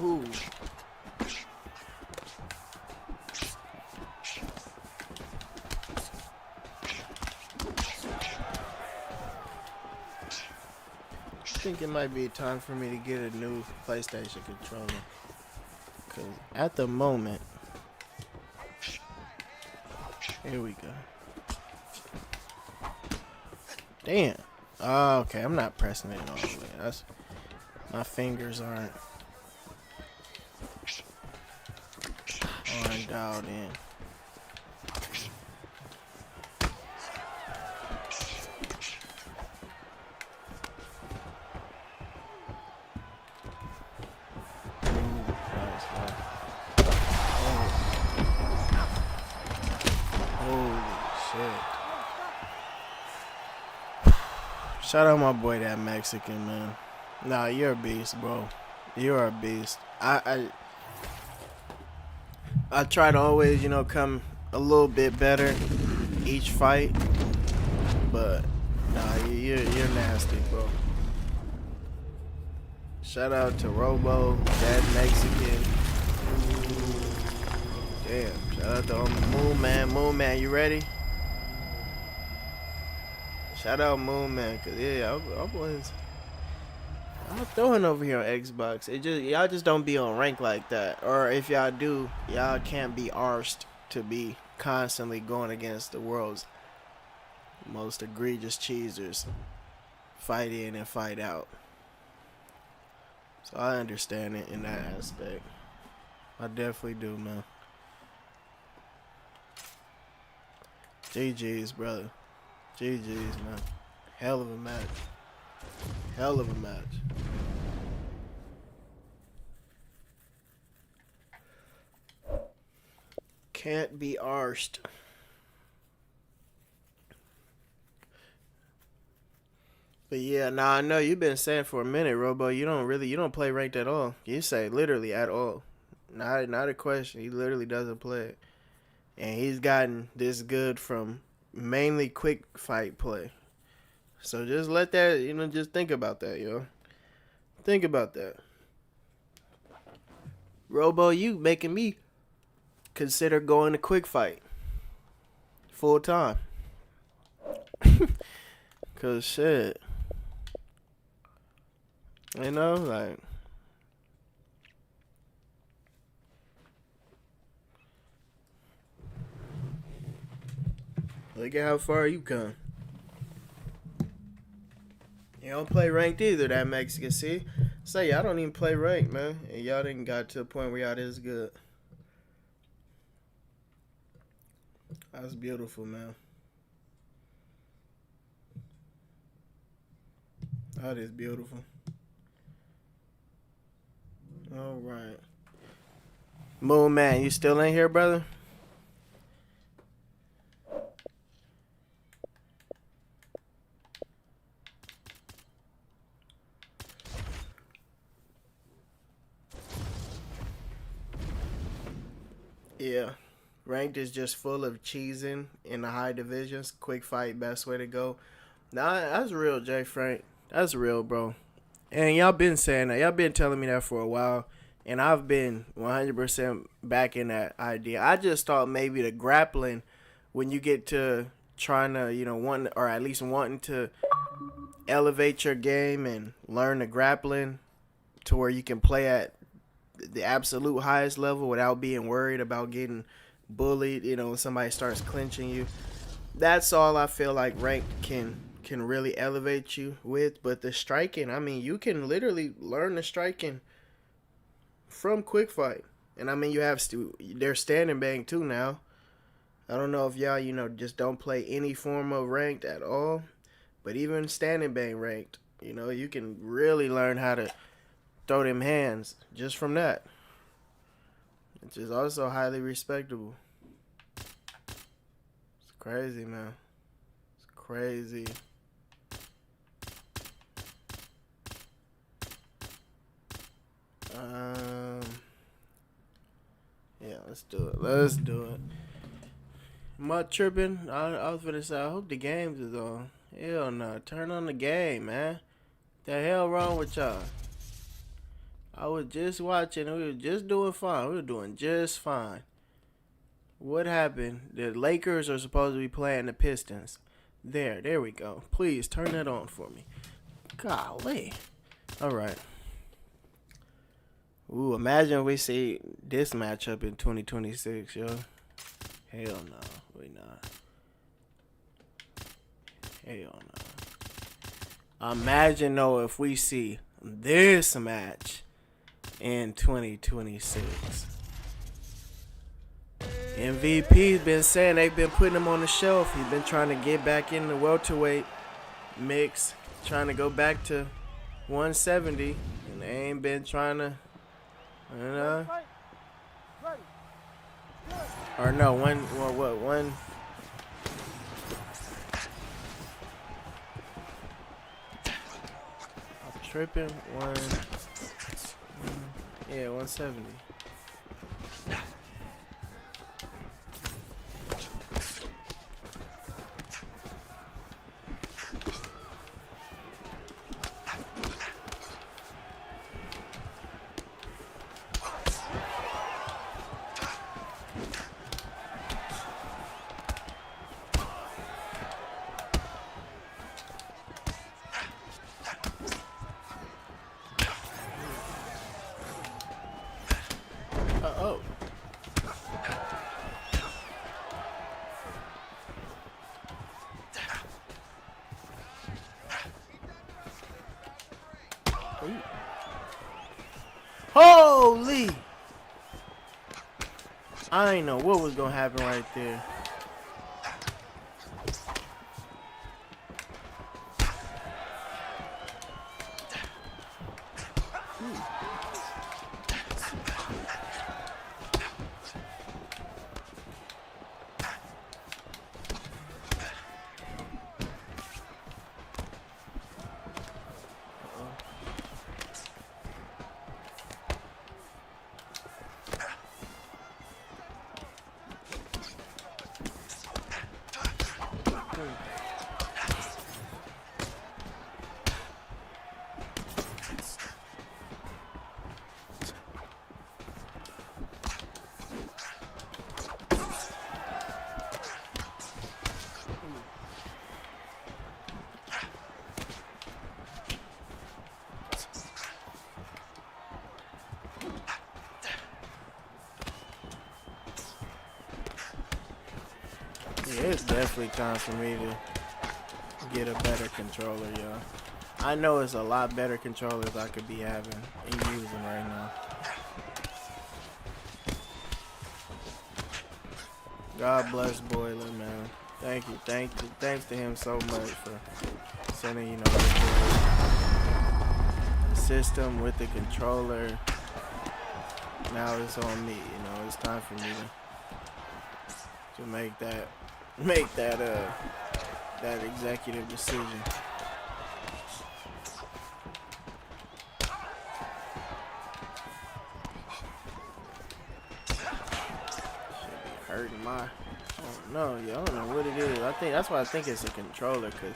Ooh. I think it might be time for me to get a new PlayStation controller. Cause at the moment, here we go. Damn. Oh, okay, I'm not pressing it all the way. That's my fingers aren't dialed in. Shout out my boy, that Mexican, man. Nah, you're a beast, bro. You're a beast. I try to always, you know, come a little bit better each fight, but nah, you're nasty, bro. Shout out to Robo, that Mexican. Damn. Shout out to Moon Man. Moon Man, you ready? Shout out Moon Man, cause yeah, I'm throwing over here on Xbox. Y'all just don't be on rank like that, or if y'all do, y'all can't be arsed to be constantly going against the world's most egregious cheesers, fight in and fight out. So I understand it in that aspect. I definitely do, man. GG's, brother. GG's, man. Hell of a match. Hell of a match. Can't be arsed. But yeah, nah, I know you've been saying for a minute, Robo, you don't play ranked at all. You say literally at all. Not a question. He literally doesn't play it. And he's gotten this good from mainly quick fight play. So just let that, you know, just think about that, yo. Think about that. Robo, you making me consider going to quick fight full time. Cause shit, you know, like, look at how far you come. You don't play ranked either, that Mexican. See? Say, y'all don't even play ranked, man. And y'all didn't got to a point where y'all this good. That's beautiful, man. That is beautiful. All right. Moon Man, you still in here, brother? Yeah. Ranked is just full of cheesing in the high divisions. Quick fight, best way to go. Nah, that's real, Jay Frank. That's real, bro. And y'all been saying that. Y'all been telling me that for a while. And I've been 100% backing that idea. I just thought maybe the grappling, when you get to trying to, you know, wanting to elevate your game and learn the grappling to where you can play at the absolute highest level without being worried about getting bullied, you know, when somebody starts clinching you. That's all I feel like ranked can really elevate you with. But the striking, I mean, you can literally learn the striking from Quick Fight. And I mean, you have they're standing bang too now. I don't know if y'all, you know, just don't play any form of ranked at all, but even standing bang ranked, you know, you can really learn how to throw them hands just from that, which is also highly respectable. It's crazy, man. It's crazy. Yeah, let's do it. Let's do it. Am I tripping? I was finna say, I hope the games is on. Hell no. Turn on the game, man. The hell wrong with y'all? I was just watching. We were just doing fine. We were doing just fine. What happened? The Lakers are supposed to be playing the Pistons. There we go. Please turn that on for me. Golly. All right. Ooh, imagine we see this matchup in 2026, yo. Hell no, we not. Hell no. Imagine though if we see this match in 2026. MVP's been saying they've been putting him on the shelf. He's been trying to get back in the welterweight mix, trying to go back to 170, and they ain't been trying to, you know. Or no, one. I'm tripping. Yeah, 170. Holy! I ain't know what was gonna happen right there. Yeah, it's definitely time for me to get a better controller, yo. I know it's a lot better controllers I could be having and using right now. God bless Boiler, man. Thanks to him so much for sending, you know, the system with the controller. Now it's on me, you know. It's time for me to make that executive decision. Hurting my, I don't know, I don't know what it is. That's why I think it's a controller, cause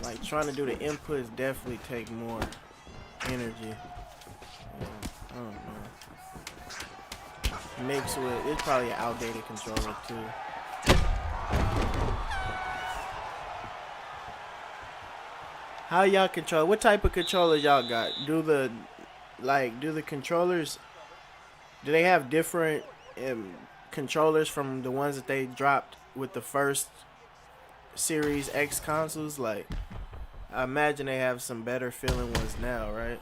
like trying to do the inputs definitely take more energy. I don't know. Mixed with, it's probably an outdated controller too. How y'all control? What type of controllers y'all got? Do the controllers? Do they have different controllers from the ones that they dropped with the first Series X consoles? Like, I imagine they have some better feeling ones now, right?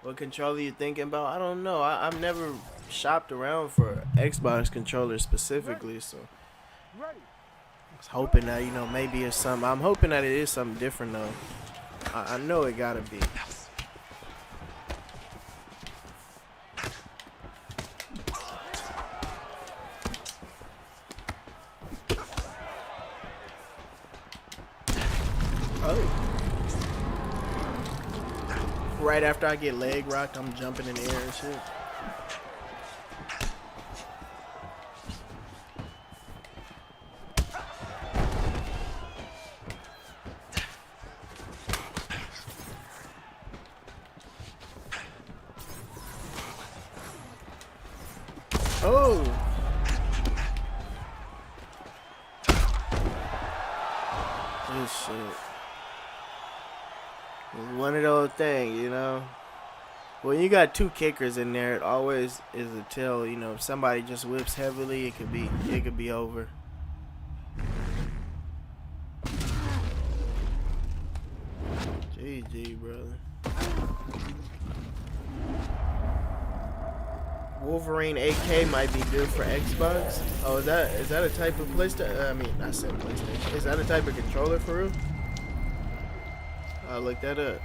What controller you thinking about? I don't know. I've never shopped around for Xbox controllers specifically, so I was hoping that, you know, maybe it's something. I'm hoping that it is something different though. I know it gotta be. Oh. Right after I get leg rocked, I'm jumping in the air and shit. Oh. This shit. It's one of those things, you know. When you got two kickers in there, it always is a tell, you know, if somebody just whips heavily, it could be over. GG, brother. Wolverine AK might be good for Xbox. Oh, is that a type of PlayStation? I mean, I said PlayStation. Is that a type of controller for real? I'll look that up.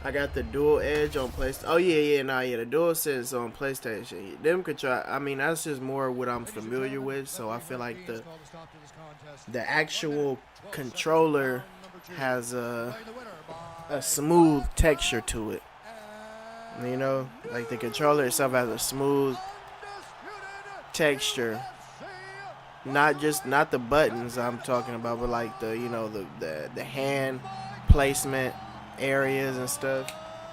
I got the Dual Edge on PlayStation. Oh yeah, the DualSense on PlayStation. Them control. I mean, that's just more what I'm familiar with. So I feel like the actual controller has a smooth texture to it. You know, like the controller itself has a smooth texture. Not the buttons I'm talking about, but like the, you know, the hand placement areas and stuff.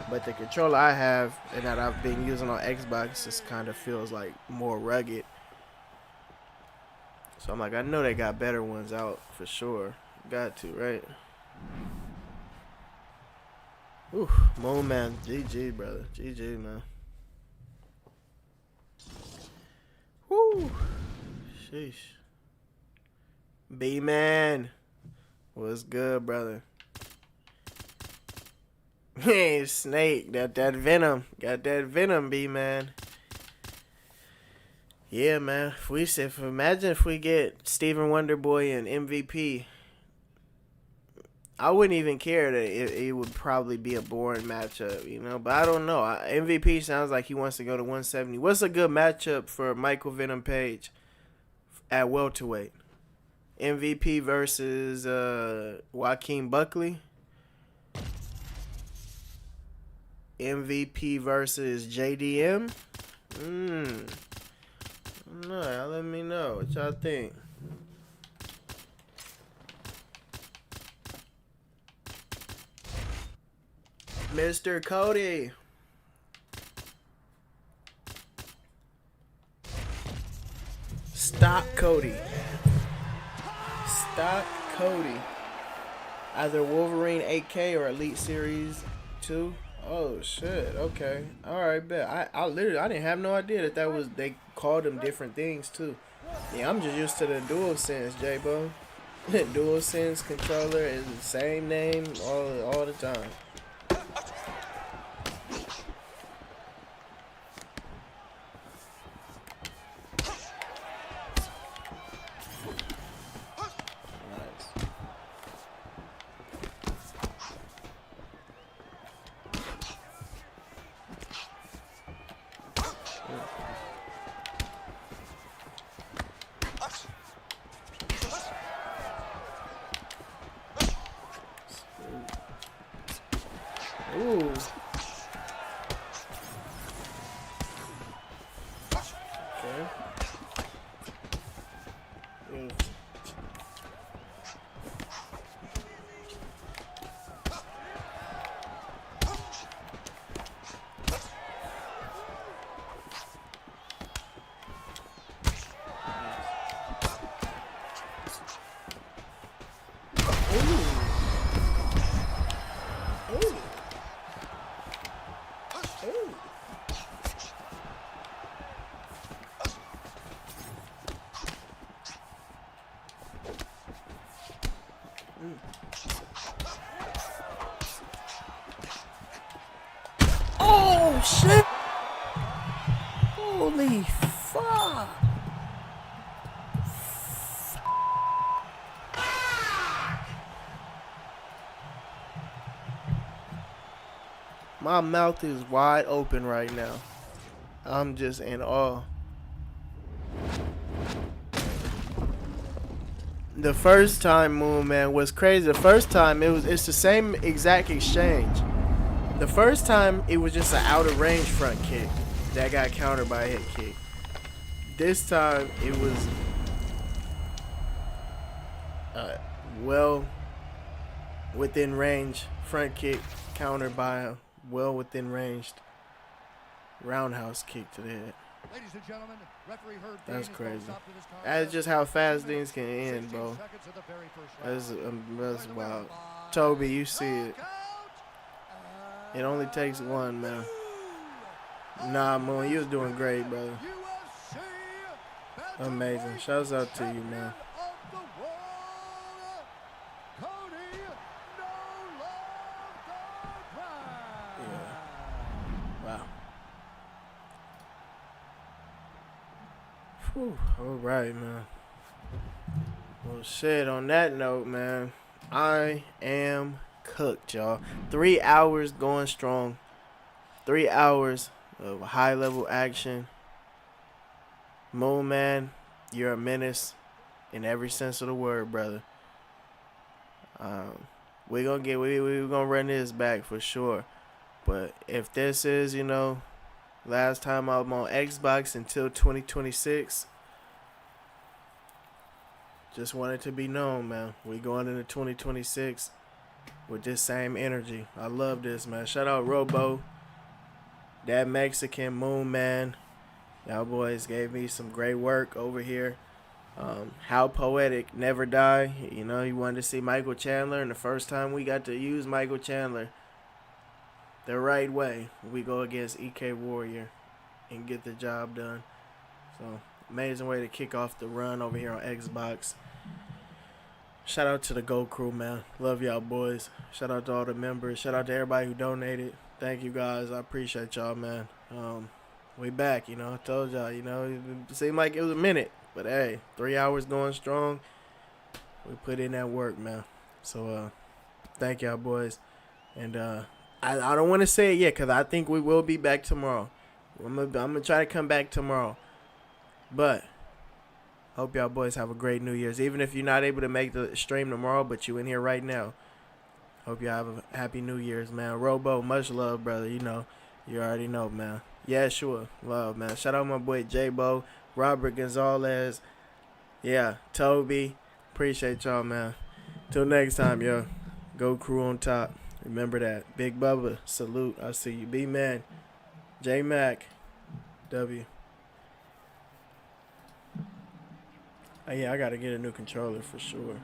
But the controller I have and that I've been using on Xbox just kind of feels like more rugged. So I'm like, I know they got better ones out for sure. Got to, right? Ooh, Moon Man, GG, brother. GG, man. Woo. Sheesh. B-Man. What's good, brother? Hey, Snake. That venom. Got that venom, B-Man. Yeah, man. Imagine if we get Stephen Wonderboy and MVP. I wouldn't even care that it would probably be a boring matchup, you know. But I don't know. MVP sounds like he wants to go to 170. What's a good matchup for Michael Venom Page at welterweight? MVP versus Joaquin Buckley. MVP versus JDM. No, y'all let me know what y'all think. Mr. Cody. Stock Cody. Stock Cody. Either Wolverine 8K or Elite Series 2. Oh shit. Okay. Alright, bet. I didn't have no idea that was, they called them different things too. Yeah, I'm just used to the DualSense, J-Bo. DualSense controller is the same name all the time. Ooh. Okay. Beautiful. Oh shit! Holy fuck! My mouth is wide open right now. I'm just in awe. The first time, Moon Man, was crazy. The first time it's the same exact exchange. The first time it was just an out of range front kick that got countered by a head kick. This time it was well within range front kick countered by a well within ranged roundhouse kick to the head. Ladies and gentlemen, referee Herb That's Dean crazy. is stopped to this contest. That's just how fast things can end, bro. 16 seconds of the very first round. That's wild. Toby, you see it. It only takes one, man. Nah, Moon, you was doing great, brother. Amazing. Shouts out to you, man. Wow. Whew. All right, man. Well, shit, on that note, man, I am cooked, y'all. 3 hours going strong. 3 hours of high-level action. Moon Man, you're a menace in every sense of the word, brother. We're gonna run this back for sure. But if this is, you know, last time I'm on Xbox until 2026, just want it to be known, man. We going into 2026 with this same energy. I love this, man. Shout out Robo, that Mexican, Moon Man. Y'all boys gave me some great work over here. How Poetic, Never Die. You know, you wanted to see Michael Chandler, and the first time we got to use Michael Chandler the right way, we go against EK Warrior and get the job done. So, amazing way to kick off the run over here on Xbox. Shout out to the Go Crew, man. Love y'all boys. Shout out to all the members. Shout out to everybody who donated. Thank you guys. I appreciate y'all, man. We back, you know. I told y'all, you know, it seemed like it was a minute. But hey, 3 hours going strong. We put in that work, man. So thank y'all boys. And I don't want to say it yet because I think we will be back tomorrow. I'm gonna try to come back tomorrow. But hope y'all boys have a great New Year's. Even if you're not able to make the stream tomorrow, but you in here right now. Hope y'all have a happy New Year's, man. Robo, much love, brother. You know, you already know, man. Yeah, sure. Love, man. Shout out my boy J-Bo, Robert Gonzalez. Yeah, Toby. Appreciate y'all, man. Till next time, yo. Go Crew on top. Remember that. Big Bubba, salute. I see you. B-Man. J-Mac. W. Oh, yeah, I got to get a new controller for sure.